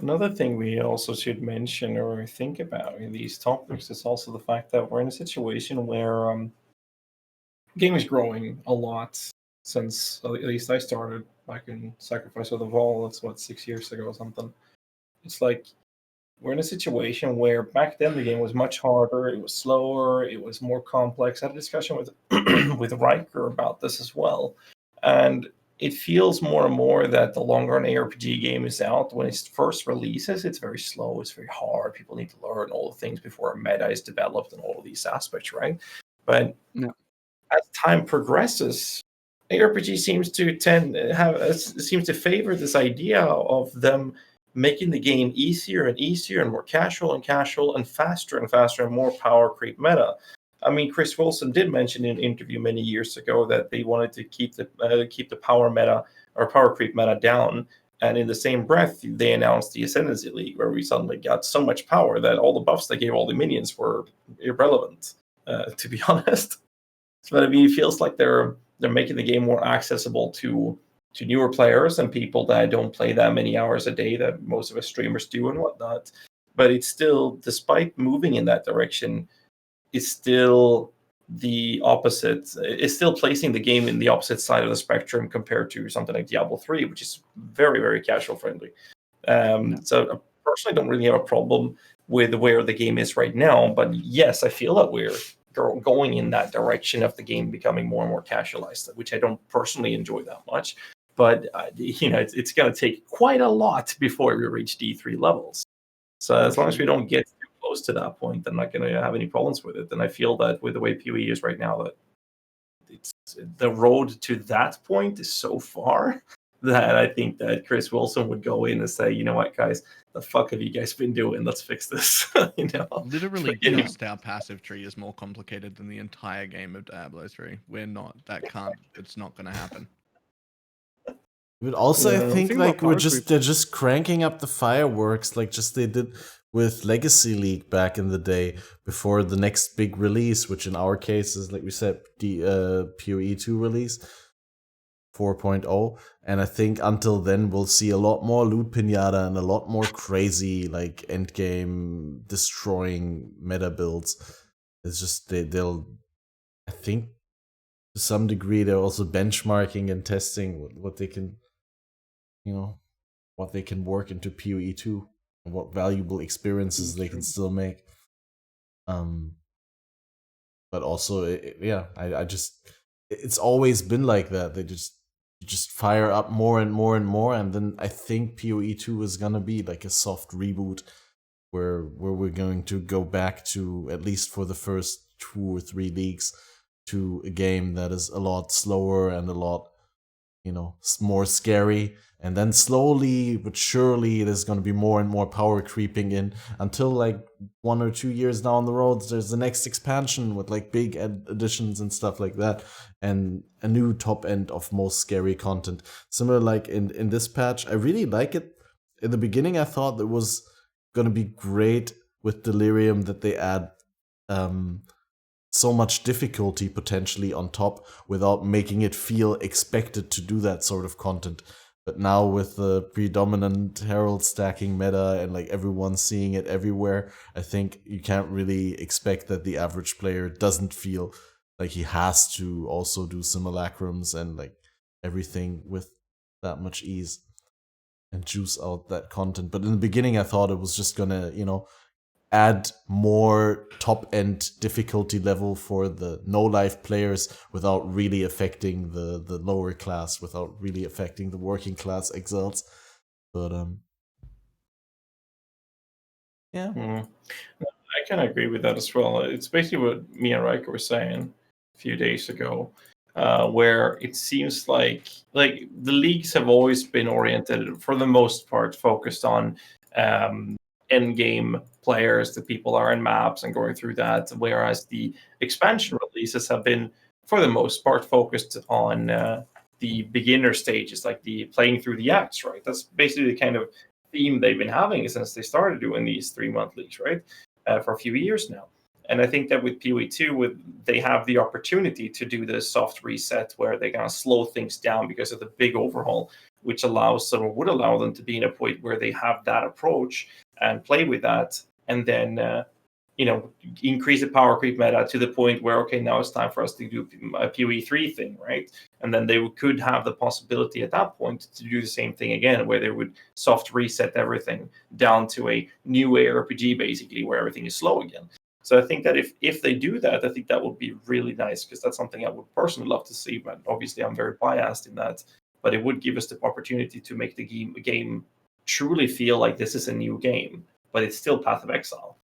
Another thing we also should mention or think about in these topics is also the fact that we're in a situation where game is growing a lot since at least I started back in Sacrifice of the Vol. That's what 6 years ago or something. It's like we're in a situation where back then the game was much harder, it was slower, it was more complex. I had a discussion with with Riker about this as well, and it feels more and more that the longer an ARPG game is out, when it first releases, it's very slow, it's very hard. People need to learn all the things before a meta is developed and all of these aspects, right? But Yeah. as time progresses, ARPG seems to favor this idea of them making the game easier and easier and more casual and faster and more power creep meta. I mean, Chris Wilson did mention in an interview many years ago that they wanted to keep the power meta or power creep meta down, and in the same breath, they announced the Ascendancy League, where we suddenly got so much power that all the buffs they gave all the minions were irrelevant. To be honest, but I mean, it feels like they're making the game more accessible to newer players and people that don't play that many hours a day that most of us streamers do and whatnot. But it's still, despite moving in that direction, it's still the opposite. It's still placing the game in the opposite side of the spectrum compared to something like Diablo 3, which is very, very casual friendly. So I personally don't really have a problem with where the game is right now. But yes, I feel that we're going in that direction of the game becoming more and more casualized, which I don't personally enjoy that much. But it's going to take quite a lot before we reach D3 levels. So as long as we don't get too close to that point, I'm not going to have any problems with it. And I feel that with the way PoE is right now, that the road to that point is so far that I think that Chris Wilson would go in and say, you know what, guys, the fuck have you guys been doing? Let's fix this. Literally, just our passive tree is more complicated than the entire game of Diablo 3. It's not going to happen. But also, I think like they're just cranking up the fireworks, like just they did with Legacy League back in the day before the next big release, which in our case is, like we said, the PoE 2 release 4.0. And I think until then we'll see a lot more loot pinata and a lot more crazy like endgame destroying meta builds. It's just they'll I think to some degree they're also benchmarking and testing what they can, what they can work into PoE 2 and what valuable experiences they can still make. But also, I just, it's always been like that. They just fire up more and more and more, and then I think PoE 2 is gonna be like a soft reboot where we're going to go back to, at least for the first 2 or 3 leagues, to a game that is a lot slower and a lot, more scary. And then slowly but surely there's going to be more and more power creeping in until like 1 or 2 years down the road there's the next expansion with like big additions and stuff like that, and a new top end of most scary content. Similar like in this patch, I really like it. In the beginning I thought it was going to be great with Delirium that they add so much difficulty potentially on top without making it feel expected to do that sort of content. But now with the predominant herald stacking meta and like everyone seeing it everywhere, I think you can't really expect that the average player doesn't feel like he has to also do simulacrums and like everything with that much ease and juice out that content. But in the beginning, I thought it was just gonna, add more top-end difficulty level for the no-life players without really affecting the lower class, without really affecting the working class exiles. But yeah. I can agree with that as well. It's basically what me and Riker were saying a few days ago, where it seems like the leagues have always been oriented, for the most part, focused on end game players, the people are in maps and going through that, whereas the expansion releases have been, for the most part, focused on the beginner stages, like the playing through the acts, right? That's basically the kind of theme they've been having since they started doing these 3-month leagues, right? For a few years now. And I think that with PoE 2, they have the opportunity to do the soft reset where they're going to slow things down because of the big overhaul, which allows them, or would allow them, to be in a point where they have that approach and play with that, and then increase the power creep meta to the point where, okay, now it's time for us to do a PoE 3 thing, right? And then they could have the possibility at that point to do the same thing again, where they would soft reset everything down to a new ARPG, basically, where everything is slow again. So I think that if they do that, I think that would be really nice, because that's something I would personally love to see. But obviously, I'm very biased in that. But it would give us the opportunity to make the game truly feel like this is a new game, but it's still Path of Exile.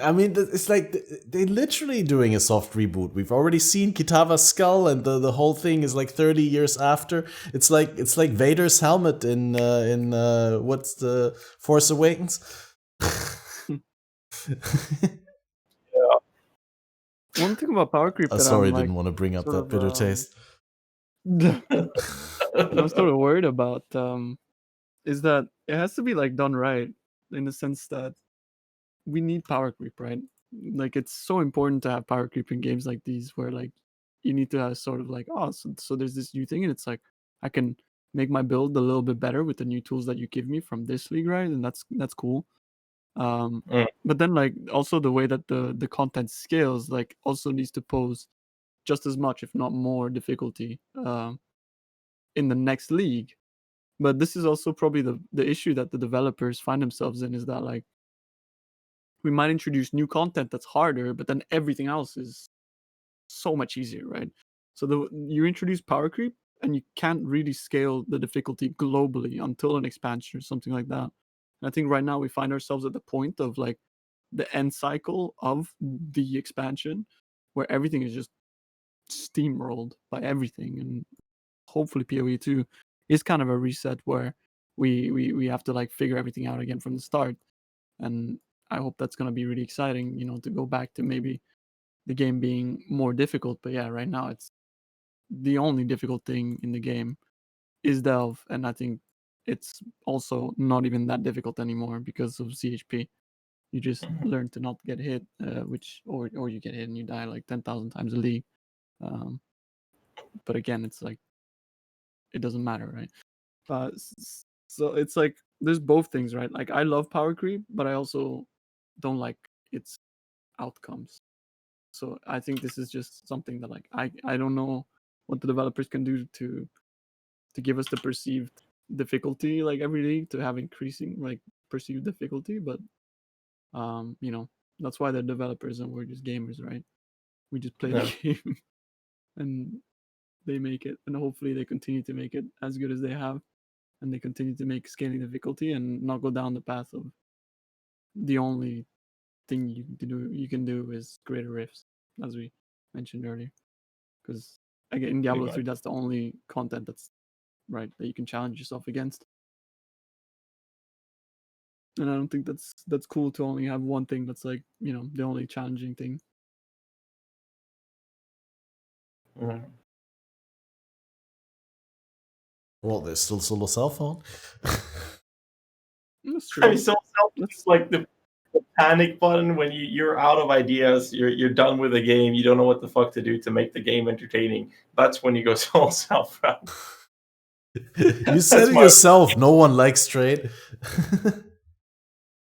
I mean, it's like they're literally doing a soft reboot. We've already seen Kitava's skull, and the whole thing is like 30 years after. It's like Vader's helmet in what's the Force Awakens. One thing about power creep that sorry, I'm like, didn't want to bring up sort that of, bitter taste. I'm sort of worried about is that it has to be like done right, in the sense that we need power creep, right? Like, it's so important to have power creep in games like these, where like you need to have sort of like, oh, so there's this new thing, and it's like I can make my build a little bit better with the new tools that you give me from this league, right? And that's cool. But then, like, also the way that the content scales, like, also needs to pose just as much, if not more, difficulty in the next league. But this is also probably the issue that the developers find themselves in, is that like we might introduce new content that's harder, but then everything else is so much easier, right? So you introduce power creep, and you can't really scale the difficulty globally until an expansion or something like that. And I think right now we find ourselves at the point of like the end cycle of the expansion, where everything is just steamrolled by everything. And hopefully PoE 2 is kind of a reset where we have to like figure everything out again from the start. And I hope that's going to be really exciting, to go back to maybe the game being more difficult. But yeah, right now it's the only difficult thing in the game is Delve, and I think it's also not even that difficult anymore because of CHP. You just learn to not get hit, or you get hit and you die like 10,000 times a league. But again, it's like it doesn't matter, right? So it's like there's both things, right? Like, I love power creep, but I also don't like its outcomes. So I think this is just something that like I don't know what the developers can do to give us the perceived difficulty, like every league, to have increasing like perceived difficulty. But that's why they're developers and we're just gamers, right? We just play the game and they make it, and hopefully they continue to make it as good as they have, and they continue to make scaling difficulty and not go down the path of the only thing you can do is greater rifts, as we mentioned earlier. Because again, in Diablo 3, that's the only content that's right that you can challenge yourself against. And I don't think that's cool to only have one thing that's like, the only challenging thing. Well, there's still a cell phone. That's true. I mean, so it's like the the panic button when you're out of ideas, you're done with the game, you don't know what the fuck to do to make the game entertaining. That's when you go Soul Southbound. You said it yourself. No one likes trade.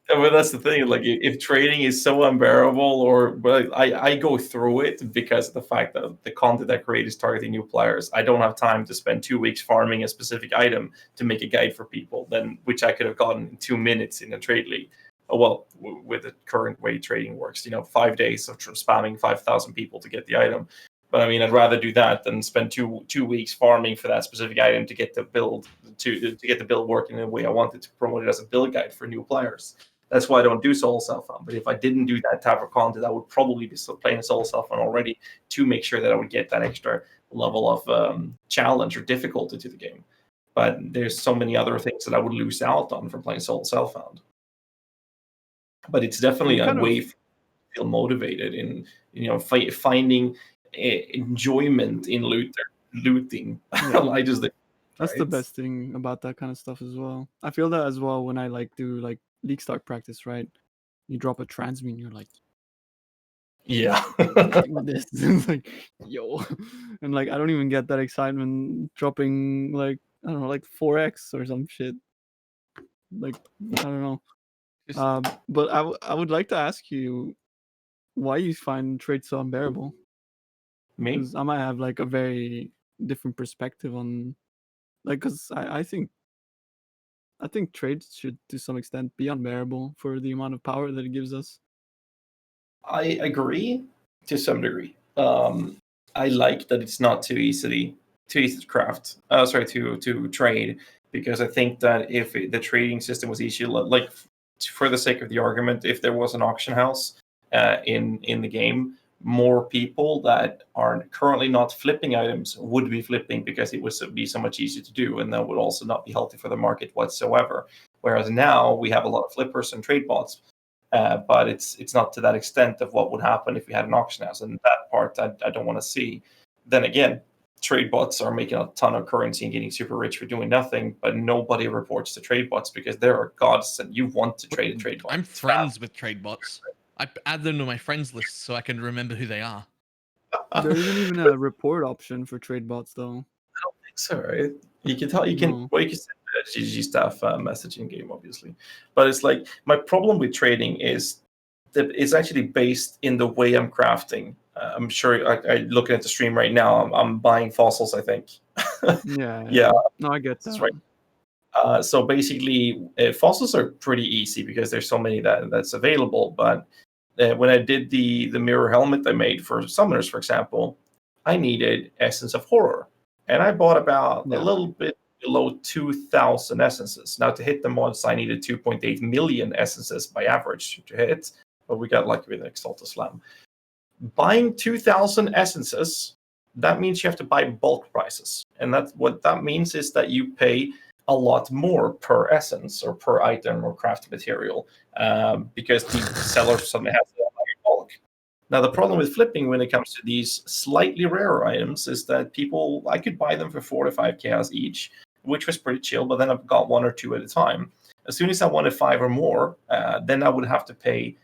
But that's the thing. Like, if trading is so unbearable, but I go through it because of the fact that the content I create is targeting new players. I don't have time to spend 2 weeks farming a specific item to make a guide for people, which I could have gotten in 2 minutes in a trade league. Well, with the current way trading works, 5 days of spamming 5,000 people to get the item. But I mean, I'd rather do that than spend two weeks farming for that specific item to get the build to get the build working in the way I wanted to promote it as a build guide for new players. That's why I don't do Soul Self-Found. But if I didn't do that type of content, I would probably be playing Soul Self-Found already to make sure that I would get that extra level of challenge or difficulty to the game. But there's so many other things that I would lose out on from playing Soul Self-Found. But it's definitely a way to feel motivated in finding enjoyment in looting. Yeah. That's the best thing about that kind of stuff as well. I feel that as well when I do League Start practice, right? You drop a transmute and you're like, yeah. with this. It's like, yo. And I don't even get that excitement dropping I don't know, 4x or some shit. I don't know. But I would like to ask you why you find trade so unbearable. Me? Because I might have a very different perspective on because I think trades should to some extent be unbearable for the amount of power that it gives us. I agree to some degree. I like that it's not too easy to craft. To trade, because I think that if the trading system was easy, for the sake of the argument, if there was an auction house in the game, more people that are currently not flipping items would be flipping because it would be so much easier to do, and that would also not be healthy for the market whatsoever. Whereas now we have a lot of flippers and trade bots, but it's not to that extent of what would happen if we had an auction house, and that part I don't want to see. Then again, trade bots are making a ton of currency and getting super rich for doing nothing, but nobody reports to trade bots because there are gods and you want to trade a trade bot. I'm friends with trade bots. I add them to my friends list so I can remember who they are. There isn't even a report option for trade bots, though. I don't think so, right? You can tell. You can send a GG staff messaging game, obviously, but it's my problem with trading is that it's actually based in the way I'm crafting. I'm sure. I looking at the stream right now. I'm buying fossils, I think. Yeah. No, I get that. That's right. So basically, fossils are pretty easy because there's so many that's available. But when I did the mirror helmet I made for summoners, for example, I needed Essence of Horror, and I bought about a little bit below 2,000 essences. Now, to hit the mods, I needed 2.8 million essences by average to hit, but we got lucky with Exalted Slam. Buying 2,000 essences, that means you have to buy bulk prices, and what that means is that you pay a lot more per essence or per item or craft material, because the seller suddenly has a higher bulk. Now, the problem with flipping when it comes to these slightly rarer items is that I could buy them for 4 to 5 chaos each, which was pretty chill, but then I've got 1 or 2 at a time. As soon as I wanted 5 or more, then I would have to pay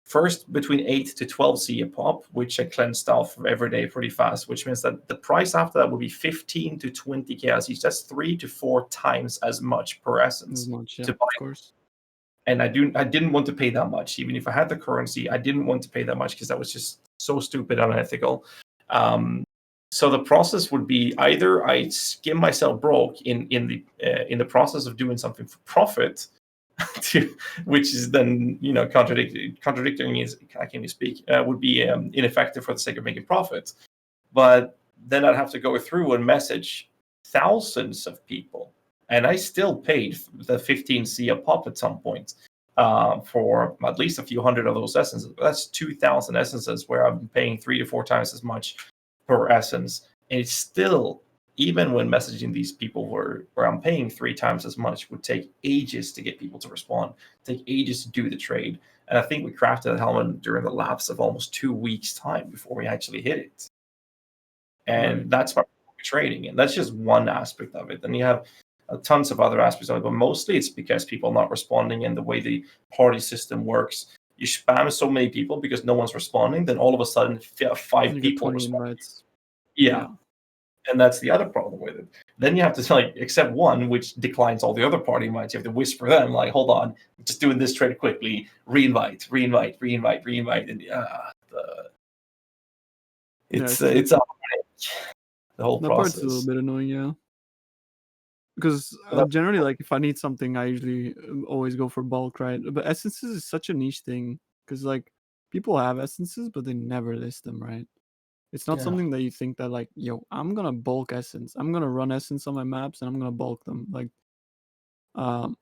first between 8 to 12 C a pop, which I cleansed off every day pretty fast, which means that the price after that would be 15 to 20 chaos each. That's 3 to 4 times as much per essence to buy. Of course. And I didn't want to pay that much. Even if I had the currency, I didn't want to pay that much because that was just so stupid and unethical. So the process would be either I skim myself broke in the process of doing something for profit, which is then contradicting is I can't even speak, would be ineffective for the sake of making profit. But then I'd have to go through and message thousands of people, and I still paid the 15 C a pop at some point for at least a few hundred of those essences. That's 2,000 essences where I'm paying 3 to 4 times as much per essence, and it's still, even when messaging these people where I'm paying 3 times as much, would take ages to get people to respond, take ages to do the trade. And I think we crafted a helmet during the lapse of almost 2 weeks' time before we actually hit it. And that's what we're trading. And that's just one aspect of it. Then you have tons of other aspects of it, but mostly it's because people are not responding, and the way the party system works. You spam so many people because no one's responding, then all of a sudden five You get people 20 respond. invites. Yeah. And that's the other problem with it. Then you have to like accept one, which declines all the other party invites. You have to whisper them, like, hold on, just doing this trade quickly, reinvite, and it's it's up the whole that part's a little process. bit annoying, yeah. Because generally, like, if I need something, I usually always go for bulk, right? But essences is such a niche thing because, like, people have essences, but they never list them, right? It's not Yeah. something that you think that, like, yo, I'm gonna bulk essence. I'm gonna run essence on my maps and I'm gonna bulk them. Like, so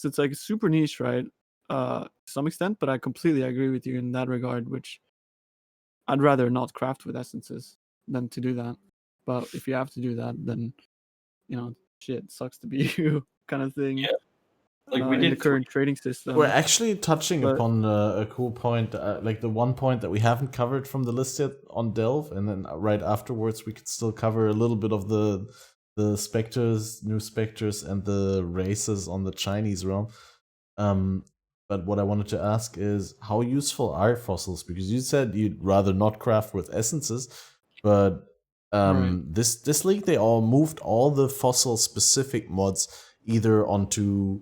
it's like super niche, right? To some extent, but I completely agree with you in that regard, which I'd rather not craft with essences than to do that. But if you have to do that, then, you know, shit, sucks to be you kind of thing. Yeah. Like we in the did current trading system. We're actually touching but- upon a cool point, like the one point that we haven't covered from the list yet on Delve, and then right afterwards we could still cover a little bit of the specters, new specters, and the races on the Chinese realm. But what I wanted to ask is, how useful are fossils? Because you said you'd rather not craft with essences, but Right. this league they all moved all the fossil specific mods either onto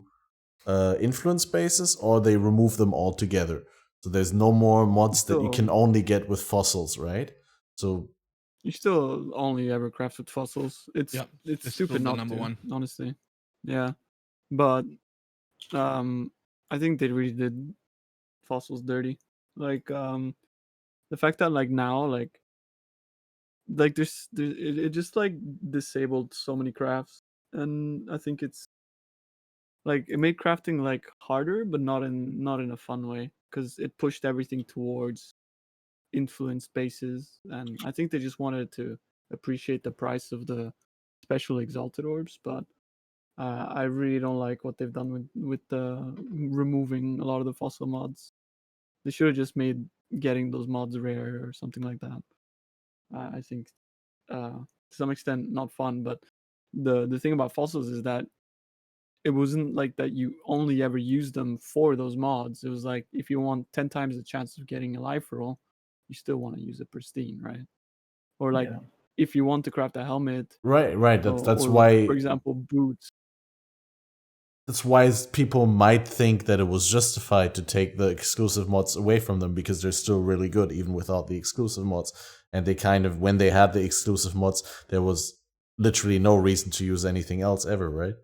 influence bases, or they remove them altogether. So there's no more mods that you can only get with fossils, right? So you still only ever craft with fossils. It's it's stupid still the not number to, one. honestly. Yeah, but I think they really did fossils dirty. Like the fact that like now like it just like disabled so many crafts, and I think it's like it made crafting like harder, but not in a fun way, because it pushed everything towards influence bases, and I think they just wanted to appreciate the price of the special exalted orbs. But I really don't like what they've done with removing a lot of the fossil mods. They should have just made getting those mods rare or something like that. I think to some extent not fun, but the thing about fossils is that it wasn't like that you only ever use them for those mods. It was like if you want 10 times the chance of getting a life roll, you still want to use a pristine, right? Or like if you want to craft a helmet, right. That's or, why, for example, boots. that's why people might think that it was justified to take the exclusive mods away from them, because they're still really good even without the exclusive mods. And they kind of, when they had the exclusive mods, there was literally no reason to use anything else ever, right?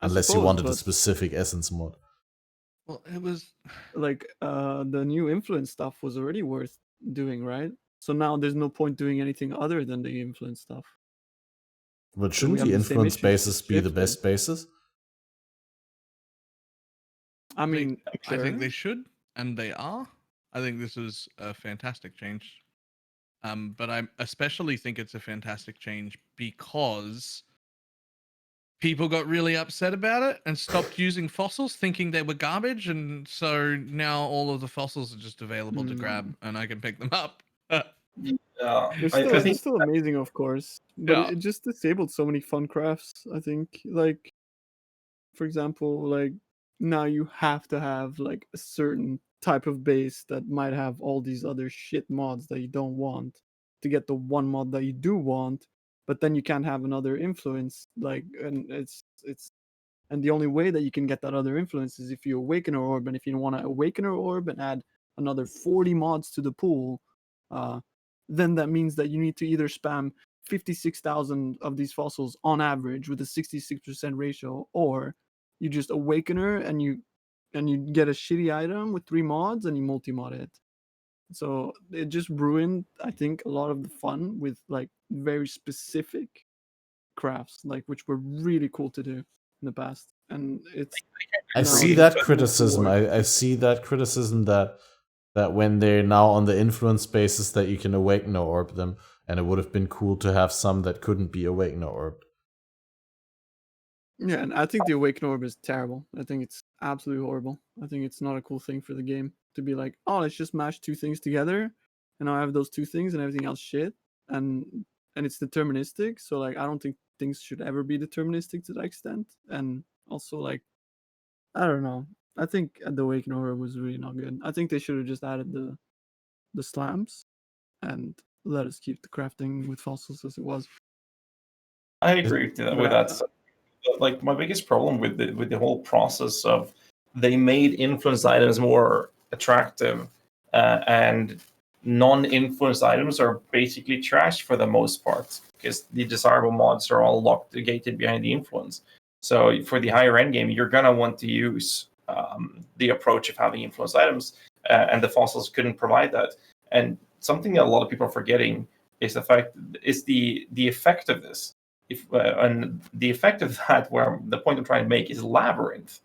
Unless you wanted a specific essence mod. Well, it was like the new influence stuff was already worth doing, right? So now there's no point doing anything other than the influence stuff. But shouldn't the influence bases be the best bases? I mean, I think they should, and they are. I think this is a fantastic change. But I especially think it's a fantastic change because people got really upset about it and stopped using fossils, thinking they were garbage, and so now all of the fossils are just available to grab, and I can pick them up. They're still amazing, of course, but it just disabled so many fun crafts. I think, like, for example, like now you have to have like a certain type of base that might have all these other shit mods that you don't want to get the one mod that you do want, but then you can't have another influence. Like, and and the only way that you can get that other influence is if you awaken an orb, and if you want to awaken an orb and add another 40 mods to the pool, then that means that you need to either spam 56,000 of these fossils on average with a 66% ratio, or you just awaken her and you get a shitty item with 3 mods and you multi-mod it. So it just ruined, I think, a lot of the fun with like very specific crafts, like which were really cool to do in the past. And it's I see that criticism. I see that criticism that when they're now on the influence basis that you can awaken or orb them, and it would have been cool to have some that couldn't be awaken or orbed. Yeah, and I think the awaken orb is terrible. I think it's absolutely horrible. I think it's not a cool thing for the game to be like, oh, let's just mash 2 things together, and I have those 2 things and everything else shit, and it's deterministic. So like, I don't think things should ever be deterministic to that extent. And also, like, I don't know. I think the Awaken Order was really not good. I think they should have just added the slams and let us keep the crafting with fossils as it was. I agree with that. But Like my biggest problem with the whole process of they made influence items more attractive, and non-influence items are basically trash for the most part because the desirable mods are all locked gated behind the influence. So for the higher end game, you're gonna want to use the approach of having influence items, and the fossils couldn't provide that. And something that a lot of people are forgetting is the effect of this. And the effect of that, where the point I'm trying to make is labyrinth.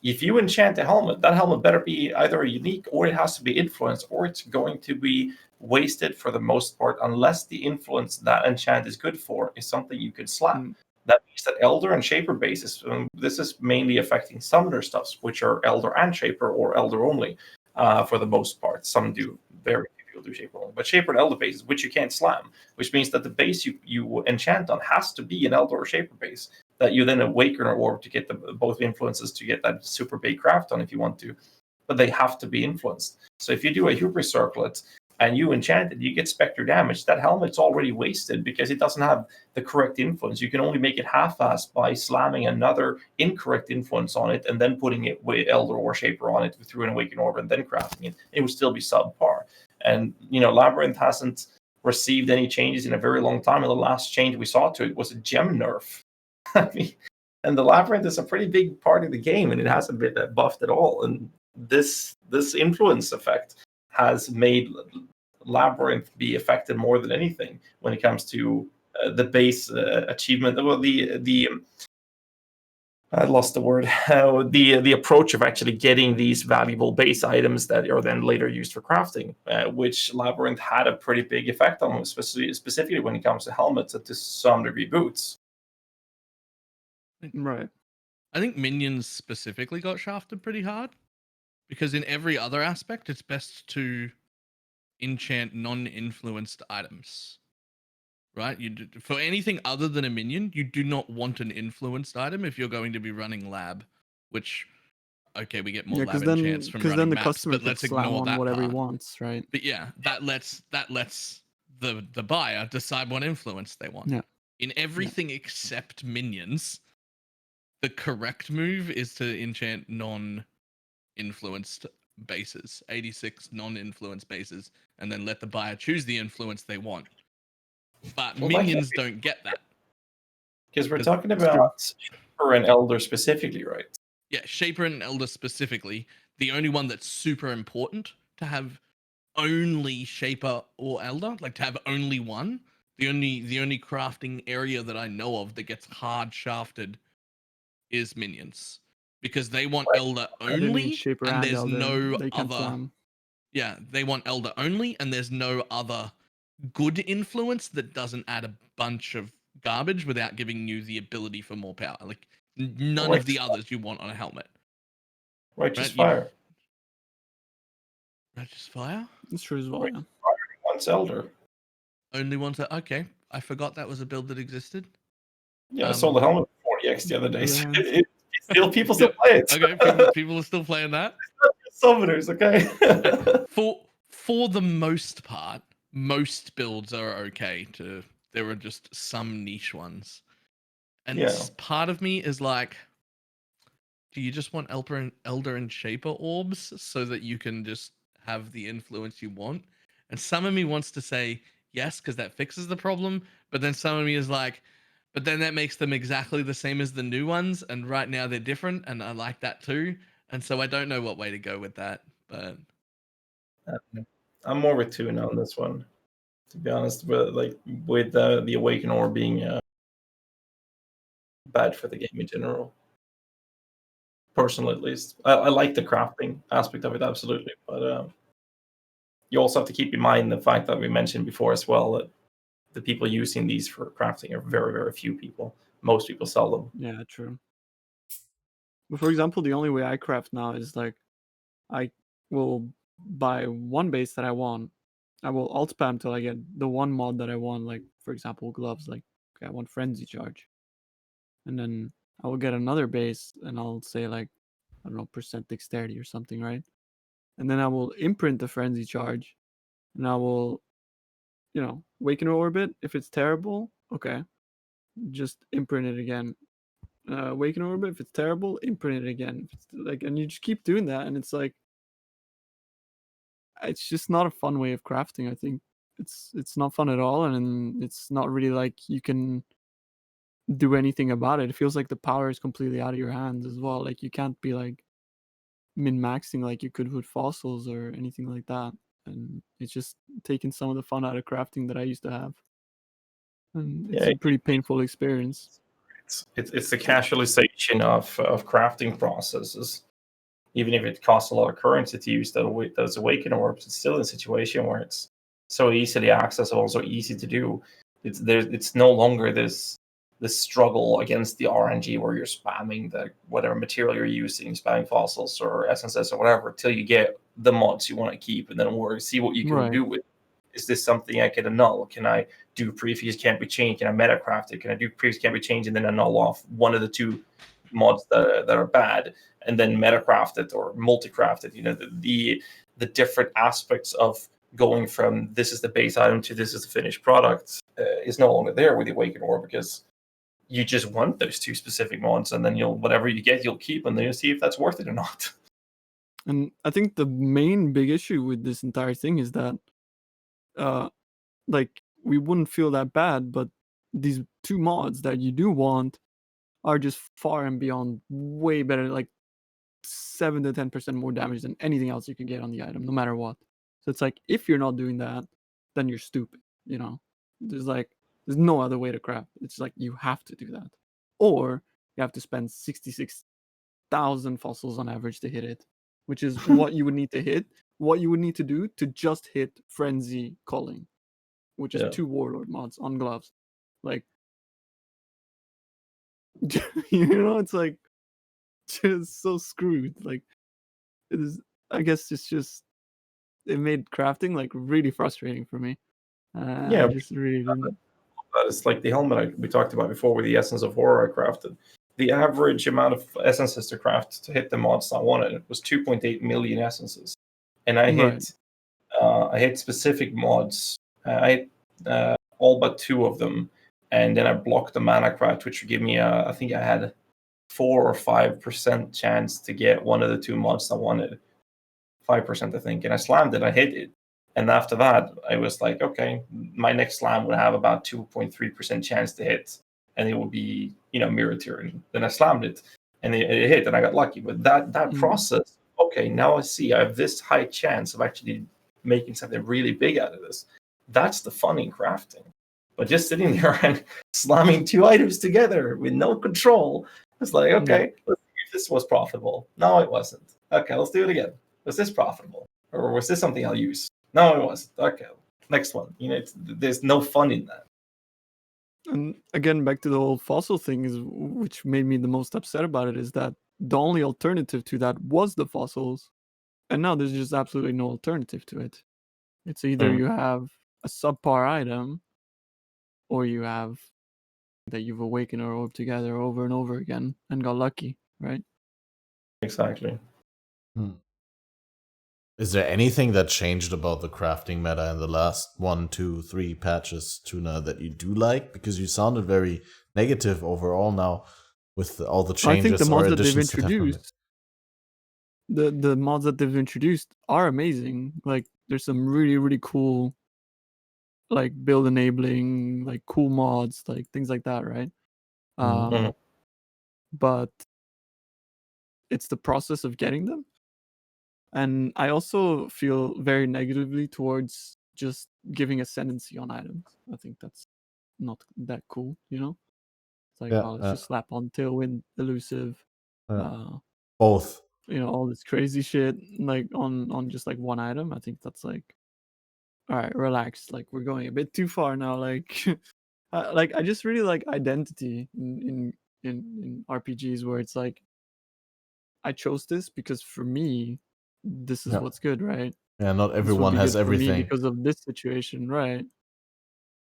If you enchant a helmet, that helmet better be either unique or it has to be influenced, or it's going to be wasted for the most part, unless the influence that enchant is good for is something you can slap. That means that Elder and Shaper bases, this is mainly affecting Summoner stuffs, which are Elder and Shaper or Elder only for the most part. Some do, very few people do Shaper only. But Shaper and Elder bases, which you can't slam, which means that the base you enchant on has to be an Elder or Shaper base that you then awaken or orb to get both influences to get that super big craft on if you want to. But they have to be influenced. So if you do a Hubris Circlet and you enchant it, you get Spectre damage. That helmet's already wasted because it doesn't have the correct influence. You can only make it half-assed by slamming another incorrect influence on it and then putting it with Elder or Shaper on it through an Awakened Orb and then crafting it. It would still be subpar. And, Labyrinth hasn't received any changes in a very long time. And the last change we saw to it was a gem nerf. I mean, and the Labyrinth is a pretty big part of the game, and it hasn't been buffed at all. And this influence effect has made Labyrinth be affected more than anything when it comes to the base achievement. Well, I lost the word. The approach of actually getting these valuable base items that are then later used for crafting, which Labyrinth had a pretty big effect on, specifically when it comes to helmets and to some degree boots. Right. I think minions specifically got shafted pretty hard because in every other aspect, it's best to enchant non-influenced items. Right? For anything other than a minion, you do not want an influenced item if you're going to be running lab, which, okay, we get more lab enchants from running then the maps, customer but can let's slam ignore on that whatever part. he wants, right? But yeah, that lets the buyer decide what influence they want. Yeah. In everything except minions, the correct move is to enchant non-influenced bases, 86 non-influenced bases, and then let the buyer choose the influence they want. But minions don't get that. Because we're talking about Shaper and Elder specifically, right? Yeah, Shaper and Elder specifically. The only one that's super important to have only Shaper or Elder, like to have only one. The only crafting area that I know of that gets hard shafted is minions. Because they want Elder only, Shaper and there's Elder, no they can other. slam. Yeah, they want Elder only, and there's no other good influence that doesn't add a bunch of garbage without giving you the ability for more power. Like none of the others you want on a helmet. Righteous Fire. Righteous Fire? That's true as well, yeah. Once Elder. Only ones that, okay. I forgot that was a build that existed. Yeah, I sold the helmet for 40x the other day. So still, people still play it. Okay, people are still playing that. Summoners, okay. For the most part, most builds are okay. There are just some niche ones, and part of me is like, do you just want Elder and Shaper orbs so that you can just have the influence you want? And some of me wants to say yes because that fixes the problem, but then some of me is like, but then that makes them exactly the same as the new ones, and right now they're different, and I like that too. And so I don't know what way to go with that, but I'm more with Tuna on this one, to be honest. But with the Awaken Orb being bad for the game in general, personally at least. I like the crafting aspect of it, absolutely, but you also have to keep in mind the fact that we mentioned before as well that the people using these for crafting are very, very few people. Most people sell them. Yeah, true. But for example, the only way I craft now is like, I will buy one base that I want. I will alt spam till I get the one mod that I want, like for example gloves, like okay, I want frenzy charge, and then I will get another base, and I'll say like, I don't know, percent dexterity or something, right? And then I will imprint the frenzy charge, and I will, Wakener orbit. If it's terrible, okay, just imprint it again. Wakener orbit. If it's terrible, imprint it again. If it's like, and you just keep doing that, and it's like, it's just not a fun way of crafting. I think it's not fun at all, and it's not really like you can do anything about it. It feels like the power is completely out of your hands as well. Like you can't be like min-maxing like you could with fossils or anything like that. And it's just taking some of the fun out of crafting that I used to have. And it's Yeah, a pretty painful experience. it's the casualization of crafting processes. Even if it costs a lot of currency to use those awaken orbs, it's still a situation where it's so easily accessible, so easy to do. It's no longer this struggle against the RNG where you're spamming the whatever material you're using, spamming fossils or essences or whatever, till you get the mods you want to keep, and then see what you can Right. do with. Is this something I can annul? Can I do previous can't be changed? Can I metacraft it? Can I do previous can't be changed and then annul off one of the two mods that are bad, and then metacraft it or multicraft it? The different aspects of going from this is the base item to this is the finished product is no longer there with the Awaken Orb, because you just want those two specific mods, and then whatever you get you'll keep, and then you'll see if that's worth it or not. And I think the main big issue with this entire thing is that like we wouldn't feel that bad, but these two mods that you do want are just far and beyond way better, like 7 to 10% more damage than anything else you can get on the item, no matter what. So it's like, if you're not doing that, then you're stupid, there's no other way to craft. It's like you have to do that, or you have to spend 66,000 fossils on average to hit it, which is what you would need to hit, what you would need to do to just hit frenzy culling, which is Yeah. 2 warlord mods on gloves. Like, it's like just so screwed. Like, it is, I guess it's just, it made crafting like really frustrating for me. Yeah, I just really didn't. it's like the helmet we talked about before with the Essence of Horror I crafted. The average amount of essences to craft to hit the mods I wanted was 2.8 million essences, and I hit specific mods. I hit all but 2 of them, and then I blocked the mana craft, which would give me I think I had 4 or 5% chance to get one of the 2 mods I wanted. 5%, I think, and I slammed it. I hit it, and after that, I was like, okay, my next slam would have about 2.3% chance to hit, and it would be mirror tearing. Then I slammed it, and it hit, and I got lucky. But that process, okay, now I see I have this high chance of actually making something really big out of this. That's the fun in crafting. But just sitting there and slamming 2 items together with no control, it's like, okay, let's see if this was profitable. No, it wasn't. Okay, let's do it again. Was this profitable, or was this something I'll use? No, it wasn't. Okay, next one. There's no fun in that. And again, back to the whole fossil thing, which made me the most upset about it, is that the only alternative to that was the fossils, and now there's just absolutely no alternative to it. It's either you have a subpar item, or you have that you've awakened or orb together over and over again and got lucky, right? Exactly. Is there anything that changed about the crafting meta in the last 1, 2, 3 patches, Tuna, that you do like? Because you sounded very negative overall now with all the changes. I think the mods or that they've additions that have been made. introduced, the mods that they've introduced are amazing. Like, there's some really, really cool, like, build enabling, like, cool mods, like things like that, right? But it's the process of getting them. And I also feel very negatively towards just giving ascendancy on items. I think that's not that cool, It's like, let's just slap on Tailwind, Elusive, both. All this crazy shit, like on just like one item. I think that's like, all right, relax. Like, we're going a bit too far now. Like, I just really like identity in RPGs where it's like, I chose this because for me, this is what's good, right? Yeah, not This would everyone be has good for me everything. because of this situation, right?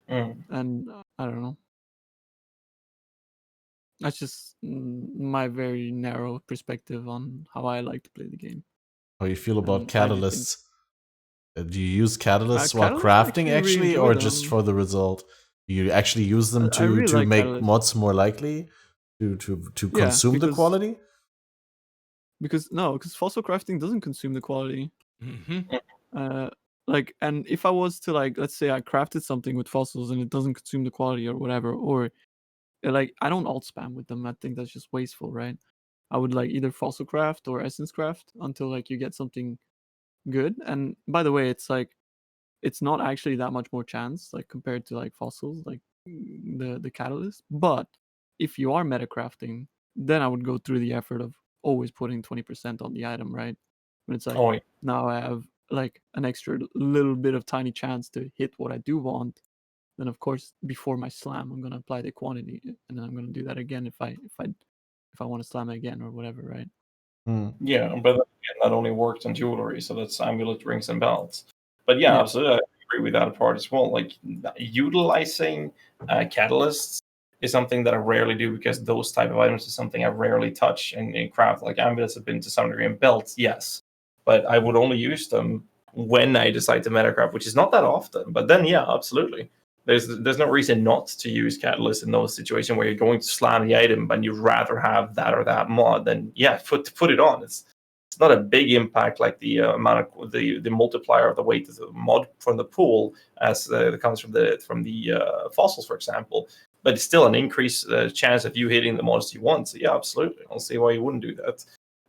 And I don't know. That's just my very narrow perspective on how I like to play the game. How you feel about I just think catalysts? Do you use catalysts while catalysts, I crafting really actually, enjoy or just them. for the result? Do you actually use them I really to like make catalysts. mods more likely to Yeah, consume the quality? because fossil crafting doesn't consume the quality. Hmm. Like, and if I was to, like, let's say I crafted something with fossils and it doesn't consume the quality or whatever, or like I don't alt spam with them. I think that's just wasteful, right? I would like either fossil craft or essence craft until like you get something good. And by the way, it's like it's not actually that much more chance like compared to like fossils, like the catalyst. But if you are meta crafting, then I would go through the effort of always putting 20% on the item, right? When it's like Oh, yeah. now I have like an extra little bit of tiny chance to hit what I do want. Then of course before my slam, I'm gonna apply the quantity, and then I'm gonna do that again if I want to slam it again or whatever, right? Hmm. Yeah, but then again, that only works on jewelry, so that's amulet, rings, and belts. But yeah, Yeah. absolutely, I agree with that part as well. Like utilizing catalysts is something that I rarely do because those type of items is something I rarely touch in craft. Like amulets have been to some degree, and belts, yes, but I would only use them when I decide to metacraft, which is not that often. But then, yeah, absolutely. There's no reason not to use catalyst in those situations where you're going to slam the item, but you'd rather have that or that mod. Then yeah, put it on. It's not a big impact like the amount of the multiplier of the weight of the mod from the pool as it comes from the fossils, for example. But it's still an increased chance of you hitting the mods you want. So yeah, absolutely. I'll see why you wouldn't do that.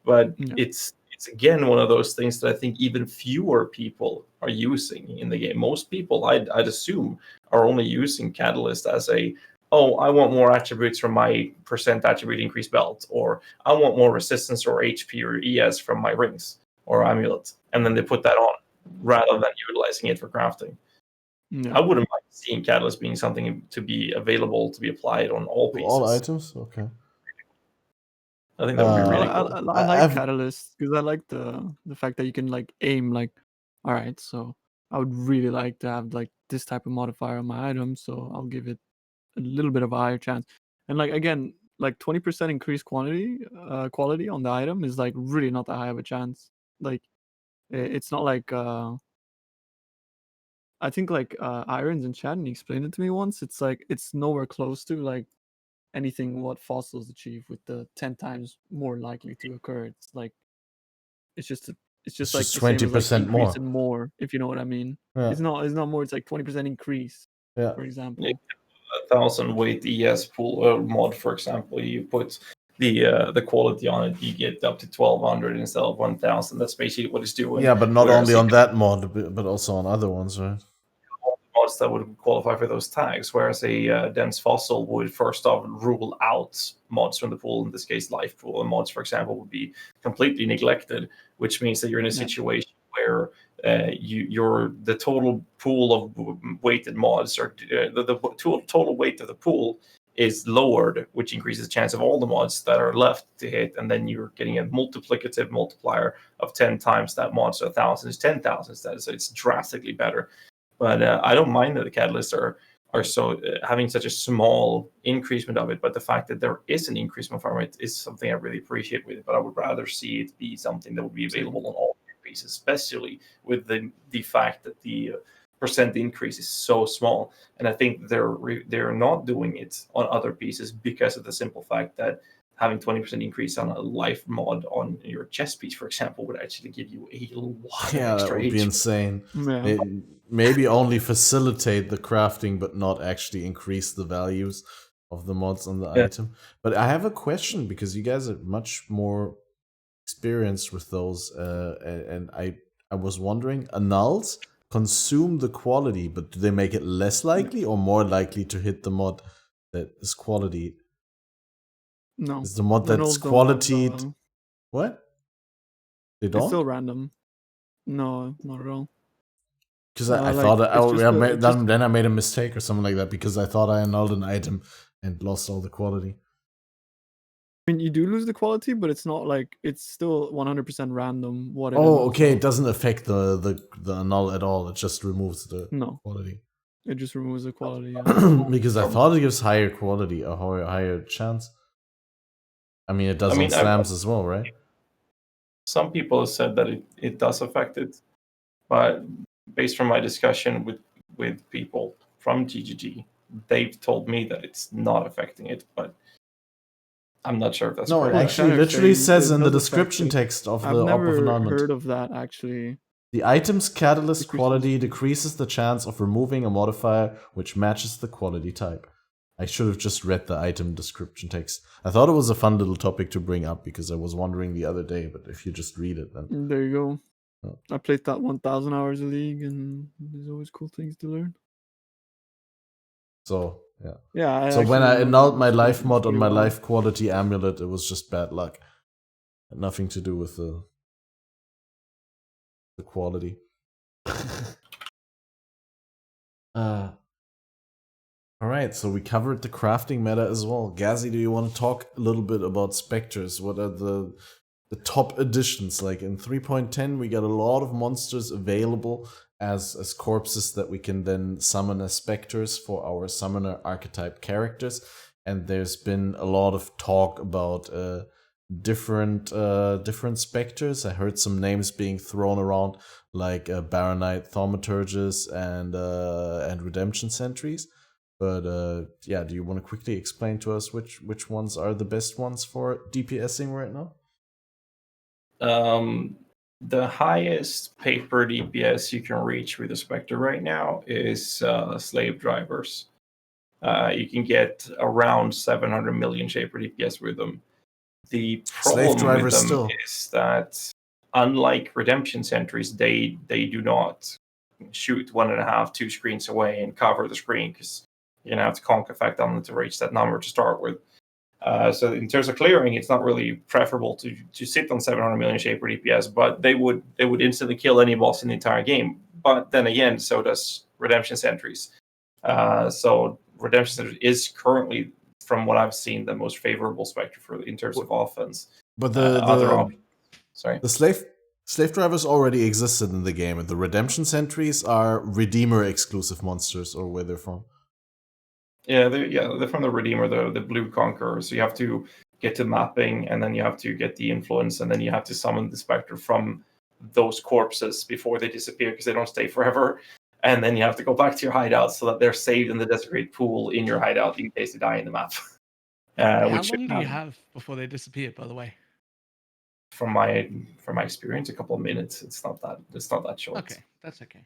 But Yeah. it's again one of those things that I think even fewer people are using in the game. Most people, I'd assume, are only using Catalyst as a, oh, I want more attributes from my percent attribute increase belt, or I want more resistance or HP or ES from my rings or amulet, and then they put that on rather than utilizing it for crafting. Yeah. I wouldn't mind seeing Catalyst being something to be available to be applied on all pieces. All items, okay. I think that would be really I, cool. I like I've- catalysts because I like the fact that you can like aim like, all right, so I would really like to have like this type of modifier on my item, so I'll give it a little bit of a higher chance. And like again, like 20% increased quality on the item is like really not that high of a chance. Like it's not like I think like Irons and Chad, and he explained it to me once. It's like it's nowhere close to like anything what fossils achieve with the 10 times more likely to occur. It's like it's just like just the same as like 20% increase more. and more, if you know what I mean. Yeah. It's not more, it's like 20% increase, Yeah. for example. Yeah. 1,000 weight ES pool mod, for example, you put the quality on it, you get up to 1,200 instead of 1,000. That's basically what it's doing. Yeah, but not Whereas only you on that mod, but also on other ones, right? mods that would qualify for those tags, whereas a dense fossil would first off rule out mods from the pool. In this case, life pool and mods, for example, would be completely neglected, which means that you're in a Yeah. situation where the total pool of weighted mods, or the total weight of the pool is lowered, which increases the chance of all the mods that are left to hit, and then you're getting a multiplicative multiplier of 10 times that mod, so 1,000 is 10,000 instead, so it's drastically better. But I don't mind that the catalysts are so having such a small increasement of it. But the fact that there is an increasement from it is something I really appreciate with it. But I would rather see it be something that would be available on all pieces, especially with the fact that the percent increase is so small. And I think they're not doing it on other pieces because of the simple fact that having 20% increase on a life mod on your chest piece, for example, would actually give you a lot of Yeah, that extra would be HP. insane. Yeah. Maybe only facilitate the crafting, but not actually increase the values of the mods on the item. But I have a question because you guys are much more experienced with those, and I was wondering, annuls consume the quality, but do they make it less likely or more likely to hit the mod that is quality? No. Is the mod The that's nulls don't have, quality? What? They it's don't? still random. No, not at all. Because I Like, thought it's just then I made a mistake or something like that because I thought I annulled an item and lost all the quality. I mean, you do lose the quality, but it's not like it's still 100% random what it Oh, annuls okay. off. It doesn't affect the annul at all. It just removes the No, quality. it just removes the quality. Yeah. Because I thought it gives higher quality, a higher chance. I mean, it does I mean, on slams as well, right? some people have said that it does affect it, but based from my discussion with people from GGG, they've told me that it's not affecting it, but I'm not sure if that's No, it correct. Well, actually Shattered literally says says it in the does affect description it. text of I've the Op of never Annulment. heard of that actually. The item's catalyst Decreases. quality decreases the chance of removing a modifier which matches the quality type. I should have just read the item description text. I thought it was a fun little topic to bring up because I was wondering the other day, but if you just read it, then There you go. Oh. I played that 1,000 hours a league, and there's always cool things to learn. so yeah. Yeah. So when I annulled my life mod on my well. life quality amulet, it was just bad luck. Had nothing to do with the quality. All right, so we covered the crafting meta as well. Ghazzy, do you want to talk a little bit about specters? What are the top additions? Like in 3.10, we got a lot of monsters available as corpses that we can then summon as specters for our summoner archetype characters. And there's been a lot of talk about different specters. I heard some names being thrown around, like Baronite Thaumaturges and Redemption Sentries. But yeah, do you want to quickly explain to us which ones are the best ones for DPSing right now? The highest paper DPS you can reach with a Spectre right now is Slave Drivers. You can get around 700 million Shaper DPS with them. The Slave problem Drivers with them still. is that, unlike Redemption Sentries, they do not shoot 1.5, 2 screens away and cover the screen, because you're gonna have to conk effect on them to reach that number to start with. So in terms of clearing, it's not really preferable to sit on 700 million Shaper DPS, but they would instantly kill any boss in the entire game. But then again, so does Redemption Sentries. So Redemption Sentries is currently, from what I've seen, the most favorable Spectre for in terms of offense. But Sorry. the slave drivers already existed in the game, and the Redemption Sentries are Redeemer exclusive monsters, or where they're from. Yeah, they're from the Redeemer, the Blue Conqueror. So you have to get to mapping, and then you have to get the influence, and then you have to summon the Spectre from those corpses before they disappear, because they don't stay forever. And then you have to go back to your hideout so that they're saved in the Desecrate pool in your hideout in case they die in the map. How long do you have before they disappear, by the way? From my experience, a couple of minutes. It's not that short. Okay, that's okay.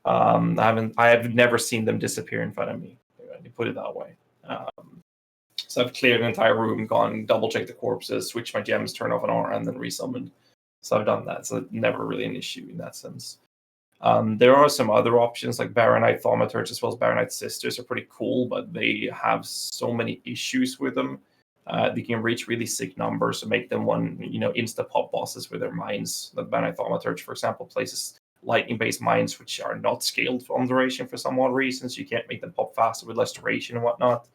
I have never seen them disappear in front of me. To put it that way. So I've cleared an entire room, gone double checked the corpses, switched my gems, turned off an aura, and then resummoned. So I've done that. So never really an issue in that sense. There are some other options, like Baronite Thaumaturge as well as Baronite Sisters are pretty cool, but they have so many issues with them. They can reach really sick numbers and make them insta pop bosses with their mines. The Baronite Thaumaturge, for example, places lightning-based mines which are not scaled on duration for some odd reasons. You can't make them pop faster with less duration and whatnot.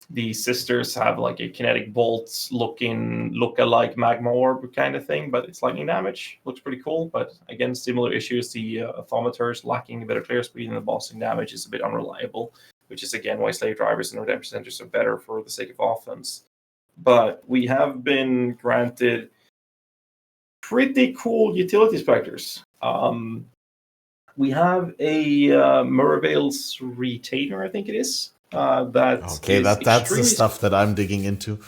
The sisters have like a kinetic bolt look-alike magma orb kind of thing, but it's lightning damage. Looks pretty cool, but again, similar issues. The Thaumaturge lacking a bit of clear speed and the bossing damage is a bit unreliable, which is again why Slave Drivers and Redemption Centers are better for the sake of offense. But we have been granted pretty cool utility specters. We have a Murvale's Retainer, I think it is. That's the stuff that I'm digging into.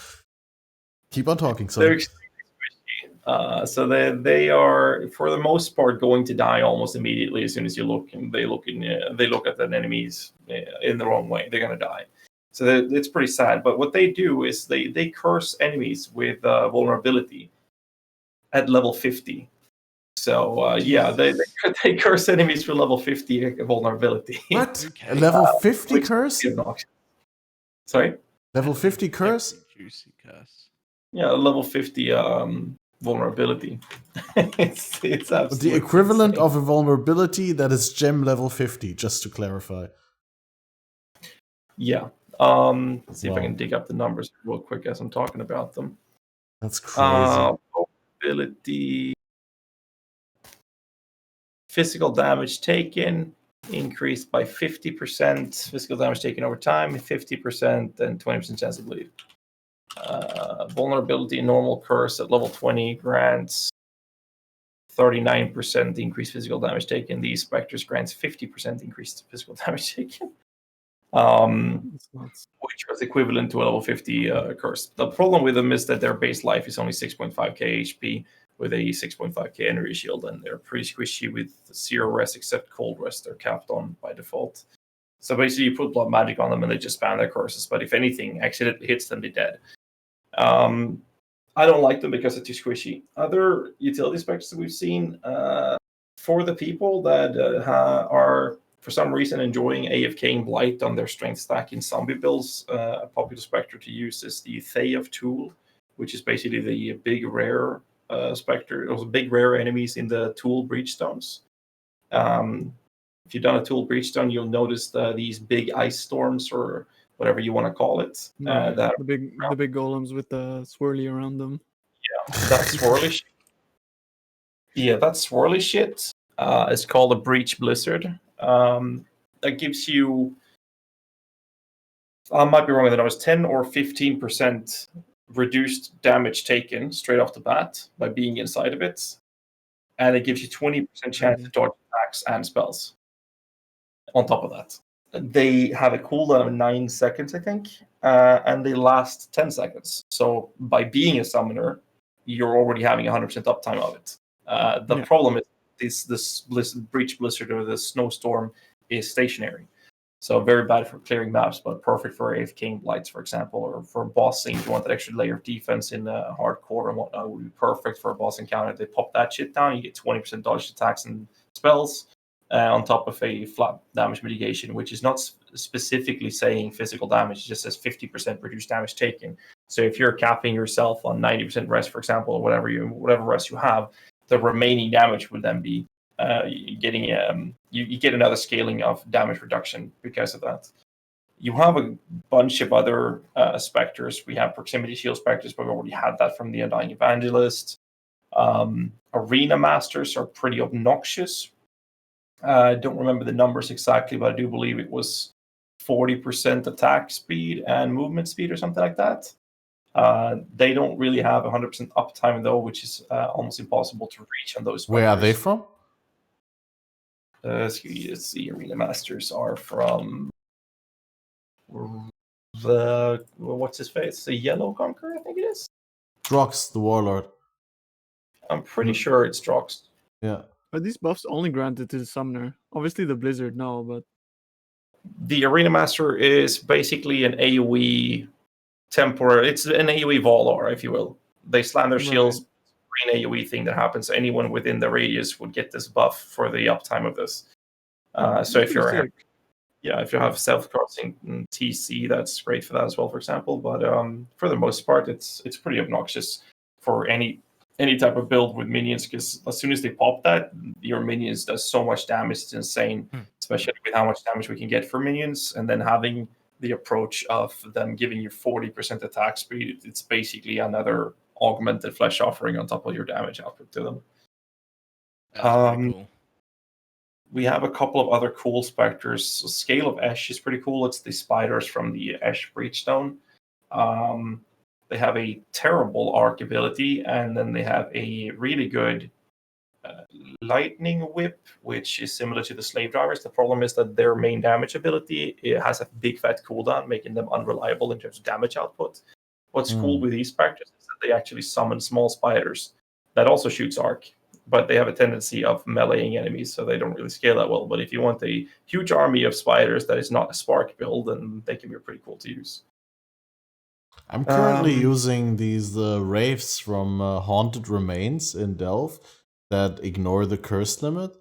Keep on talking, sorry. They're extremely squishy. So they are, for the most part, going to die almost immediately as soon as you look. And they look at the enemies in the wrong way. They're going to die. So it's pretty sad. But what they do is they curse enemies with vulnerability at level 50. So yeah, they curse enemies for level 50 vulnerability. What? Okay. A level 50 curse? Sorry? Level 50 curse? Juicy curse. Yeah, level 50 vulnerability. it's The equivalent of a vulnerability that is gem level 50, just to clarify. Yeah. Let's see if I can dig up the numbers real quick as I'm talking about them. That's crazy. Vulnerability. Physical damage taken increased by 50%. Physical damage taken over time, 50%, and 20% chance of bleed. Vulnerability normal curse at level 20 grants 39% increased physical damage taken. These specters grants 50% increased physical damage taken. It's nuts. Which was equivalent to a level 50 curse. The problem with them is that their base life is only 6.5k HP with a 6.5k energy shield, and they're pretty squishy with 0 rest except cold rest. They're capped on by default. So basically, you put blood magic on them and they just spam their curses. But if anything accidentally hits them, they're dead. I don't like them because they're too squishy. Other utility specters that we've seen, for the people that are for some reason enjoying AFK and Blight on their strength stack in zombie builds, a popular spectre to use is the Thay of Tool, which is basically the big rare spectre. Those big rare enemies in the Tool Breachstones. If you've done a Tool Breachstone, you'll notice these big ice storms or whatever you want to call it. That The big golems with the swirly around them. that swirly shit. Yeah, that swirly shit is called a Breach Blizzard. That gives you, I might be wrong with the numbers, 10 or 15% reduced damage taken straight off the bat by being inside of it. And it gives you 20% chance to dodge attacks and spells. On top of that, they have a cooldown of 9 seconds, I think, and they last 10 seconds. So by being a summoner, you're already having 100% uptime of it. The problem is this Breach Blizzard or the Snowstorm is stationary. So very bad for clearing maps, but perfect for AFK Blights, for example, or for bossing. If you want that extra layer of defense in hardcore and whatnot, it would be perfect for a boss encounter. They pop that shit down, you get 20% dodged attacks and spells. On top of a flat damage mitigation, which is not specifically saying physical damage, it just says 50% reduced damage taken. So if you're capping yourself on 90% rest, for example, or whatever rest you have, the remaining damage would then be getting you get another scaling of damage reduction because of that. You have a bunch of other specters. We have proximity shield specters, but we already had that from the Undying Evangelist. Arena Masters are pretty obnoxious. I don't remember the numbers exactly, but I do believe it was 40% attack speed and movement speed or something like that. They don't really have 100% uptime, though, which is almost impossible to reach on those. Where are they from? Let's see. Arena Masters are from the what's his face? The Yellow Conqueror, I think it is. Drox, the Warlord. I'm pretty sure it's Drox. Yeah. Are these buffs only granted to the summoner? Obviously, the Blizzard, no, but the Arena Master is basically an AoE temporary. It's an AoE Valar, if you will. They slam their shields. Green AoE thing that happens. Anyone within the radius would get this buff for the uptime of this. So if you're if you have self-crossing TC, that's great for that as well, for example. But for the most part, it's pretty obnoxious for any type of build with minions, because as soon as they pop that, your minions does so much damage, it's insane. Especially with how much damage we can get for minions, and then having the approach of them giving you 40% attack speed, it's basically another augmented flesh offering on top of your damage output to them. That's pretty cool. We have a couple of other cool specters. Scale of Esh is pretty cool. It's the spiders from the Esh Breachstone. They have a terrible arc ability, and then they have a really good lightning whip, which is similar to the slave drivers. The problem is that their main damage ability, it has a big fat cooldown, making them unreliable in terms of damage output. What's cool with these specters is that they actually summon small spiders that also shoots arc, but they have a tendency of meleeing enemies, so they don't really scale that well. But if you want a huge army of spiders that is not a spark build, then they can be pretty cool to use. I'm currently using these wraiths from Haunted Remains in Delve that ignore the curse limit.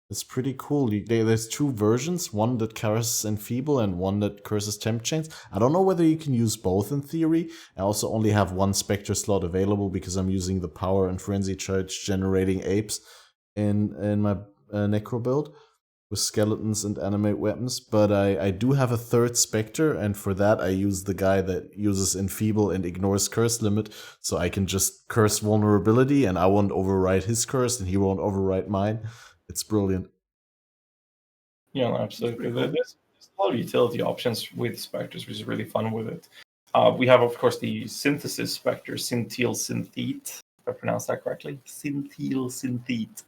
It's pretty cool. There's two versions, one that curses Enfeeble and one that curses Temp Chains. I don't know whether you can use both in theory. I also only have one Spectre slot available because I'm using the Power and Frenzy Charge generating apes in my Necro build with skeletons and animate weapons. But I do have a third Spectre, and for that I use the guy that uses Enfeeble and ignores curse limit, so I can just curse vulnerability and I won't override his curse and he won't override mine. It's brilliant. Yeah, absolutely. There's a lot of utility options with Spectres, which is really fun with it. We have, of course, the synthesis spectre, Syntheal Synthete, if I pronounce that correctly. Syntheal Synthete.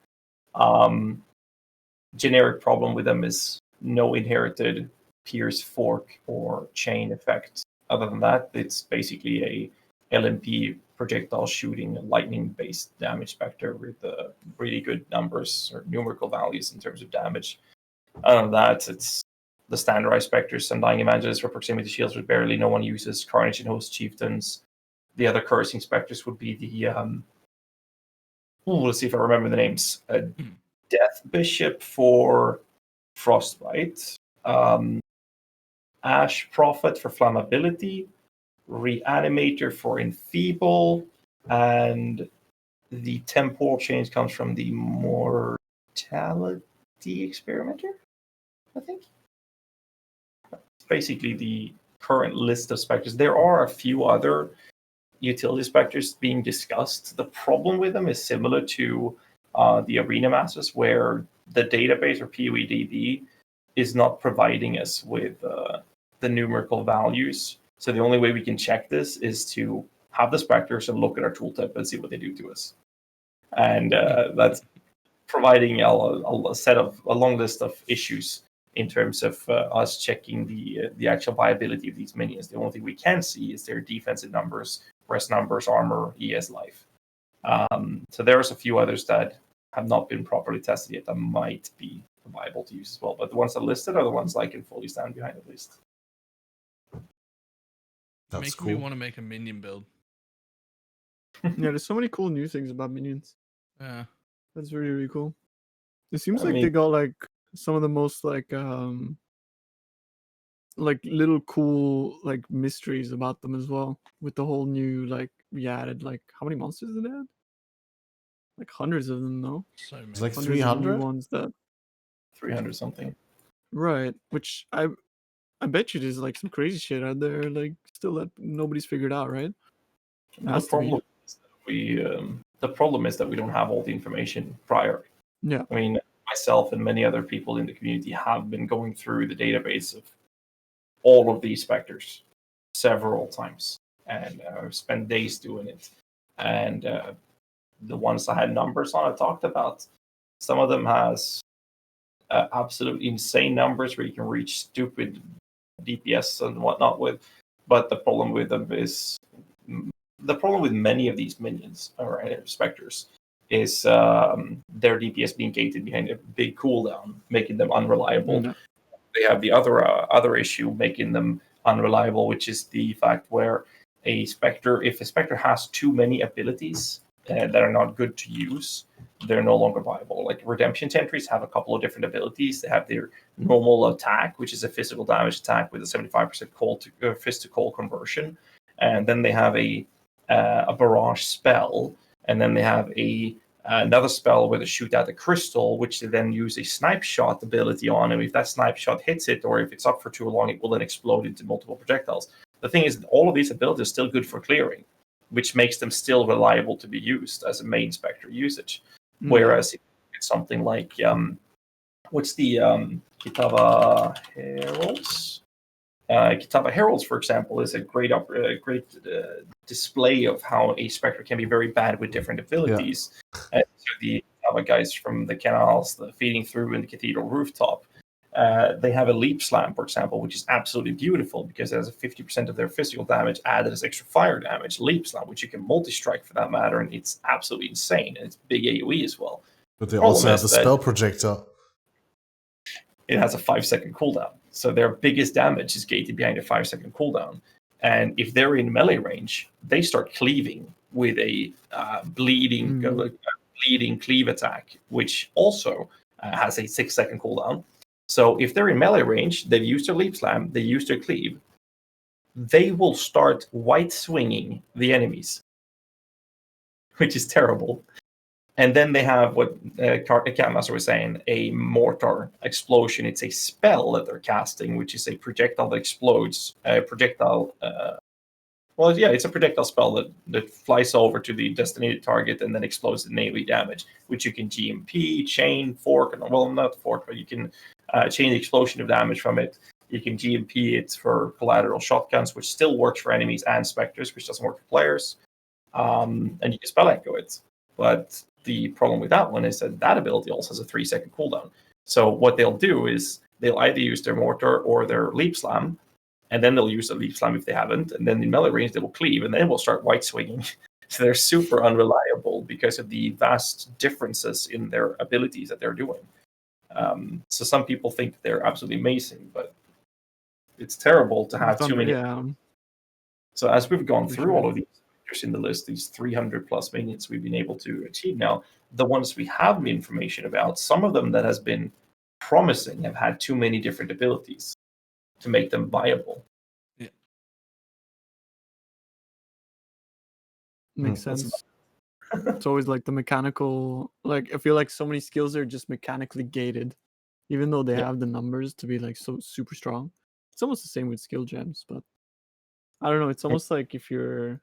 Generic problem with them is no inherited pierce, fork, or chain effect. Other than that, it's basically a LMP projectile shooting lightning-based damage spectre with really good numbers or numerical values in terms of damage. Other than that, it's the standardized specters, Undying Evangelists for proximity shields, which barely no one uses, Carnage and Host Chieftains. The other cursing specters would be the let's see if I remember the names. Death Bishop for Frostbite, Ash Prophet for Flammability, Reanimator for Enfeeble, and the temporal change comes from the Mortality Experimenter, I think. It's basically the current list of specters. There are a few other utility specters being discussed. The problem with them is similar to the Arena Masters, where the database or PoEDB is not providing us with the numerical values. So the only way we can check this is to have the specters and look at our tooltip and see what they do to us. And that's providing a long list of issues in terms of us checking the actual viability of these minions. The only thing we can see is their defensive numbers, rest numbers, armor, ES life. So there's a few others that have not been properly tested yet that might be viable to use as well. But the ones that are listed are the ones I can fully stand behind at least. That's Making cool. me want to make a minion build. Yeah, there's so many cool new things about minions. Yeah. That's really, really cool. It seems I like mean- they got like some of the most like little cool like mysteries about them as well. With the whole new like we added like how many monsters did they add? Like hundreds of them, no? So many. It's like Hundreds of new 300. ones that 300 something. right, which I bet you there's like some crazy shit out there like still that nobody's figured out, right? The Has to be. problem is that we don't have all the information prior. Yeah. I mean, myself and many other people in the community have been going through the database of all of these specters several times and spent days doing it. And the ones I had numbers on, I talked about. Some of them has absolute insane numbers where you can reach stupid DPS and whatnot with. But the problem with them is the problem with many of these minions or specters is their DPS being gated behind a big cooldown, making them unreliable. No. They have the other issue making them unreliable, which is the fact where if a specter has too many abilities that are not good to use, they're no longer viable. Like redemption sentries have a couple of different abilities. They have their normal attack, which is a physical damage attack with a 75% fist to cold conversion, and then they have a barrage spell, and then they have another spell where they shoot out a crystal, which they then use a snipe shot ability on, and if that snipe shot hits it, or if it's up for too long, it will then explode into multiple projectiles. The thing is, all of these abilities are still good for clearing, which makes them still reliable to be used as a main spectre usage. Whereas it's something like what's the Kitava Heralds? Kitava Heralds, for example, is a great display of how a spectre can be very bad with different abilities. And so the Kitava guys from the canals, the feeding through in the cathedral rooftop, they have a leap slam, for example, which is absolutely beautiful because it has a 50% of their physical damage added as extra fire damage. Leap slam, which you can multi-strike for that matter, and it's absolutely insane. And it's big AoE as well. But they also have the spell projector. It has a 5-second cooldown. So their biggest damage is gated behind a 5-second cooldown. And if they're in melee range, they start cleaving with a bleeding cleave attack, which also has a 6-second cooldown. So if they're in melee range, they've used their leap slam, they use their cleave, they will start white swinging the enemies, which is terrible. And then they have what Catmaster was saying, a mortar explosion. It's a spell that they're casting, which is a projectile that explodes. It's a projectile spell that flies over to the designated target and then explodes in AoE damage, which you can GMP, chain, fork, well, not fork, but you can chain the explosion of damage from it. You can GMP it for collateral shotguns, which still works for enemies, and specters, which doesn't work for players. And you can spell echo it. But the problem with that one is that that ability also has a 3-second cooldown. So what they'll do is they'll either use their mortar or their leap slam, and then they'll use a leap slam if they haven't, and then in melee range they will cleave, and then we'll start white swinging. So they're super unreliable because of the vast differences in their abilities that they're doing. So some people think they're absolutely amazing, but it's terrible to have too many. Yeah. So as we've gone For through sure. all of these features in the list, these 300 plus minions we've been able to achieve now, the ones we have information about, some of them that has been promising have had too many different abilities to make them viable. Makes That's sense. It's always like the mechanical, like I feel like so many skills are just mechanically gated, even though they Yeah. have the numbers to be like so super strong. It's almost the same with skill gems, but I don't know. It's almost like if you're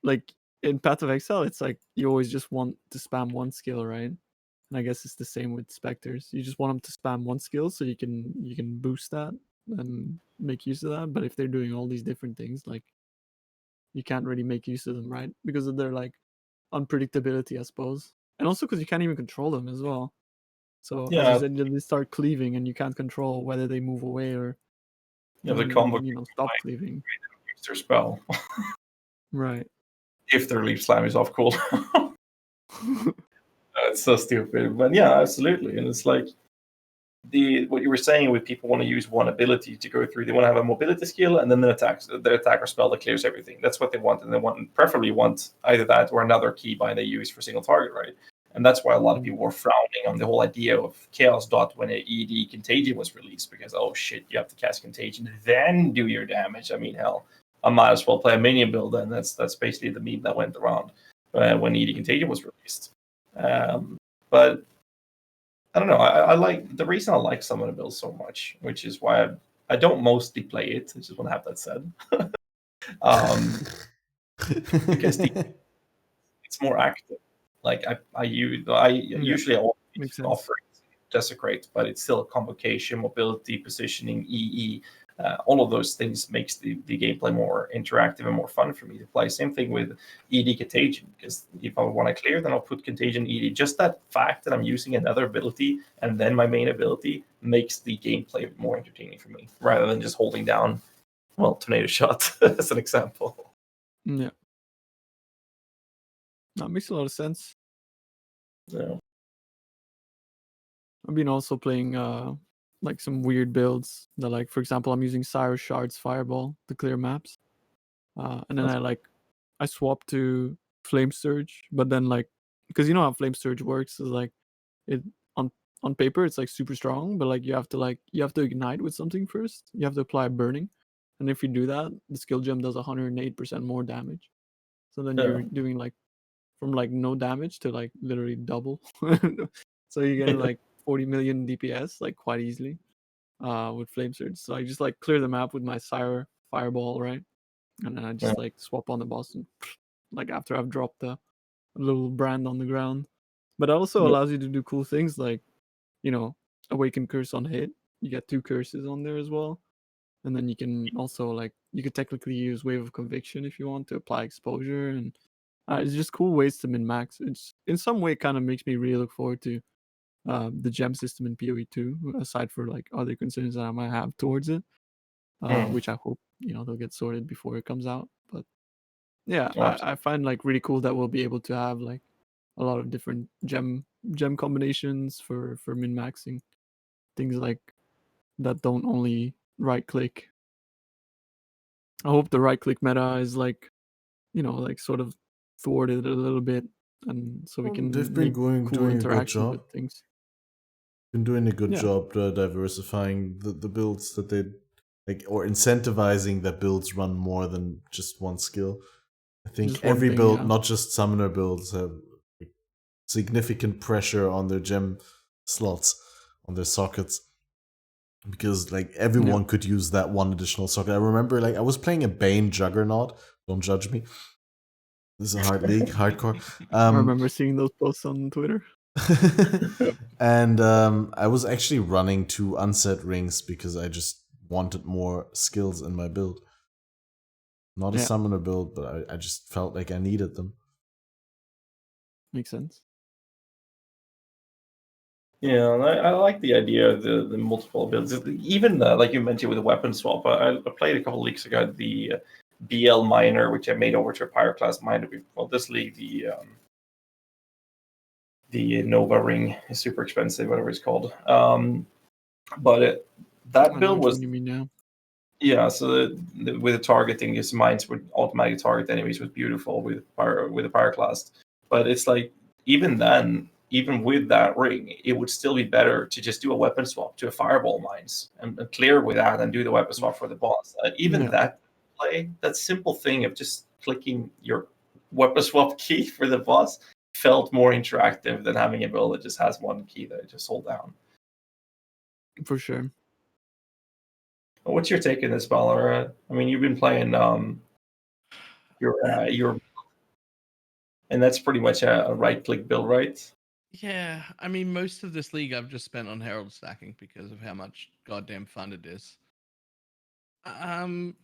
like in Path of Exile, it's like you always just want to spam one skill, right? And I guess it's the same with specters. You just want them to spam one skill so you can boost that and make use of that. But if they're doing all these different things, like you can't really make use of them, right? Because of their like unpredictability, I suppose, and also because you can't even control them as well. So as Yeah. you said, they start cleaving, and you can't control whether they move away or The combo stop cleaving. use their spell Right. if their leaf slam is off cooldown. It's so stupid, but yeah, absolutely. And it's like what you were saying with people want to use one ability to go through. They want to have a mobility skill and then their attacker spell that clears everything. That's what they want, and they preferably want either that or another keybind they use for single target, right? And that's why a lot of people were frowning on the whole idea of Chaos Dot when an ED Contagion was released, because oh shit, you have to cast Contagion then do your damage. I mean, hell, I might as well play a minion build, and that's basically the meme that went around when ED Contagion was released. But I don't know. I like the reason I like Summoner Build so much, which is why I don't mostly play it. I just want to have that said. Because it's more active. Like I usually always Makes sense. offer Desecrate, but it's still a convocation, mobility, positioning, EE. All of those things makes the gameplay more interactive and more fun for me to play. Same thing with ED Contagion, because if I want to clear, then I'll put Contagion ED. Just that fact that I'm using another ability and then my main ability makes the gameplay more entertaining for me, rather than just holding down, Tornado Shot as an example. Yeah. That makes a lot of sense. Yeah. I've been also playing like some weird builds that, like, for example, I'm using Cyrus Shard's Fireball to clear maps. And then I swapped to Flame Surge, but then like, because you know how Flame Surge works is like it on paper it's like super strong, but like you have to ignite with something first. You have to apply burning. And if you do that, the skill gem does 108% more damage. So then you're doing like from like no damage to like literally double. So you're getting like 40 million DPS like quite easily with Flame Surge. So I just like clear the map with my Sire Fireball, right? And then I just like swap on the boss and like after I've dropped a little brand on the ground. But it also allows you to do cool things like, you know, Awaken Curse on hit. You get 2 curses on there as well. And then you can also like you could technically use Wave of Conviction if you want to apply exposure, and it's just cool ways to min max. It's in some way kind of makes me really look forward to the gem system in PoE 2, aside for like other concerns that I might have towards it, which I hope they'll get sorted before it comes out. But yeah, I find like really cool that we'll be able to have like a lot of different gem combinations for min maxing things like that don't only right click. I hope the right click meta is like like sort of thwarted a little bit, and so we can They've been make cool doing a good interactions job. with things. Been doing a good job diversifying the builds that they like, or incentivizing that builds run more than just one skill. I think Just one every thing, build, yeah. not just summoner builds, have like, significant pressure on their gem slots, on their sockets, because like everyone could use that one additional socket. I remember like I was playing a Bane Juggernaut. Don't judge me. This is a hard league, hardcore. I remember seeing those posts on Twitter. And I was actually running 2 unset rings because I just wanted more skills in my build. Not a Yeah. summoner build, but I just felt like I needed them. Makes sense. Yeah, and I like the idea of the multiple builds. Even like you mentioned with the weapon swap, I played a couple of weeks ago the BL miner, which I made over to a pirate class miner. Well, this league the Nova ring is super expensive, whatever it's called. But that I know build which was one you mean now. yeah. So with the targeting, his mines would automatically target enemies was beautiful with the pirate class. But it's like even then, even with that ring, it would still be better to just do a weapon swap to a fireball mines and clear with that and do the weapon swap for the boss. Even Yeah. that play, that simple thing of just clicking your weapon swap key for the boss felt more interactive than having a build that just has one key that I just hold down. For sure. What's your take on this, Balor? I mean, you've been playing your, and that's pretty much a right-click build, right? Yeah, I mean, most of this league I've just spent on Herald stacking because of how much goddamn fun it is. Um,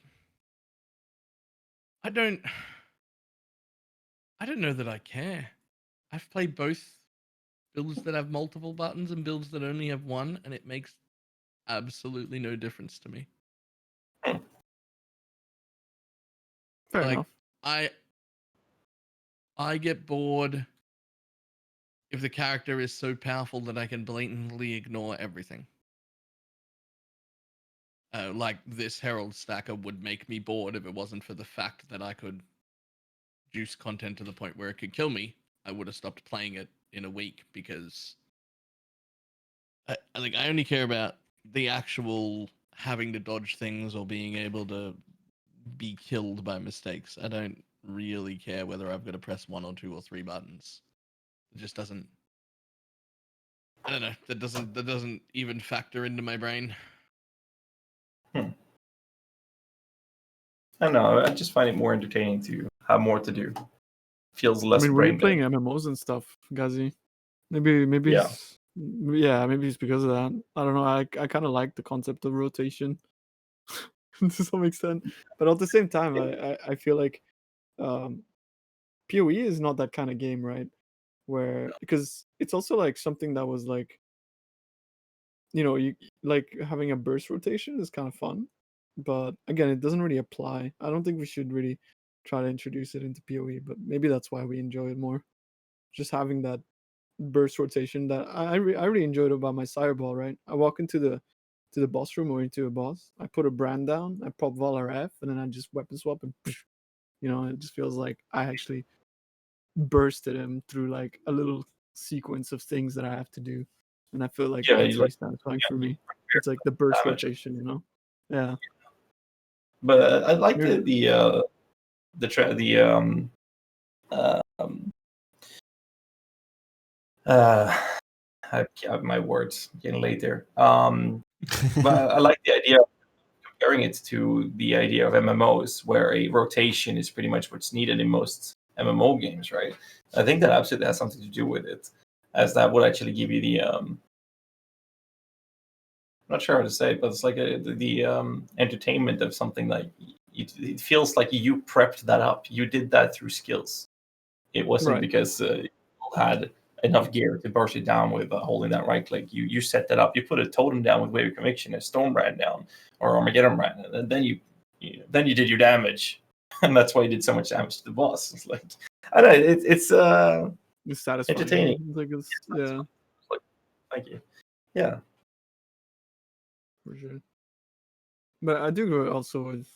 I don't, I don't know that I care. I've played both builds that have multiple buttons and builds that only have one, and it makes absolutely no difference to me. Fair Like, enough. I get bored if the character is so powerful that I can blatantly ignore everything. Like this Herald stacker would make me bored if it wasn't for the fact that I could juice content to the point where it could kill me. I would have stopped playing it in a week because I only care about the actual having to dodge things or being able to be killed by mistakes. I don't really care whether I've got to press 1 or 2 or 3 buttons. It just doesn't. I don't know. That doesn't even factor into my brain. I don't know. I just find it more entertaining to have more to do. Feels I less mean, were you brain playing dead. MMOs and stuff, Ghazi? Maybe Yeah. maybe it's because of that. I don't know. I kind of like the concept of rotation to some extent, but at the same time, I feel like PoE is not that kind of game, right? Where because it's also like something that was like you like having a burst rotation is kind of fun, but again, it doesn't really apply. I don't think we should really try to introduce it into PoE, but maybe that's why we enjoy it more. Just having that burst rotation that I really enjoyed about my Ball, right? I walk into the boss room or into a boss, I put a brand down, I pop Valor F, and then I just weapon swap and it just feels like I actually bursted him through like a little sequence of things that I have to do. And I feel like Yeah, that's you like really satisfying for you me. It's like the burst damage. rotation. Yeah. But I like Yeah. the uh I have my words getting late there. But I like the idea of comparing it to the idea of MMOs, where a rotation is pretty much what's needed in most MMO games, right? I think that absolutely has something to do with it, as that would actually give you the I'm not sure how to say it, but it's like the entertainment of something like it feels like you prepped that up. You did that through skills. It wasn't Right. because you had enough gear to burst it down with holding that right click. You set that up. You put a totem down with wave of conviction, a storm brand down, or Armageddon brand, and then you did your damage, and that's why you did so much damage to the boss. It's like I don't know. It's It's satisfying. entertaining. It's like yeah, Like, thank you. Yeah. for sure. But I do go also with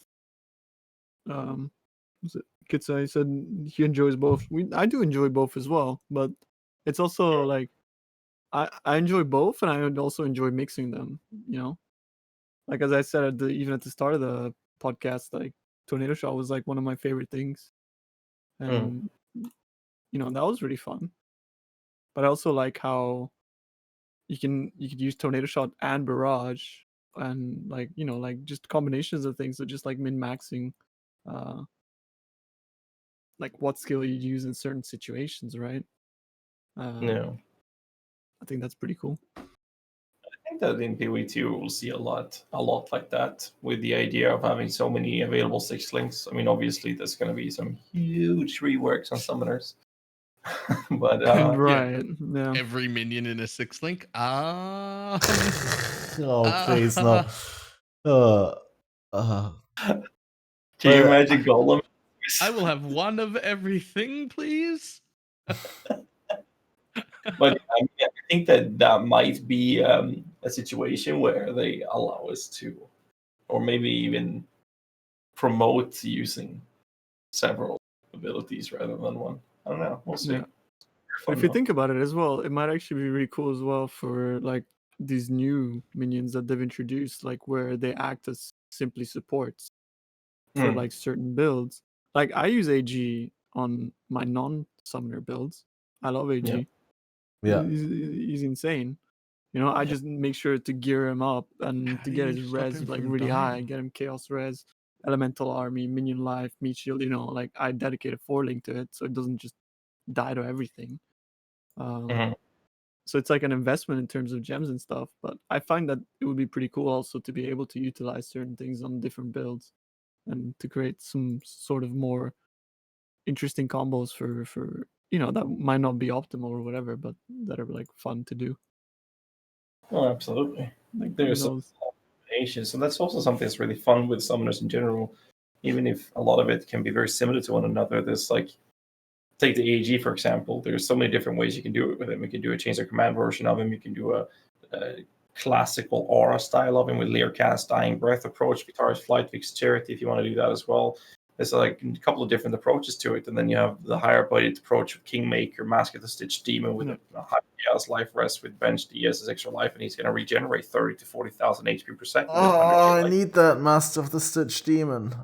was it Kitsa? He said he enjoys both. I do enjoy both as well, but it's also like I enjoy both, and I would also enjoy mixing them. Like as I said even at the start of the podcast, like Tornado Shot was like one of my favorite things, Mm. and that was really fun. But I also like how you could use Tornado Shot and Barrage, and like just combinations of things, so just like min maxing, uh, like what skill you use in certain situations, right? Um, No. I think that's pretty cool. I think that in PoE 2 we'll see a lot like that, with the idea of having so many available 6 links. I mean, obviously there's going to be some huge reworks on summoners, but Right. Yeah. Every minion in a 6-link. Oh, please, no. can you but- imagine Golem? I will have one of everything, please. But I think that might be a situation where they allow us to, or maybe even promote using several abilities rather than one. I don't know. We'll see. Yeah. But if you think about it as well, it might actually be really cool as well for like these new minions that they've introduced, like where they act as simply supports for like certain builds. Like I use AG on my non-summoner builds. I love AG. Yeah. He's insane. You know, I just make sure to gear him up and How to do get you his stop res him like from really high, dying? get him chaos res, elemental army, minion life, meat shield. You know, like I dedicate a 4-link to it, so it doesn't just die to everything. So it's like an investment in terms of gems and stuff. But I find that it would be pretty cool also to be able to utilize certain things on different builds and to create some sort of more interesting combos for you know that might not be optimal or whatever, but that are like fun to do. Oh, absolutely. Like There's who some knows? combinations, and that's also something that's really fun with summoners in general. Even if a lot of it can be very similar to one another, there's like, take the AG for example. There's so many different ways you can do it with him. You can do a change of command version of him. You can do a classical aura style of him with Learcast, Dying Breath approach, Victorious Flight, Vix Charity, if you want to do that as well. There's like a couple of different approaches to it, and then you have the higher budget approach of Kingmaker, Mask of the Stitch Demon with a high chaos life rest with bench DS as extra life, and he's going to regenerate 30 to 40,000 HP per second. I need that Mask of the Stitch Demon.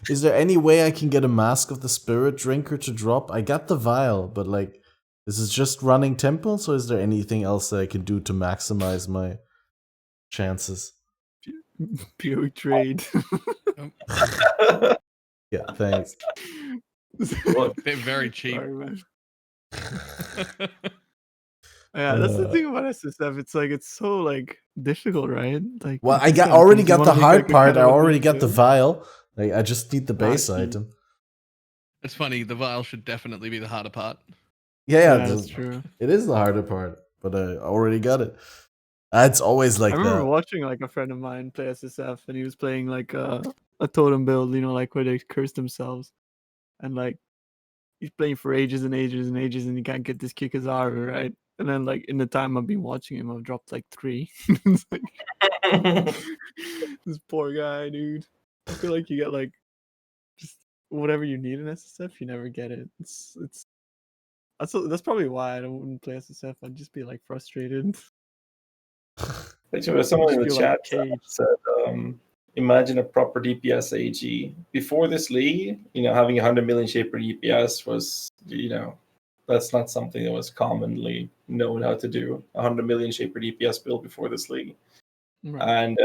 Is there any way I can get a Mask of the Spirit Drinker to drop? I got the vial, but like, this is just running temples, or is there anything else that I can do to maximize my chances? PoE trade. Yeah, thanks. They're very cheap. Sorry, man. Yeah, that's the thing about SSF. It's like it's so like difficult, right? Like, Well, you just already you got wanna the make, hard like, a part. I kind of a already big got the build. vial. Like, I just need the base see. item. It's funny, the vial should definitely be the harder part. Yeah, that's true. It is the harder part, but I already got it. It's always like I remember that. watching like a friend of mine play SSF, and he was playing like a totem build, you know, like where they curse themselves, and like he's playing for ages and ages and ages, and he can't get this Kikazaru right. And then like in the time I've been watching him, I've dropped like 3. It's like, this poor guy, dude. I feel like you get like just whatever you need in SSF, you never get it. That's probably why I wouldn't play SSF. I'd just be like frustrated. Actually, someone in the Feel chat like caged. said, imagine a proper DPS AG. Before this league, having 100 million shaper DPS was, that's not something that was commonly known how to do. 100 million shaper DPS build before this league. Right. And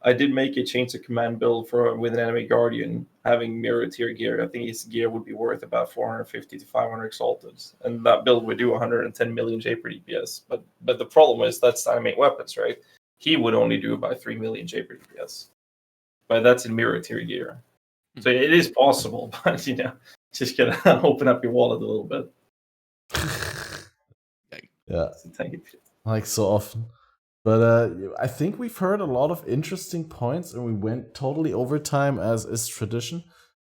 I did make a change of command build with an enemy guardian having mirror tier gear. I think his gear would be worth about 450 to 500 exalted, and that build would do 110 million shaper DPS. But the problem is that's animate weapons, right? He would only do about 3 million shaper DPS, but that's in mirror tier gear. So it is possible, but just gotta open up your wallet a little bit. Yeah, like so often. But I think we've heard a lot of interesting points, and we went totally over time as is tradition.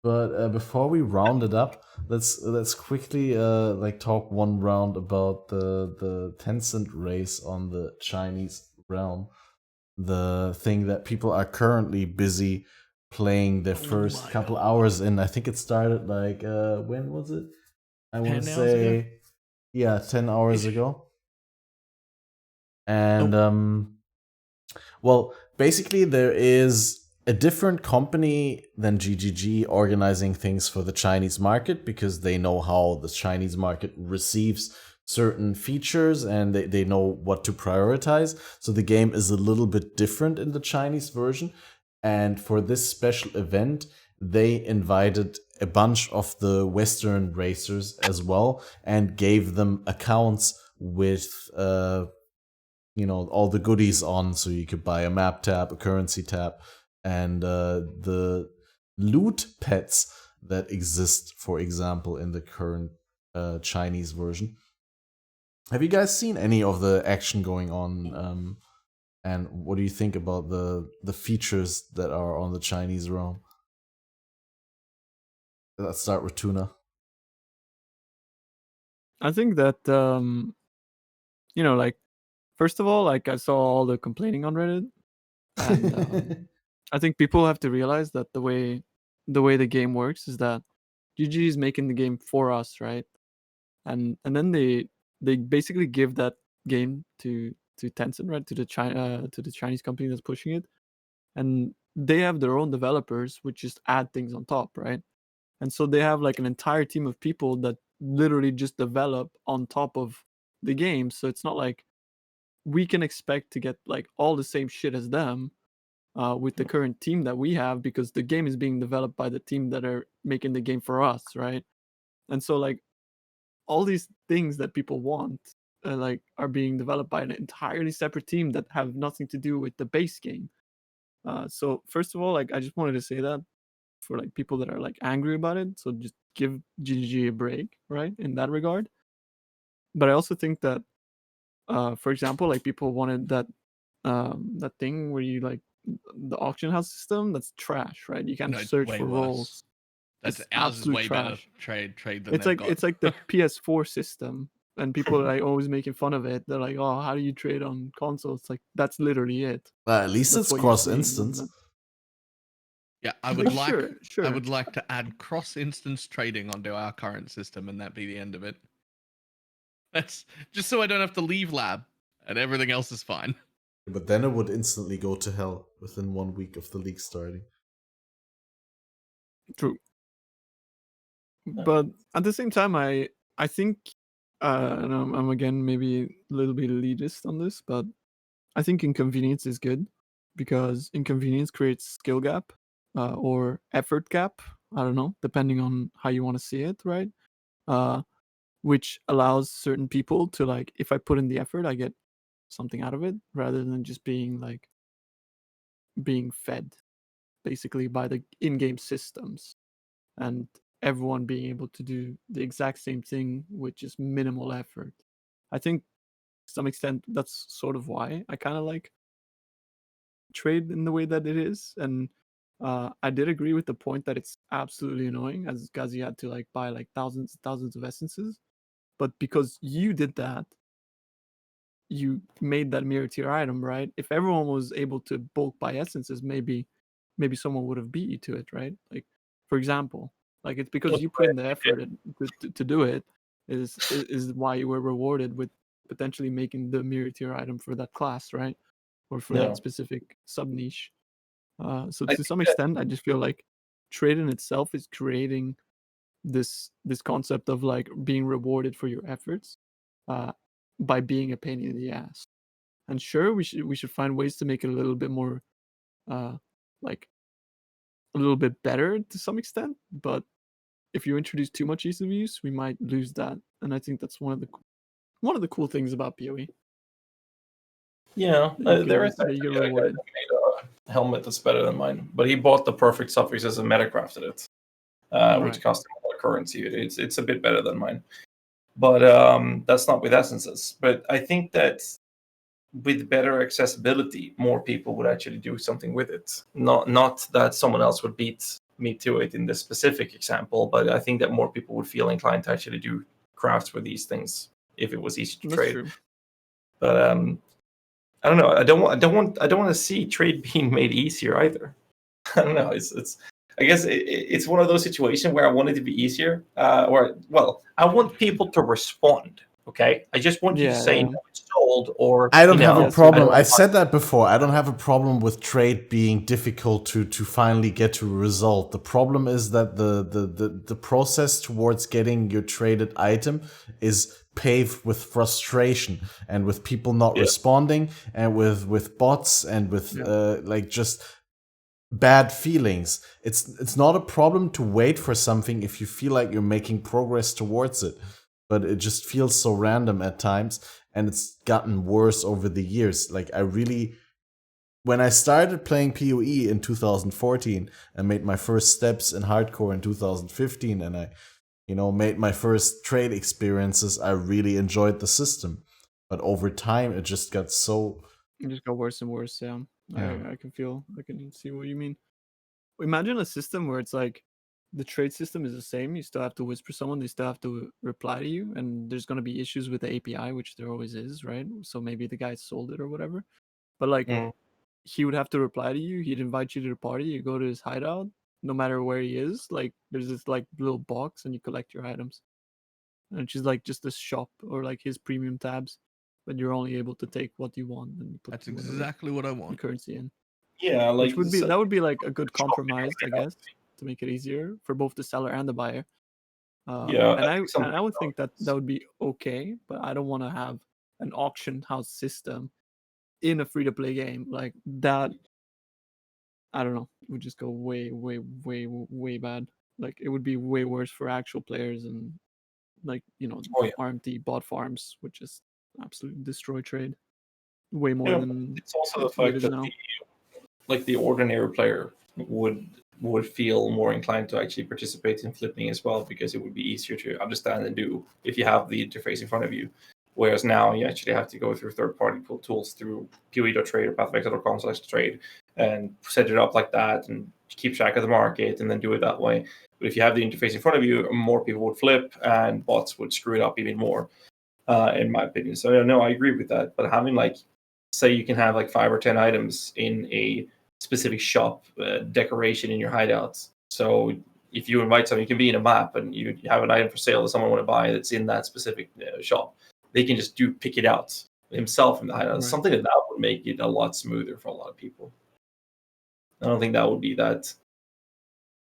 But before we round it up, let's quickly like talk one round about the Tencent race on the Chinese realm, the thing that people are currently busy playing their first couple hours in. I think it started like when was it? I want to say 10 hours ago. And well, basically there is a different company than GGG organizing things for the Chinese market, because they know how the Chinese market receives certain features and they know what to prioritize. So the game is a little bit different in the Chinese version. And for this special event, they invited a bunch of the Western racers as well and gave them accounts with all the goodies on, so you could buy a map tab, a currency tab, and the loot pets that exist, for example, in the current Chinese version. Have you guys seen any of the action going on? And what do you think about the features that are on the Chinese realm? Let's start with Tuna. I think that like, first of all, like, I saw all the complaining on Reddit, and I think people have to realize that the way the game works is that GG is making the game for us, right? And then they basically give that game to Tencent, right? To the Chinese company that's pushing it, and they have their own developers which just add things on top, right? And so they have like an entire team of people that literally just develop on top of the game. So it's not like we can expect to get like all the same shit as them with the current team that we have, because the game is being developed by the team that are making the game for us, right? And so like all these things that people want like are being developed by an entirely separate team that have nothing to do with the base game. So first of all, like, I just wanted to say that for like people that are like angry about it, so just give GG a break, right, in that regard. But I also think that for example, like, people wanted that that thing where you like the auction house system. That's trash, right? You can't No, it's search way for worse. roles. That's It's ours is absolute way trash. better trade than It's they've like got. it's like the PS4 system, and people are like always making fun of it. They're like, "Oh, how do you trade on console?" It's like, that's literally it. At least That's it's what you're cross seeing, instance. and Yeah, I Like, would like sure. I would like to add cross-instance trading onto our current system, and that be the end of it. That's just so I don't have to leave lab, and everything else is fine. But then it would instantly go to hell within 1 week of the league starting. True. But at the same time, I think, and I'm again maybe a little bit elitist on this, but I think inconvenience is good, because inconvenience creates skill gap or effort gap. I don't know, depending on how you want to see it, right? Which allows certain people to, like, if I put in the effort, I get something out of it, rather than just being like being fed basically by the in-game systems, and everyone being able to do the exact same thing with just minimal effort. I think to some extent that's sort of why I kind of like trade in the way that it is. And I did agree with the point that it's absolutely annoying, as Ghazi had to like buy like thousands and thousands of essences. But because you did that, you made that mirror tier item, right? If everyone was able to bulk buy essences, maybe someone would have beat you to it, right? Like, for example, like, it's because you put in the effort to do it is why you were rewarded with potentially making the mirror tier item for that class, right? Or for Yeah. that specific sub niche. So I to think some that- extent, I just feel like trade in itself is creating this concept of like being rewarded for your efforts by being a pain in the ass. And sure, we should find ways to make it a little bit more like a little bit better to some extent. But if you introduce too much ease of use, we might lose that. And I think that's one of the cool things about PoE. Yeah, that there is that you actually get a guy rewarded. that made a helmet that's better than mine, but he bought the perfect suffixes and metacrafted it, which Right. cost him a lot of currency. It's a bit better than mine, but that's not with essences. But I think that with better accessibility, more people would actually do something with it. Not that someone else would beat me to it in this specific example, but I think that more people would feel inclined to actually do crafts with these things if it was easy to That's trade. true. But I don't know. I don't want to see trade being made easier either. I don't know. I guess it's one of those situations where I want it to be easier. I want people to respond. Okay, I just want you to say Yeah. no, it's sold, or I don't have a Yes, problem. yes. I said that before. I don't have a problem with trade being difficult to finally get to a result. The problem is that the process towards getting your traded item is paved with frustration and with people not responding and with bots and with like just bad feelings. It's not a problem to wait for something if you feel like you're making progress towards it. but it just feels so random at times, and it's gotten worse over the years. Like when I started playing PoE in 2014 and made my first steps in hardcore in 2015, and I made my first trade experiences, I really enjoyed the system. But over time, it just got so. It just got worse and worse. Yeah, I can see what you mean. Imagine a system where it's like the trade system is the same. You still have to whisper someone. They still have to reply to you, and there's gonna be issues with the API, which there always is, right? So maybe the guy sold it or whatever. But like, he would have to reply to you. He'd invite you to the party. You go to his hideout, no matter where he is. Like, there's this like little box, and you collect your items. And it's just a shop or like his premium tabs, but you're only able to take what you want and you put That's whatever exactly what I the want. currency in. Yeah, like That would be like a good compromise, I guess, to make it easier for both the seller and the buyer. Yeah, and I I think something and I would think that else. that would be okay, but I don't want to have an auction house system in a free to play game like that. I don't know. It would just go way, way, way, way bad. Like it would be way worse for actual players and like Oh yeah. RMT bot farms, which is absolutely destroy trade way more Yeah, than it's also the what it fact is that now. the ordinary player would feel more inclined to actually participate in flipping as well, because it would be easier to understand and do if you have the interface in front of you. Whereas now you actually have to go through third-party tools through PoE.trade or pathvector.com/trade and set it up like that and keep track of the market and then do it that way. But if you have the interface in front of you, more people would flip and bots would screw it up even more, in my opinion. So no, I agree with that. But having like, say you can have like 5 or 10 items in a specific shop decoration in your hideouts. So if you invite someone, you can be in a map and you have an item for sale that someone want to buy that's in that specific shop. They can just pick it out himself in the hideout. Right. Something that would make it a lot smoother for a lot of people. I don't think that would be that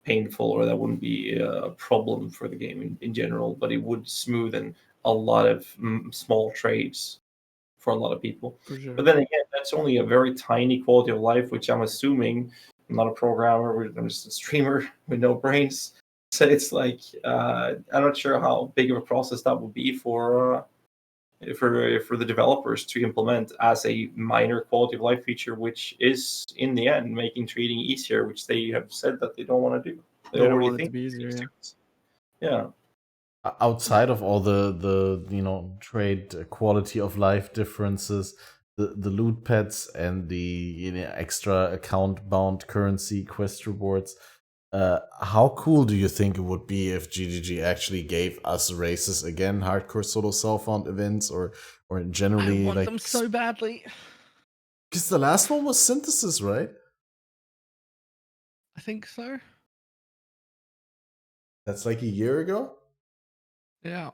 painful, or that wouldn't be a problem for the game in general, but it would smoothen a lot of small trades for a lot of people. For sure. But then again, that's only a very tiny quality of life, which I'm assuming. I'm not a programmer. I'm just a streamer with no brains. So it's like I'm not sure how big of a process that would be for the developers to implement as a minor quality of life feature, which is in the end making trading easier, which they have said that they don't want to do. They don't already want it think to be easier. Yeah. Outside of all the trade quality of life differences, the loot pets and the extra account bound currency quest rewards, how cool do you think it would be if GGG actually gave us races again, hardcore solo self-found events, or generally I want like them so badly. because the last one was synthesis, right? I think so. That's like a year ago. Yeah.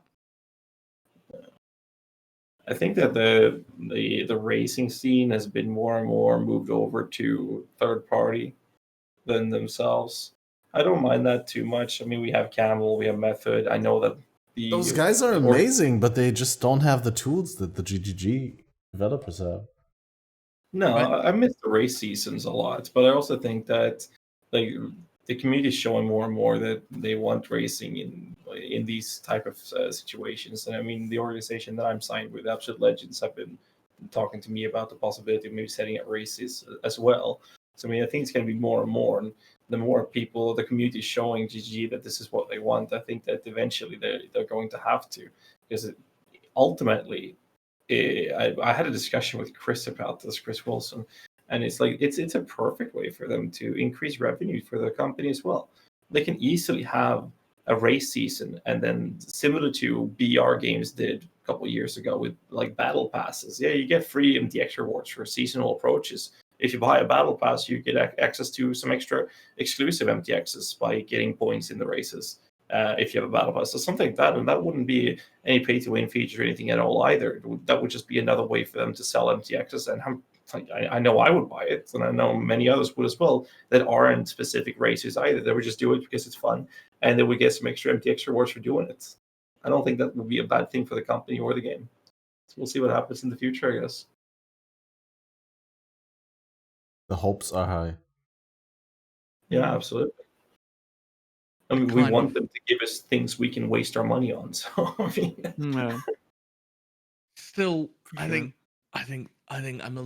I think that the racing scene has been more and more moved over to third party than themselves. I don't mind that too much. I mean, we have Camel, we have Method. I know that Those guys are amazing, but they just don't have the tools that the GGG developers have. No, Right. I miss the race seasons a lot, but I also think that like the community is showing more and more that they want racing in these type of situations. And I mean, the organization that I'm signed with, Absolute Legends, have been talking to me about the possibility of maybe setting up races as well. So I mean, I think it's going to be more and more, and the more people, the community is showing GG that this is what they want. I think that eventually they're going to have to, because ultimately I had a discussion with Chris about this, Chris Wilson, and it's like it's a perfect way for them to increase revenue for the company as well. They can easily have a race season, and then similar to BR Games did a couple of years ago with like battle passes. Yeah, you get free MTX rewards for seasonal approaches. If you buy a battle pass, you get access to some extra exclusive MTXs by getting points in the races. If you have a battle pass, so something like that, and that wouldn't be any pay to win feature or anything at all either. That would just be another way for them to sell MTXs. And I know I would buy it, and I know many others would as well, that aren't specific races either. They would just do it because it's fun, and they would get some extra MTX rewards for doing it. I don't think that would be a bad thing for the company or the game. So we'll see what happens in the future, I guess. The hopes are high. Yeah, absolutely. I mean, we kind want of. them to give us things we can waste our money on. So I mean, Yeah, Still, for I sure. think I'm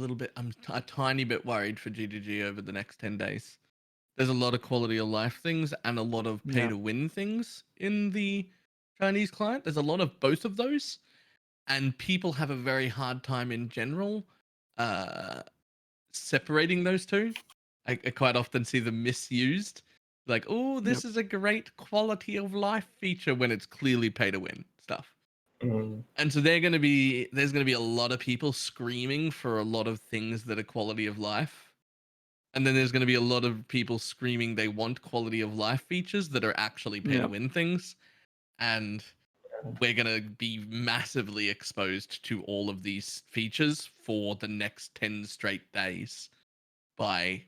a tiny bit worried for GDG over the next 10 days. There's a lot of quality of life things and a lot of pay Yeah. to win things in the Chinese client. There's a lot of both of those, and people have a very hard time in general separating those two. I quite often see them misused. Like, oh, Yep. this is a great quality of life feature when it's clearly pay to win stuff. And so there's gonna be a lot of people screaming for a lot of things that are quality of life. And then there's gonna be a lot of people screaming they want quality of life features that are actually pay to Yep. win things. And we're gonna be massively exposed to all of these features for the next 10 straight days by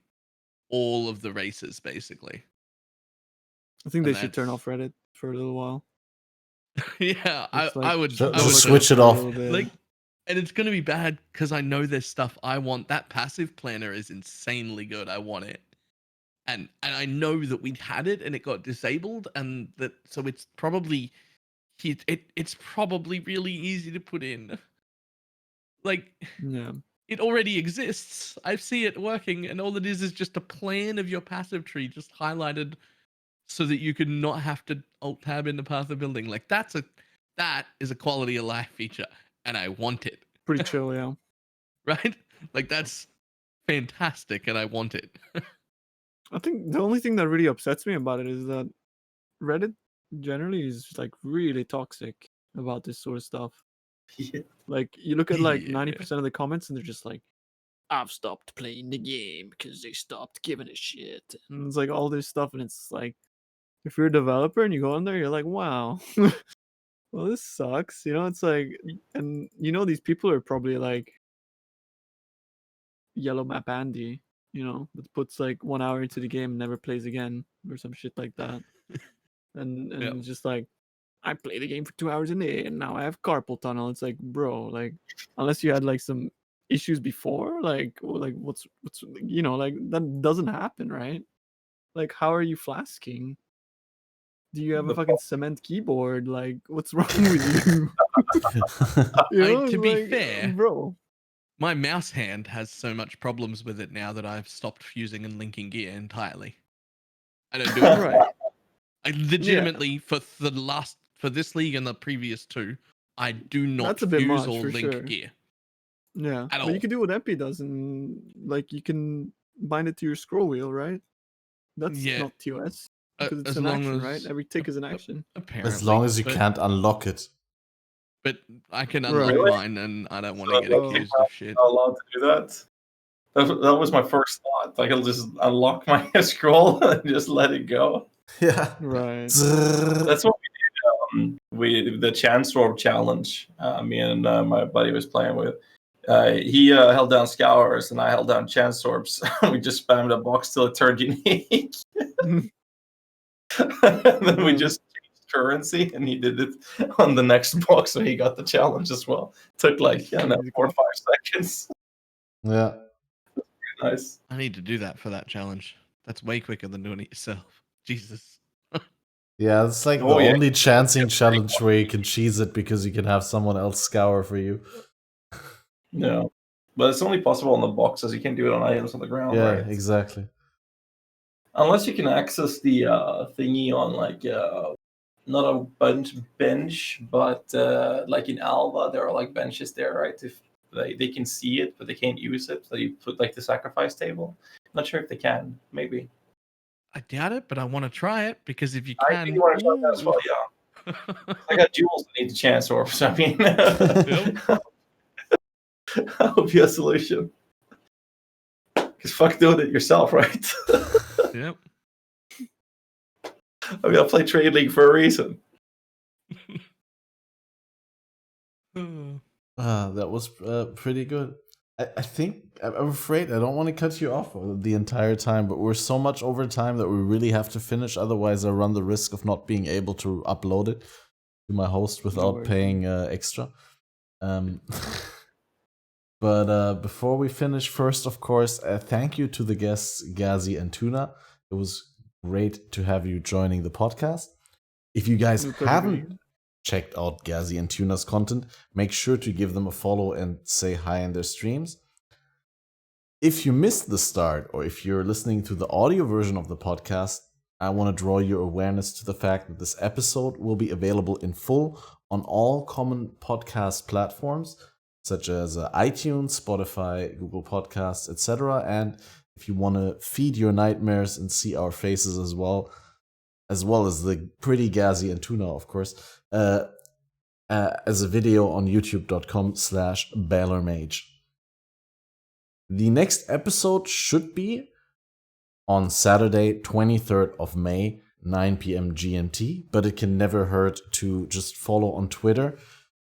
all of the races, basically. I think And they should turn that's- off Reddit for a little while. Yeah, Just, I would Just I would switch it for a off. little bit. like, and it's gonna be bad because I know there's stuff I want. That passive planner is insanely good. I want it, and I know that we had it and it got disabled, and that so it's probably it's probably really easy to put in. Like, Yeah. it already exists. I see it working, and all it is just a plan of your passive tree just highlighted so that you could not have to alt tab in the path of building. Like, that is a quality of life feature, and I want it. Pretty chill, yeah. Right? Like, that's fantastic, and I want it. I think the only thing that really upsets me about it is that Reddit generally is like really toxic about this sort of stuff. Yeah. Like you look at like Yeah. 90% of the comments and they're just like, I've stopped playing the game because they stopped giving a shit. And it's like all this stuff, and it's like if you're a developer and you go on there, you're like, wow. Well, this sucks. You know, it's like, and you know, these people are probably like Yellow Map Andy, you know, that puts like 1 hour into the game and never plays again or some shit like that. And Yep. it's just like, I play the game for 2 hours a day and now I have carpal tunnel. It's like, bro, like, unless you had like some issues before, like what's you know, like that doesn't happen, right? Like, how are you flasking? Do you have a The fucking cement keyboard? Like, what's wrong with you? You know, To be like, fair, bro. my mouse hand has so much problems with it now that I've stopped fusing and linking gear entirely. I don't do it. Right. I legitimately, for this league and the previous two, I do not That's a bit fuse much, or for link sure. gear. Yeah, At but all. you can do what MP does, and like you can bind it to your scroll wheel, right? That's Yeah. not TOS because it's As an long action, as right? Every tick is an action. apparently, As long as you but, can't unlock it. But I can Right. unlock Really? mine, and I don't want So to get Oh. accused of shit. Not allowed to do that. That was my first thought. Like, I'll just unlock my scroll and just let it go. Yeah. Right. That's what we did. The Chance Orb challenge. Me and my buddy was playing with. He held down Scours and I held down Chance Orbs. We just spammed a box till it turned unique. And then we just changed currency, and he did it on the next box, so he got the challenge as well. Took like, I don't know, 4 or 5 seconds. Yeah. Nice. I need to do that for that challenge. That's way quicker than doing it yourself. Jesus. Yeah, it's like Oh, the yeah. only chancing challenge where you can cheese it because you can have someone else scour for you. No. But it's only possible on the boxes. You can't do it on items on the ground, Yeah, right? exactly. Unless you can access the thingy on like not a bench, but like in Alva, there are like benches there, right? If they can see it, but they can't use it, so you put like the sacrifice table. Not sure if they can. Maybe. I doubt it, but I want to try it because if you I can, think you want to try that as well. Yeah, I got jewels that need the chance orbs. I mean, that would be a solution. Because fuck doing it yourself, right? Yep. I mean, I play Trade League for a reason. That was pretty good. I think, I'm afraid I don't want to cut you off the entire time, but we're so much over time that we really have to finish. Otherwise, I run the risk of not being able to upload it to my host without worries, paying extra. But before we finish, first, of course, thank you to the guests Ghazzy and Tuna. It was great to have you joining the podcast. If you guys No pleasure haven't being here. checked out Ghazzy and Tuna's content, make sure to give them a follow and say hi in their streams. If you missed the start, or if you're listening to the audio version of the podcast, I want to draw your awareness to the fact that this episode will be available in full on all common podcast platforms, such as iTunes, Spotify, Google Podcasts, etc. And if you want to feed your nightmares and see our faces as well as the pretty Ghazzy and Tuna, of course, as a video on youtube.com/BalorMage. The next episode should be on Saturday, 23rd of May, 9 p.m. GMT, but it can never hurt to just follow on Twitter,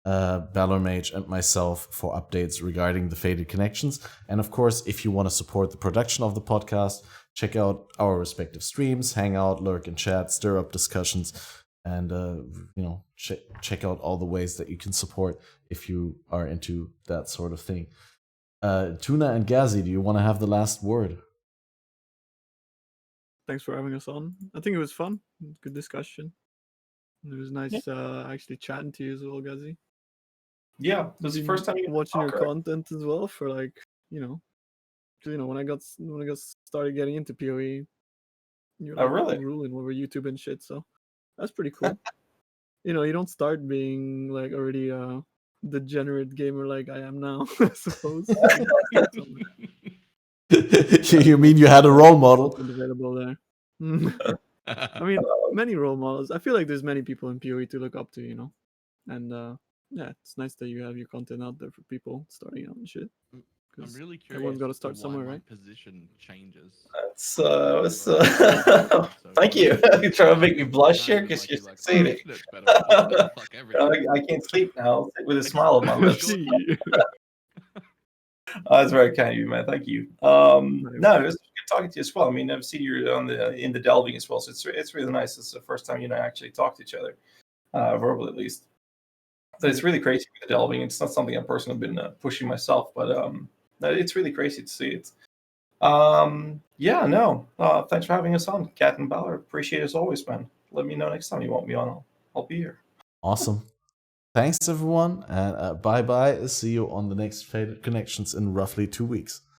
BalorMage and myself for updates regarding the Faded Connections. And of course, if you want to support the production of the podcast, check out our respective streams, hang out, lurk and chat, stir up discussions, and check out all the ways that you can support if you are into that sort of thing. Tuna and Ghazzy, do you want to have the last word? Thanks for having us on. I think it was fun. Good discussion. It was nice actually chatting to you as well, Ghazzy. Yeah, this is the first time you watching your talk, right? content as well for when I got started getting into PoE. You're Oh, really? ruling over YouTube and shit, so that's pretty cool. You don't start being like already a degenerate gamer like I am now, I suppose. You mean you had a role model? Available there. I mean, many role models. I feel like there's many people in PoE to look up to, and yeah, it's nice that you have your content out there for people starting out and shit. I'm really curious. Everyone's got to start why somewhere, my right? Position changes. Thank you. You're trying to make me blush here because you're succeeding. I can't sleep now with a smile on my lips. That's very kind of you, man. Thank you. No, it was good talking to you as well. I mean, I've seen you in the delving as well, so it's really nice. It's the first time you and I actually talk to each other, verbally at least. So it's really crazy with the delving. It's not something I've personally been pushing myself, but it's really crazy to see it. Thanks for having us on, Cat and Balor. Appreciate it as always, man. Let me know next time you want me on. I'll be here. Awesome. Thanks, everyone, and bye-bye. See you on the next Faded Connections in roughly 2 weeks.